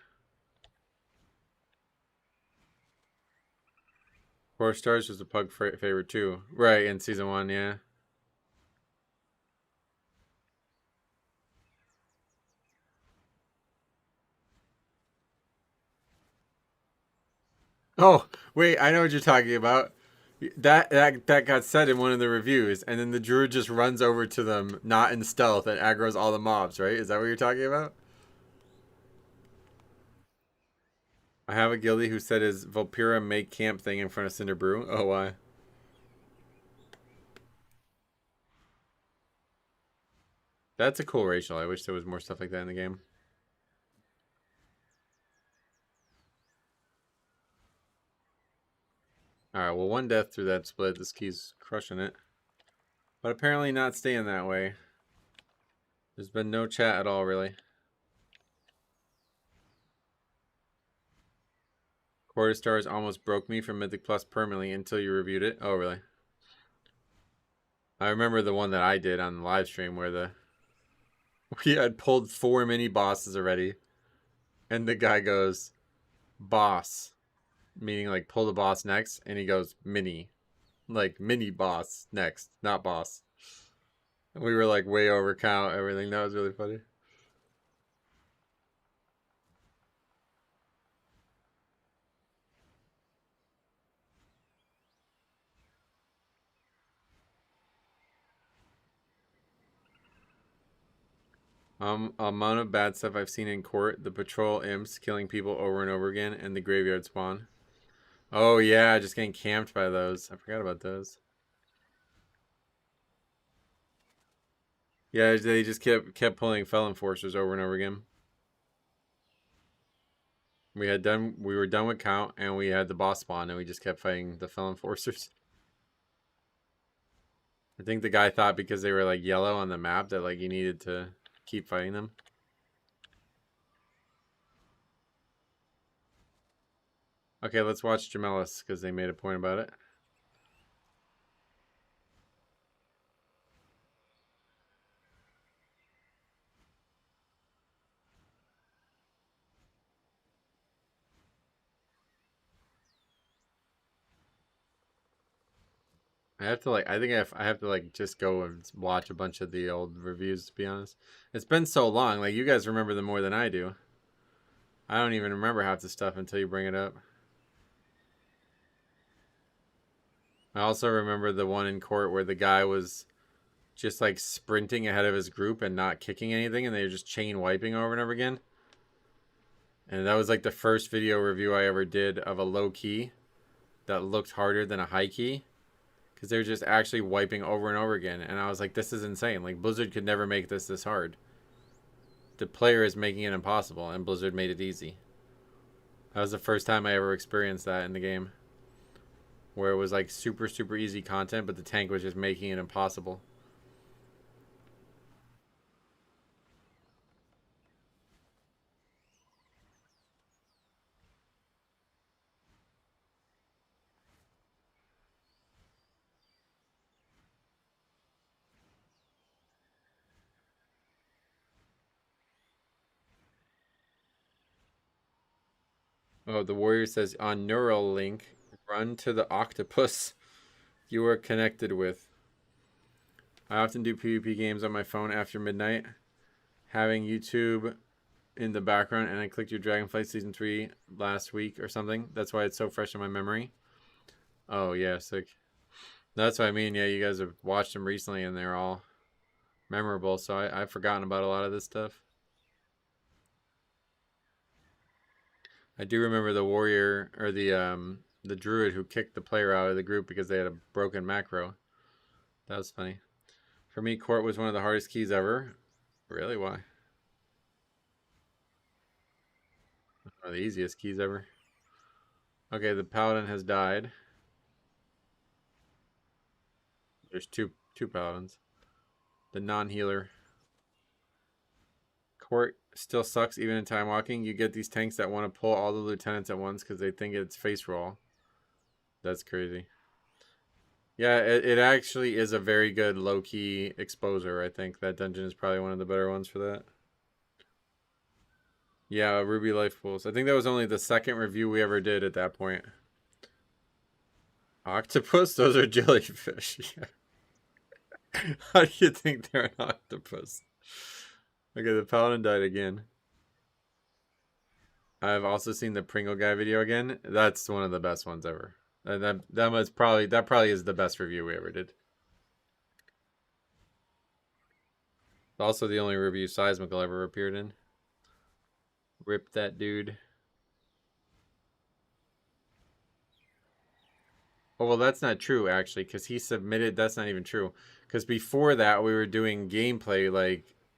Quarter stars was a pug favorite too. Right, in season 1, yeah. Oh, wait, I know what you're talking about. That got said in one of the reviews, and then the druid just runs over to them, not in stealth, and aggroes all the mobs, right? Is that what you're talking about? I have a guildie who said his Vulpira make camp thing in front of Cinder Brew. Oh, why? That's a cool racial. I wish there was more stuff like that in the game. Alright, well, one death through that split. This key's crushing it. But apparently not staying that way. There's been no chat at all, really. Quarter stars almost broke me from Mythic Plus permanently until you reviewed it. Oh, really? I remember the one that I did on the live stream where we had pulled 4 mini bosses already. And the guy goes, boss. Meaning like pull the boss next. And he goes, mini. Like mini boss next, not boss. And we were like way over count, everything. That was really funny. Amount of bad stuff I've seen in court: the patrol imps killing people over and over again, and the graveyard spawn. Oh yeah, just getting camped by those. I forgot about those. Yeah, they just kept pulling Felon Forcers over and over again. We were done with count, and we had the boss spawn, and we just kept fighting the Felon Forcers. I think the guy thought because they were like yellow on the map that like you needed to keep fighting them. Okay, let's watch Gemellis because they made a point about it. I have to like. I think I have to like just go and watch a bunch of the old reviews. To be honest, it's been so long. Like you guys remember them more than I do. I don't even remember half the stuff until you bring it up. I also remember the one in court where the guy was just like sprinting ahead of his group and not kicking anything, and they were just chain wiping over and over again. And that was like the first video review I ever did of a low key that looked harder than a high key. Because they were just actually wiping over and over again. And I was like, this is insane. Like, Blizzard could never make this hard. The player is making it impossible, and Blizzard made it easy. That was the first time I ever experienced that in the game. Where it was like super, super easy content, but the tank was just making it impossible. Oh, the warrior says on Neuralink, run to the octopus you are connected with. I often do PvP games on my phone after midnight. Having YouTube in the background, and I clicked your Dragonflight Season 3 last week or something. That's why it's so fresh in my memory. Oh, yeah, sick. That's what I mean. Yeah, you guys have watched them recently, and they're all memorable, so I've forgotten about a lot of this stuff. I do remember the warrior, or the druid who kicked the player out of the group because they had a broken macro. That was funny. For me, court was one of the hardest keys ever. Really? Why? One of the easiest keys ever. Okay, the paladin has died. There's two paladins. The non-healer. Court still sucks even in time walking. You get these tanks that want to pull all the lieutenants at once because they think it's face roll. That's crazy. Yeah, it actually is a very good low-key exposer. I think that dungeon is probably one of the better ones for that. Yeah, Ruby Life Pools. I think that was only the second review we ever did at that point. Octopus? Those are jellyfish. How do you think they're an octopus? Okay, the paladin died again. I've also seen the Pringle guy video again. That's one of the best ones ever. And that probably is the best review we ever did. Also the only review Seismical ever appeared in. Rip that dude. Oh, well, that's not true, actually, because he submitted... That's not even true. Because before that, we were doing gameplay,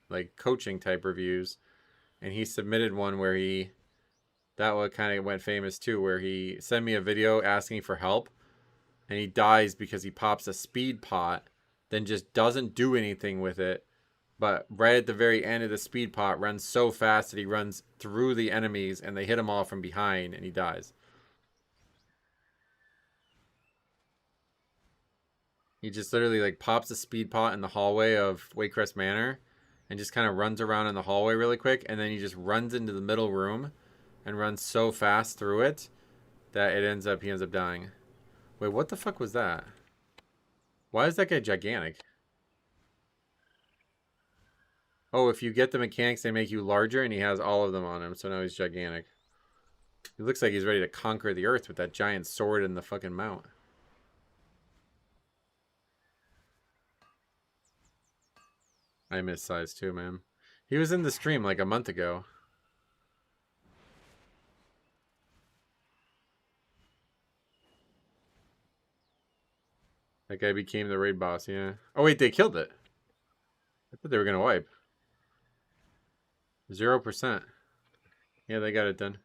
like coaching type reviews. And he submitted one where he... That one kind of went famous, too, where he sent me a video asking for help. And he dies because he pops a speed pot, then just doesn't do anything with it. But right at the very end of the speed pot, runs so fast that he runs through the enemies, and they hit him all from behind, and he dies. He just literally like pops a speed pot in the hallway of Waycrest Manor and just kind of runs around in the hallway really quick, and then he just runs into the middle room and runs so fast through it that he ends up dying. Wait, what the fuck was that? Why is that guy gigantic? Oh, if you get the mechanics, they make you larger, and he has all of them on him, so now he's gigantic. He looks like he's ready to conquer the earth with that giant sword and the fucking mount. I miss Size too, man. He was in the stream like a month ago. That guy became the raid boss, yeah. Oh, wait, they killed it. I thought they were going to wipe. 0%. Yeah, they got it done.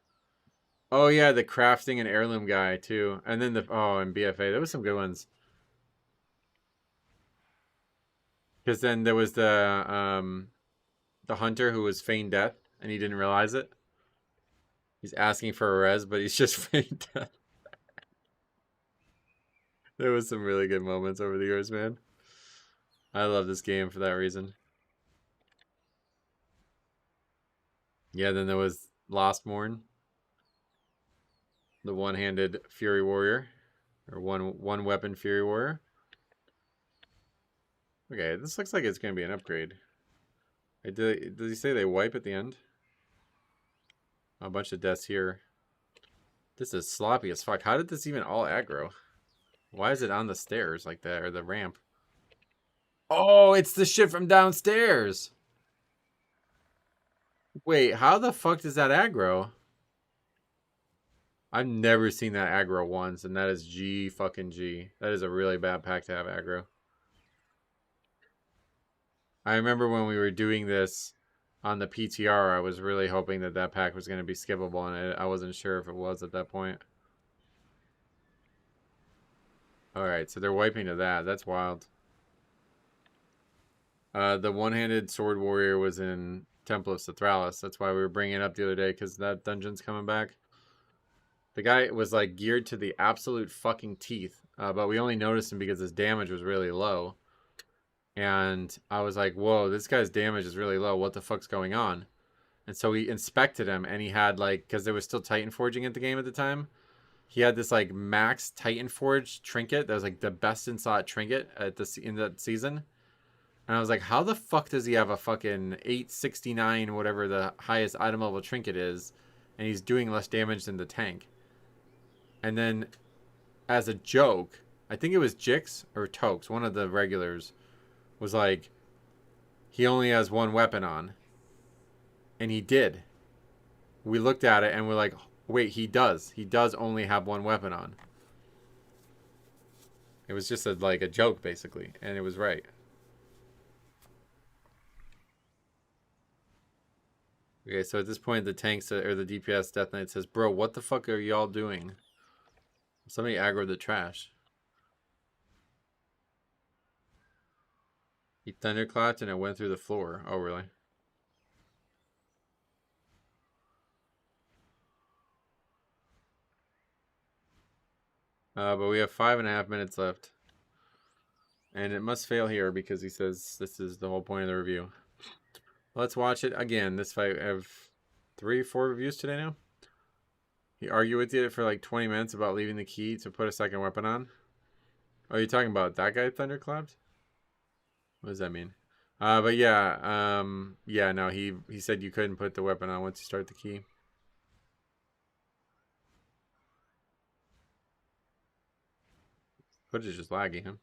Oh, yeah, the crafting and heirloom guy, too. And then and BFA. There was some good ones. Because then there was the hunter who was feigned death, and he didn't realize it. He's asking for a res, but he's just feigned death. There was some really good moments over the years, man. I love this game for that reason. Yeah, then there was Lostmourne. The one-handed Fury Warrior. Or one weapon Fury Warrior. Okay, this looks like it's going to be an upgrade. Did he say they wipe at the end? A bunch of deaths here. This is sloppy as fuck. How did this even all aggro? Why is it on the stairs like that, or the ramp? Oh, it's the shit from downstairs! Wait, how the fuck does that aggro? I've never seen that aggro once, and that is G fucking G. That is a really bad pack to have aggro. I remember when we were doing this on the PTR, I was really hoping that that pack was going to be skippable, and I wasn't sure if it was at that point. Alright, so they're wiping to that. That's wild. The one-handed sword warrior was in Temple of Sithralis. That's why we were bringing it up the other day, because that dungeon's coming back. The guy was like geared to the absolute fucking teeth, but we only noticed him because his damage was really low. And I was like, whoa, this guy's damage is really low. What the fuck's going on? And so we inspected him, and he had like, because there was still Titan Forging at the game at the time, he had this like max Titan Forge trinket that was like the best in slot trinket in that season. And I was like, how the fuck does he have a fucking 869, whatever the highest item level trinket is, and he's doing less damage than the tank? And then, as a joke, I think it was Jix or Tokes, one of the regulars, was like, he only has one weapon on. And he did. We looked at it and we're like, wait, he does. He does only have one weapon on. It was just like a joke, basically. And it was right. Okay, so at this point, the tanks or the DPS Death Knight says, bro, what the fuck are y'all doing? Somebody aggroed the trash. He thunderclapped and it went through the floor. Oh, really? But we have 5.5 minutes left. And it must fail here because he says this is the whole point of the review. Let's watch it again. This fight, I have 3-4 reviews today now. He argued with you for like 20 minutes about leaving the key to put a second weapon on. Oh, you're talking about that guy thunderclapped? What does that mean? But yeah, yeah, no, he said you couldn't put the weapon on once you start the key. Footage is just laggy, huh?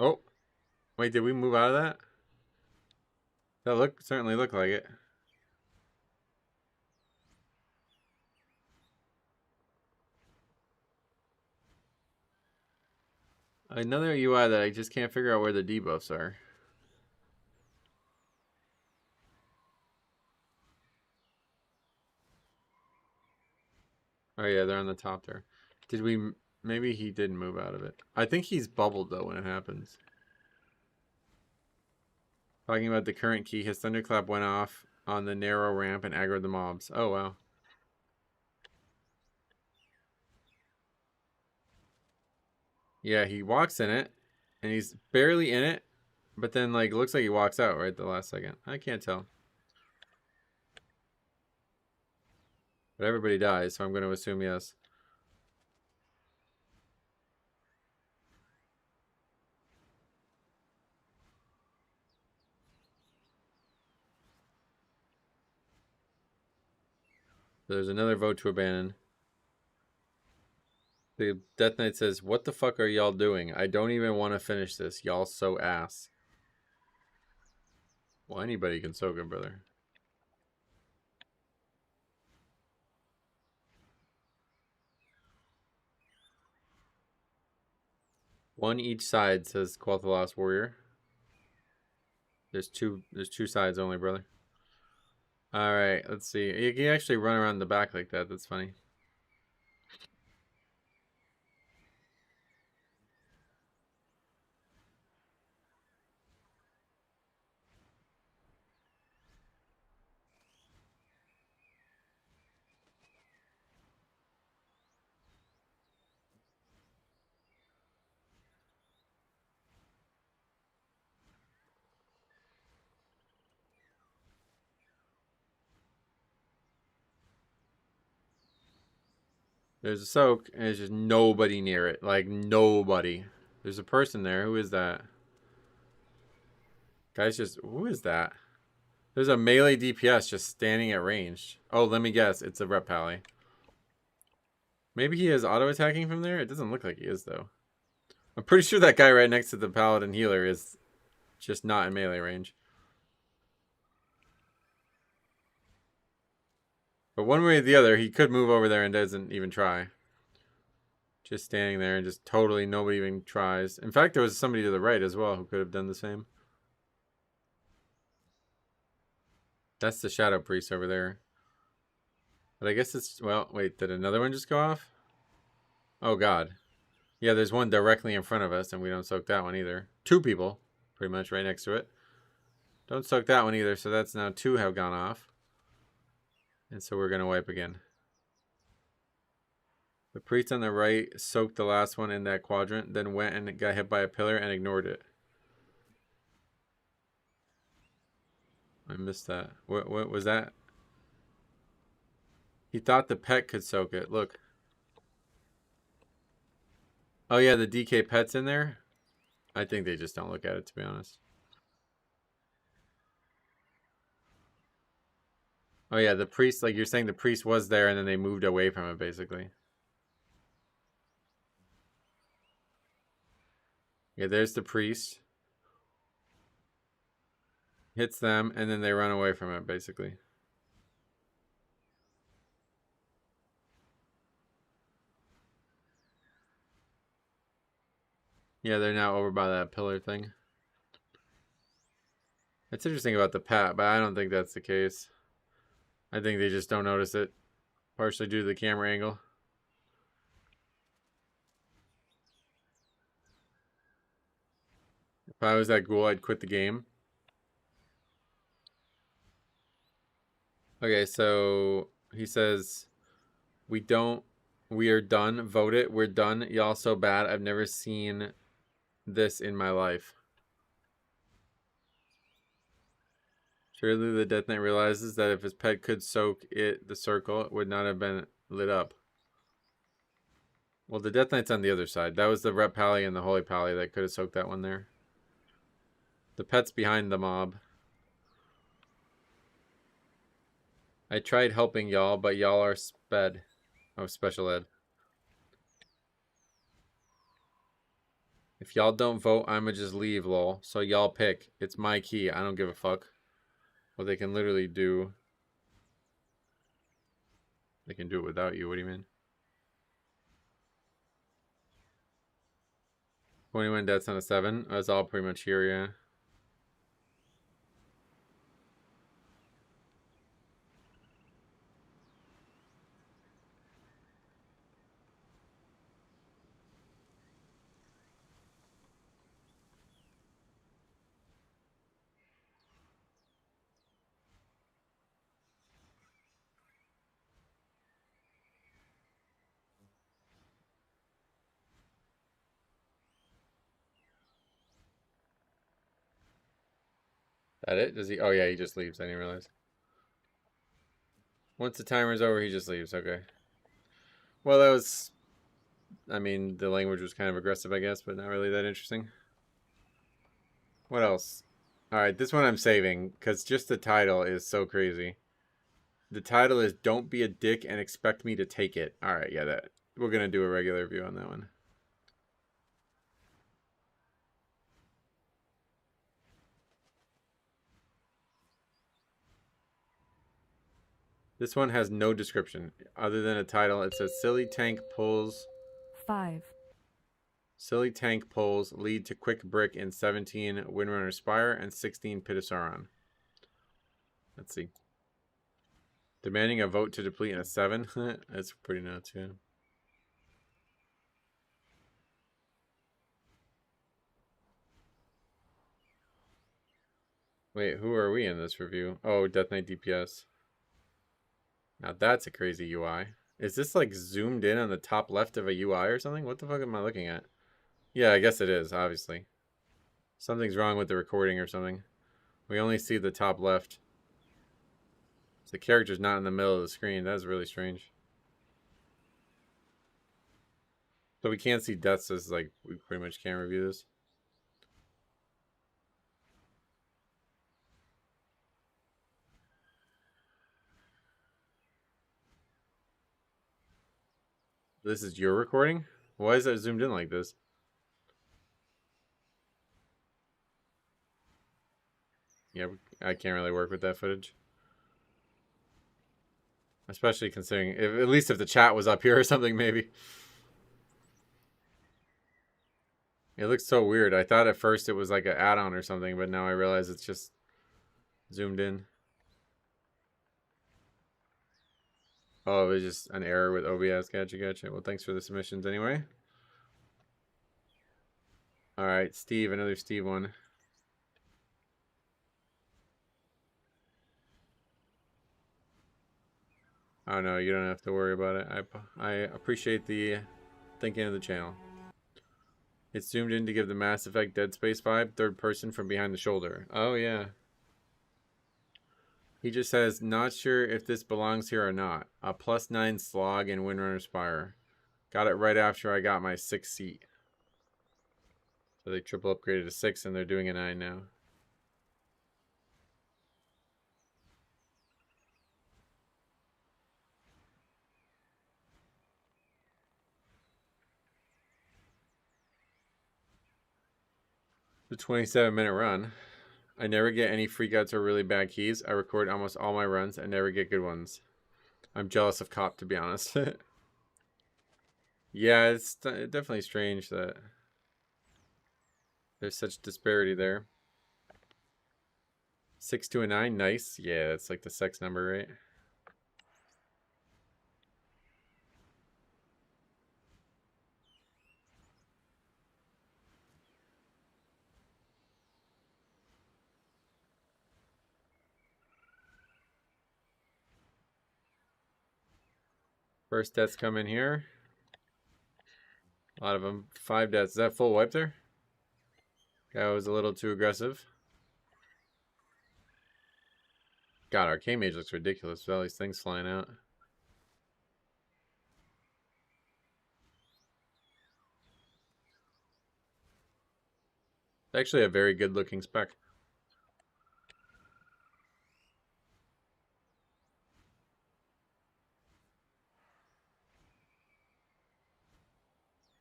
Oh, wait, did we move out of that? That certainly looked like it. Another UI that I just can't figure out where the debuffs are. Oh yeah, they're on the top there. Did we? Maybe he didn't move out of it. I think he's bubbled though when it happens. Talking about the current key, his thunderclap went off on the narrow ramp and aggroed the mobs. Oh wow. Yeah, he walks in it, and he's barely in it, but then like looks like he walks out right at the last second. I can't tell. But everybody dies, so I'm going to assume yes. So there's another vote to abandon. The Death Knight says, what the fuck are y'all doing? I don't even want to finish this. Y'all so ass. Well, anybody can soak him, brother. One each side, says Quell the Lost Warrior. There's two sides only, brother. Alright, let's see. You can actually run around the back like that. That's funny. There's a soak, and there's just nobody near it. Like, nobody. There's a person there. Who is that? Guys, who is that? There's a melee DPS just standing at range. Oh, let me guess. It's a Rep Pally. Maybe he is auto-attacking from there? It doesn't look like he is, though. I'm pretty sure that guy right next to the Paladin Healer is just not in melee range. But one way or the other, he could move over there and doesn't even try. Just standing there and just totally nobody even tries. In fact, there was somebody to the right as well who could have done the same. That's the Shadow Priest over there. But I guess it's... Well, wait, did another one just go off? Oh, God. Yeah, there's one directly in front of us, and we don't soak that one either. Two people, pretty much, right next to it. Don't soak that one either, so that's now 2 have gone off. And so we're going to wipe again. The priest on the right soaked the last one in that quadrant, then went and got hit by a pillar and ignored it. I missed that. What was that? He thought the pet could soak it. Look. Oh yeah, the DK pet's in there. I think they just don't look at it, to be honest. Oh yeah, the priest, like you're saying the priest was there and then they moved away from it, basically. Yeah, there's the priest. Hits them and then they run away from it, basically. Yeah, they're now over by that pillar thing. It's interesting about the pat, but I don't think that's the case. I think they just don't notice it, partially due to the camera angle. If I was that ghoul, I'd quit the game. Okay, so he says, we are done. Vote it. We're done. Y'all so bad. I've never seen this in my life. Surely the Death Knight realizes that if his pet could soak it, the circle would not have been lit up. Well, the Death Knight's on the other side. That was the Rep Pally and the Holy Pally that could have soaked that one there. The pet's behind the mob. I tried helping y'all, but y'all are sped. Oh, special ed. If y'all don't vote, I'ma just leave, lol. So y'all pick. It's my key. I don't give a fuck. Well, they can literally do... They can do it without you. What do you mean? 21 deaths on a 7. That's all pretty much here, yeah. That it? Does he? Oh yeah, he just leaves. I didn't realize. Once the timer's over, he just leaves. Okay. Well, that was... I mean, the language was kind of aggressive, I guess, but not really that interesting. What else? Alright, this one I'm saving, because just the title is so crazy. The title is Don't Be a Dick and Expect Me to Take It. Alright, yeah, that we're going to do a regular review on that one. This one has no description other than a title. It says Silly Tank Pulls 5. Silly Tank Pulls lead to Quick Brick in 17 Windrunner Spire and 16 Pittisauron. Let's see. Demanding a vote to deplete in a 7. That's pretty nuts, yeah. Wait, who are we in this review? Oh, Death Knight DPS. Now that's a crazy UI. Is this like zoomed in on the top left of a UI or something? What the fuck am I looking at? Yeah, I guess it is, obviously. Something's wrong with the recording or something. We only see the top left. So the character's not in the middle of the screen. That is really strange. So we can't see deaths as like we pretty much can't review this. This is your recording? Why is that zoomed in like this? Yeah, I can't really work with that footage. Especially considering, at least if the chat was up here or something, maybe. It looks so weird. I thought at first it was like an add-on or something, but now I realize it's just zoomed in. Oh, it was just an error with OBS. Gotcha. Well, thanks for the submissions anyway. All right, Steve, another Steve one. Oh no, you don't have to worry about it. I appreciate the thinking of the channel. It's zoomed in to give the Mass Effect Dead Space vibe, third person from behind the shoulder. Oh yeah. He just says, not sure if this belongs here or not. A +9 slog in Windrunner Spire. Got it right after I got my 6th seat. So they triple upgraded to 6 and they're doing a 9 now. The 27-minute run. I never get any freakouts or really bad keys. I record almost all my runs and never get good ones. I'm jealous of Cop, to be honest. Yeah, it's definitely strange that there's such disparity there. 6 to a 9, nice. Yeah, that's like the sex number, right? First deaths come in here. A lot of them. 5 deaths. Is that full wipe there? Guy was a little too aggressive. God, Arcane Mage looks ridiculous with all these things flying out. It's actually a very good looking spec.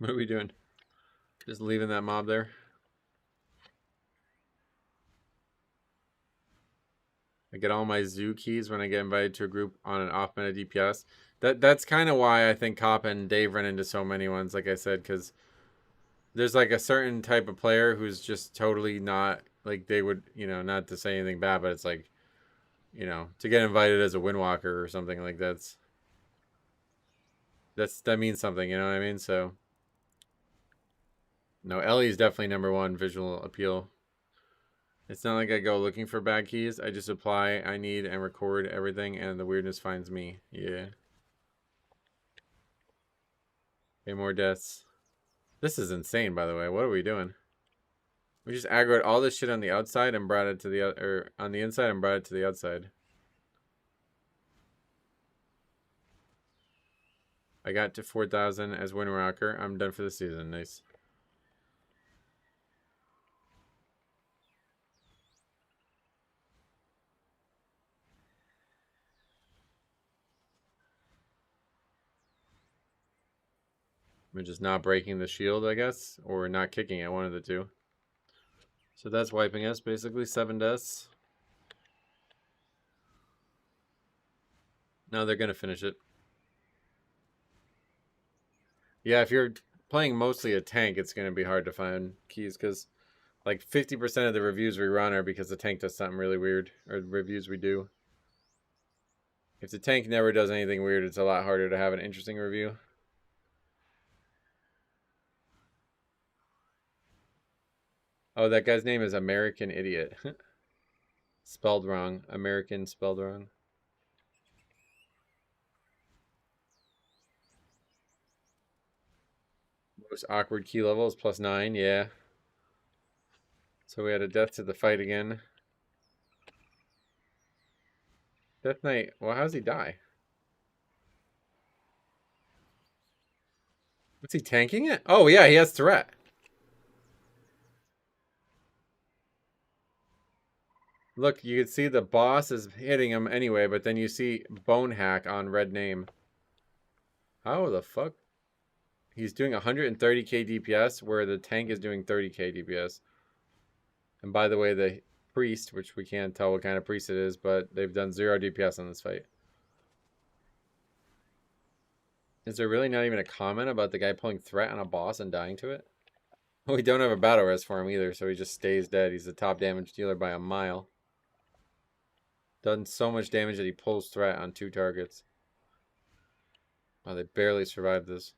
What are we doing? Just leaving that mob there. I get all my zoo keys when I get invited to a group on an off-meta DPS. That's kind of why I think Cop and Dave run into so many ones, like I said, because there's like a certain type of player who's just totally not, like they would, not to say anything bad, but it's like, to get invited as a Windwalker or something like that means something, you know what I mean? So, no, Ellie's definitely number one visual appeal. It's not like I go looking for bad keys. I just apply I need and record everything, and the weirdness finds me. Yeah. Okay, more deaths. This is insane, by the way. What are we doing? We just aggroed all this shit on the outside and brought it to the or on the inside and brought it to the outside. I got to 4,000 as Windwalker. I'm done for the season. Nice. I'm just not breaking the shield, I guess, or not kicking it, one of the two. So that's wiping us, basically 7 deaths. No, they're gonna finish it. Yeah, if you're playing mostly a tank, it's gonna be hard to find keys because like 50% of the reviews we run are because the tank does something really weird, or the reviews we do. If the tank never does anything weird, it's a lot harder to have an interesting review. Oh, that guy's name is American Idiot. Spelled wrong. American spelled wrong. Most awkward key level is +9, yeah. So we had a death to the fight again. Death Knight, well, how's he die? What's he tanking it? Oh, yeah, he has threat. Look, you can see the boss is hitting him anyway, but then you see Bone Hack on red name. How the fuck? He's doing 130k DPS, where the tank is doing 30k DPS. And by the way, the priest, which we can't tell what kind of priest it is, but they've done 0 DPS on this fight. Is there really not even a comment about the guy pulling threat on a boss and dying to it? We don't have a battle res for him either, so he just stays dead. He's the top damage dealer by a mile. Done so much damage that he pulls threat on 2 targets. Oh, they barely survived this.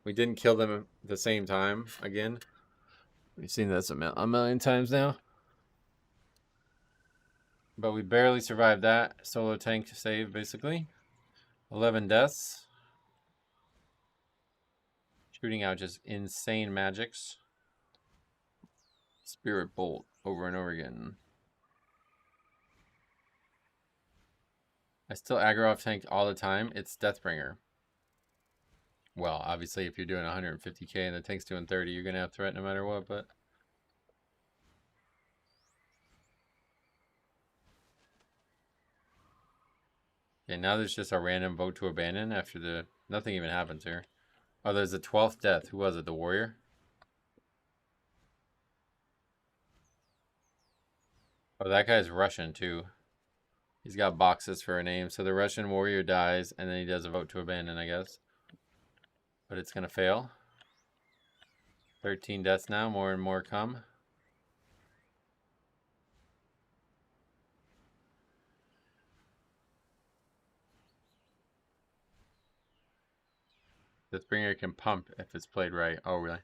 We didn't kill them at the same time again. We've seen this a million times now. But we barely survived that. Solo tank save, basically. 11 deaths. Shooting out just insane magics. Spirit Bolt over and over again. I still aggro off tank all the time. It's Deathbringer. Well, obviously, if you're doing 150k and the tank's doing 30, you're going to have threat no matter what, but... Okay, now there's just a random vote to abandon after the... Nothing even happens here. Oh, there's a 12th death. Who was it? The warrior? Oh, that guy's Russian, too. He's got boxes for a name. So the Russian warrior dies, and then he does a vote to abandon, I guess. But it's going to fail. 13 deaths now. More and more come. Deathbringer can pump if it's played right. Oh, really?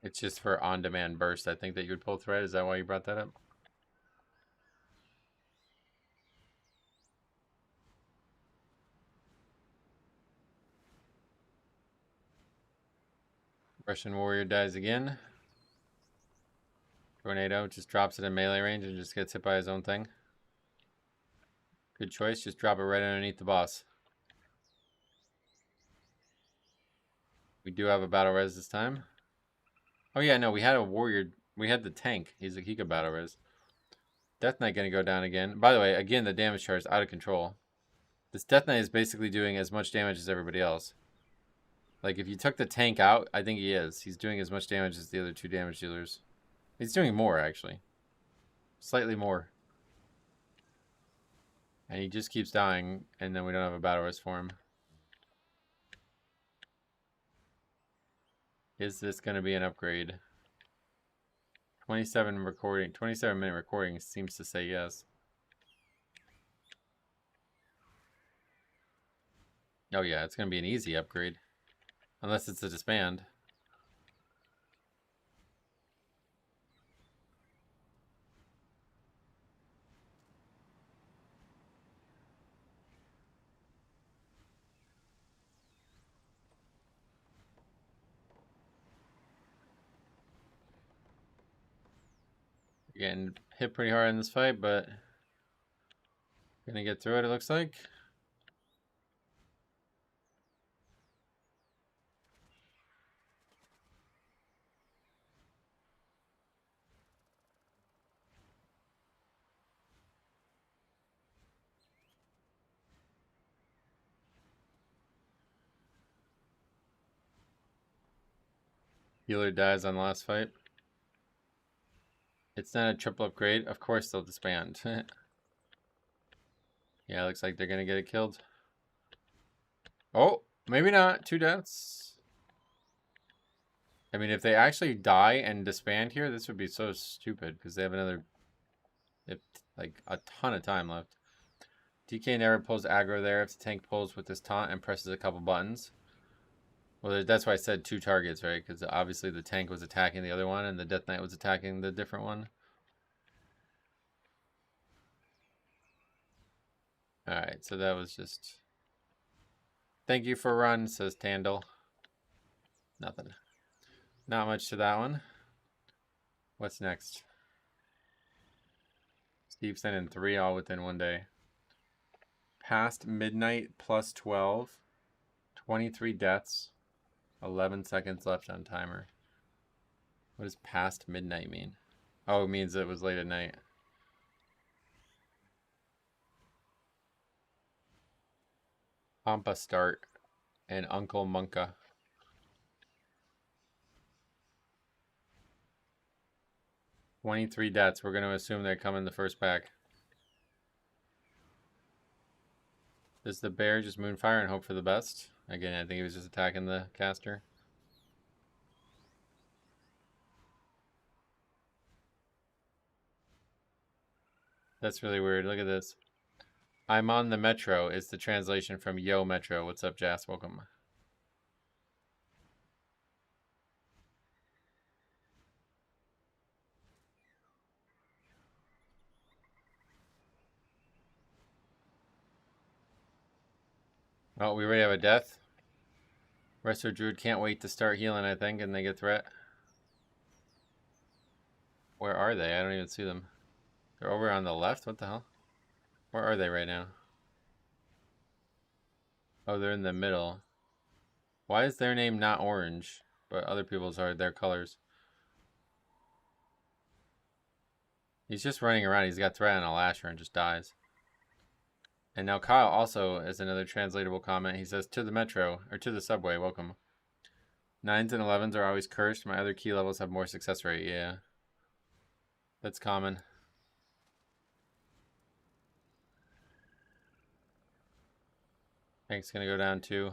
It's just for on-demand burst. I think that you would pull thread. Is that why you brought that up? Russian warrior dies again. Tornado just drops it in melee range and just gets hit by his own thing. Good choice. Just drop it right underneath the boss. We do have a battle res this time. Oh yeah, no, we had a warrior. We had the tank. He could battle res. Death Knight gonna go down again. By the way, again, the damage chart is out of control. This Death Knight is basically doing as much damage as everybody else. Like, if you took the tank out, I think he is. He's doing as much damage as the other two damage dealers. He's doing more, actually. Slightly more. And he just keeps dying, and then we don't have a battle res for him. Is this going to be an upgrade? 27-minute recording seems to say yes. Oh yeah, it's going to be an easy upgrade. Unless it's a disband. Getting hit pretty hard in this fight, but gonna get through it, it looks like. Healer dies on the last fight. It's not a triple upgrade. Of course they'll disband. Yeah, looks like they're gonna get it killed. Oh, maybe not. 2 deaths. I mean, if they actually die and disband here, this would be so stupid because they have another, like, a ton of time left. DK never pulls aggro there if the tank pulls with this taunt and presses a couple buttons. Well, that's why I said 2 targets, right? Because obviously the tank was attacking the other one and the Death Knight was attacking the different one. Alright, so that was just... Thank you for run, says Tandil. Nothing. Not much to that one. What's next? Steve sent in 3 all within 1 day. Past midnight plus 12. 23 deaths. 11 seconds left on timer. What does past midnight mean? Oh, it means it was late at night. Pampa start and Uncle Monka. $23 deaths. We're going to assume they come in the first pack. Does the bear just moonfire and hope for the best? Again, I think he was just attacking the caster. That's really weird. Look at this. I'm on the Metro is the translation from Yo Metro. What's up, Jas? Welcome. Oh, we already have a death. Resto Druid can't wait to start healing, I think, and they get threat. Where are they? I don't even see them. They're over on the left? What the hell? Where are they right now? Oh, they're in the middle. Why is their name not orange, but other people's are their colors? He's just running around. He's got threat on a lasher and just dies. And now Kyle also is another translatable comment. He says, to the metro, or to the subway, welcome. 9s and 11s are always cursed. My other key levels have more success rate. Yeah. That's common. Tank's going to go down too.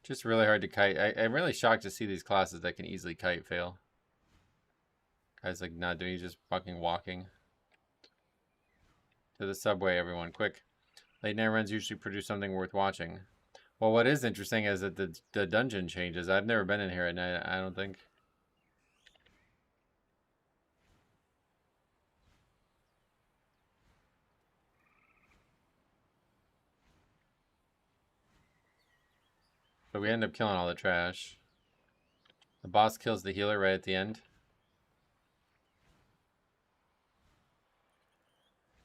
Just really hard to kite. I'm really shocked to see these classes that can easily kite fail. Guy's like not doing, he's just fucking walking. To the subway, everyone, quick. Late night runs usually produce something worth watching. Well, what is interesting is that the dungeon changes. I've never been in here at night, I don't think. But we end up killing all the trash. The boss kills the healer right at the end.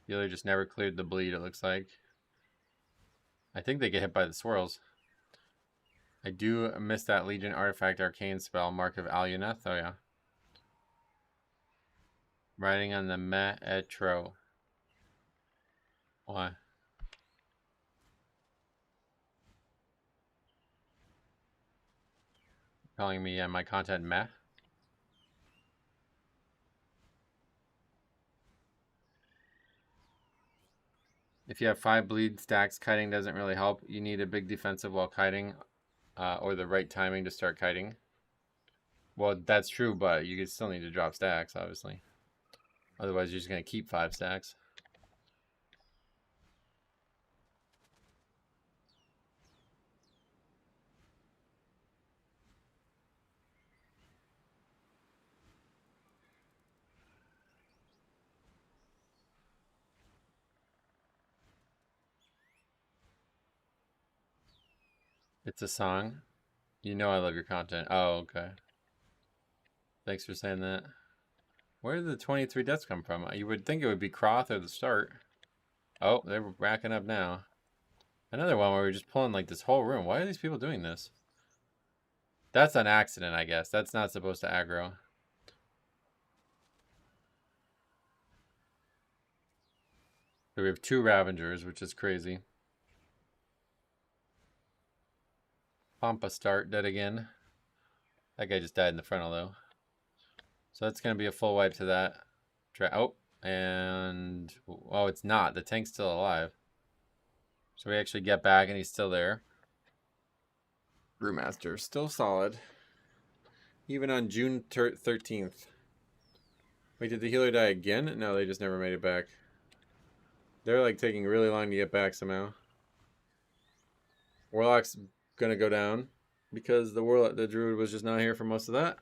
Healer just never cleared the bleed, it looks like. I think they get hit by the swirls. I do miss that Legion Artifact Arcane spell, Mark of Aluneth. Oh, yeah. Riding on the metro. Why? Calling me my content meh? If you have 5 bleed stacks, kiting doesn't really help. You need a big defensive while kiting, or the right timing to start kiting. Well, that's true, but you still need to drop stacks, obviously. Otherwise, you're just going to keep 5 stacks. It's a song. You know I love your content. Oh, okay. Thanks for saying that. Where did the 23 deaths come from? You would think it would be Croth or the start. Oh, they're racking up now. Another one where we're just pulling like this whole room. Why are these people doing this? That's an accident, I guess. That's not supposed to aggro. So we have 2 Ravengers, which is crazy. Pampa start, dead again. That guy just died in the frontal, though. So that's going to be a full wipe to that. Oh, and... Oh, it's not. The tank's still alive. So we actually get back, and he's still there. Brewmaster, still solid. Even on June 13th. Wait, did the healer die again? No, they just never made it back. They're like taking really long to get back somehow. Warlock's gonna go down because the druid was just not here for most of that.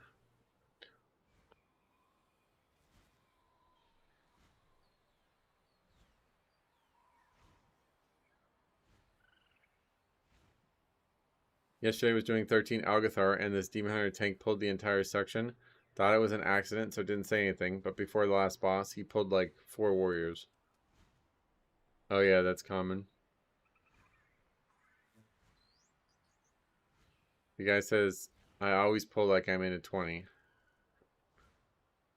Yesterday was doing 13 Algathar and this Demon Hunter tank pulled the entire section. Thought it was an accident, so didn't say anything. But before the last boss, he pulled like 4 warriors. Oh yeah, that's common. The guy says, I always pull like I'm in a 20.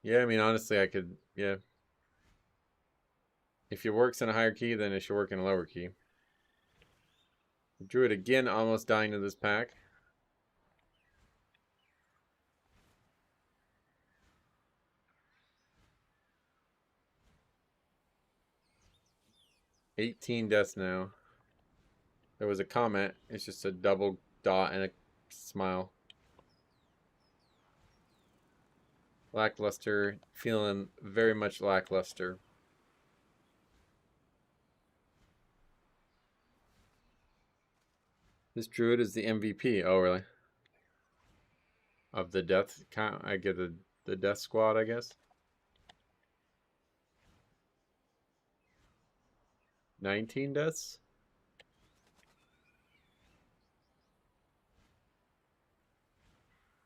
Yeah, I mean, honestly, I could, yeah. If it works in a higher key, then it should work in a lower key. Druid again almost dying to this pack. $18 deaths now. There was a comment. It's just a double dot and a smile. Lackluster. Feeling very much lackluster. This druid is the MVP. Oh, really? Of the death count? I get the death squad, I guess. 19 deaths?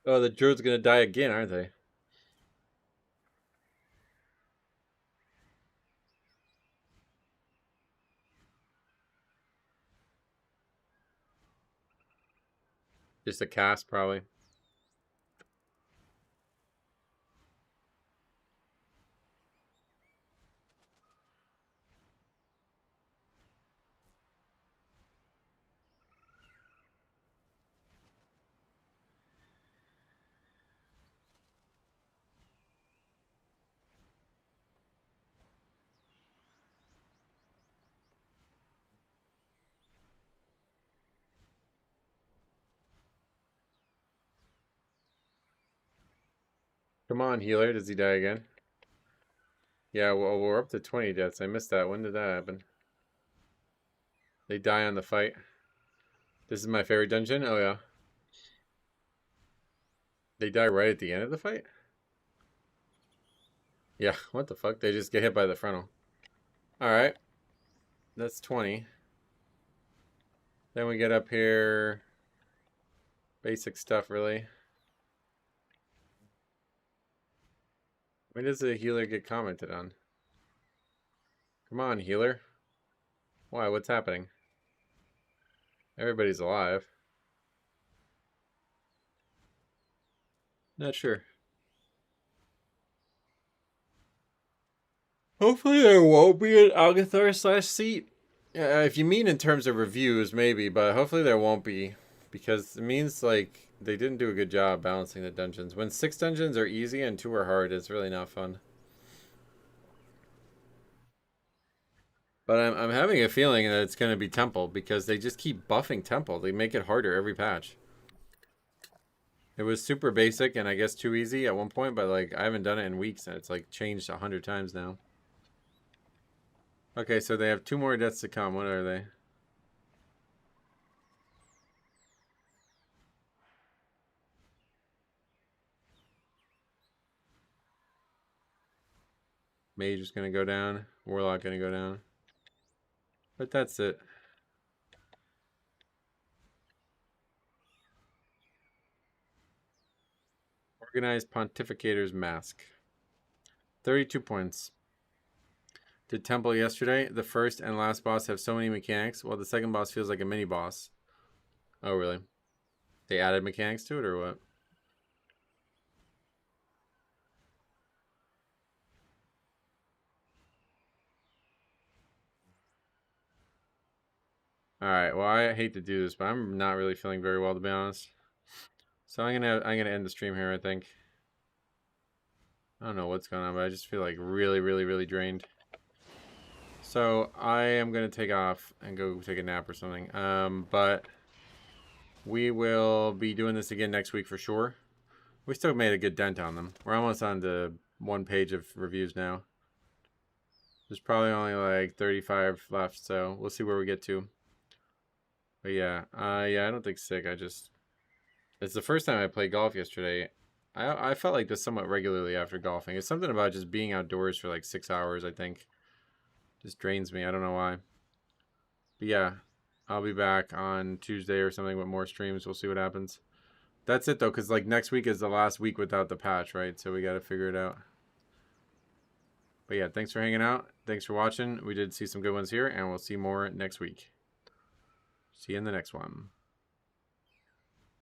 Oh, the druid's gonna die again, aren't they? Just a cast, probably. Come on, healer. Does he die again? Yeah, well, we're up to 20 deaths. I missed that. When did that happen? They die on the fight. This is my favorite dungeon? Oh, yeah. They die right at the end of the fight? Yeah, what the fuck? They just get hit by the frontal. Alright. That's 20. Then we get up here. Basic stuff, really. When does the healer get commented on? Come on, healer. Why? What's happening? Everybody's alive. Not sure. Hopefully there won't be an Algathor / seat. If you mean in terms of reviews, maybe, but hopefully there won't be. Because it means, like, they didn't do a good job balancing the dungeons. When 6 dungeons are easy and 2 are hard, it's really not fun. But I'm having a feeling that it's going to be Temple, because they just keep buffing Temple. They make it harder every patch. It was super basic and I guess too easy at one point, but, like, I haven't done it in weeks, and it's, like, changed 100 times now. Okay, so they have 2 more deaths to come. What are they? Mage is going to go down. Warlock going to go down. But that's it. Organized Pontificator's Mask. 32 points. Did Temple yesterday. The first and last boss have so many mechanics, while the second boss feels like a mini boss. Oh, really? They added mechanics to it, or what? Alright, well, I hate to do this, but I'm not really feeling very well, to be honest. So I'm gonna end the stream here, I think. I don't know what's going on, but I just feel like really drained. So I am gonna take off and go take a nap or something. But we will be doing this again next week for sure. We still made a good dent on them. We're almost on to 1 page of reviews now. There's probably only like 35 left, so we'll see where we get to. But yeah, I don't think sick. It's the first time I played golf yesterday. I felt like this somewhat regularly after golfing. It's something about just being outdoors for like 6 hours, I think. Just drains me. I don't know why. But yeah, I'll be back on Tuesday or something with more streams. We'll see what happens. That's it though, because like next week is the last week without the patch, right? So we got to figure it out. But yeah, thanks for hanging out. Thanks for watching. We did see some good ones here, and we'll see more next week. See you in the next one.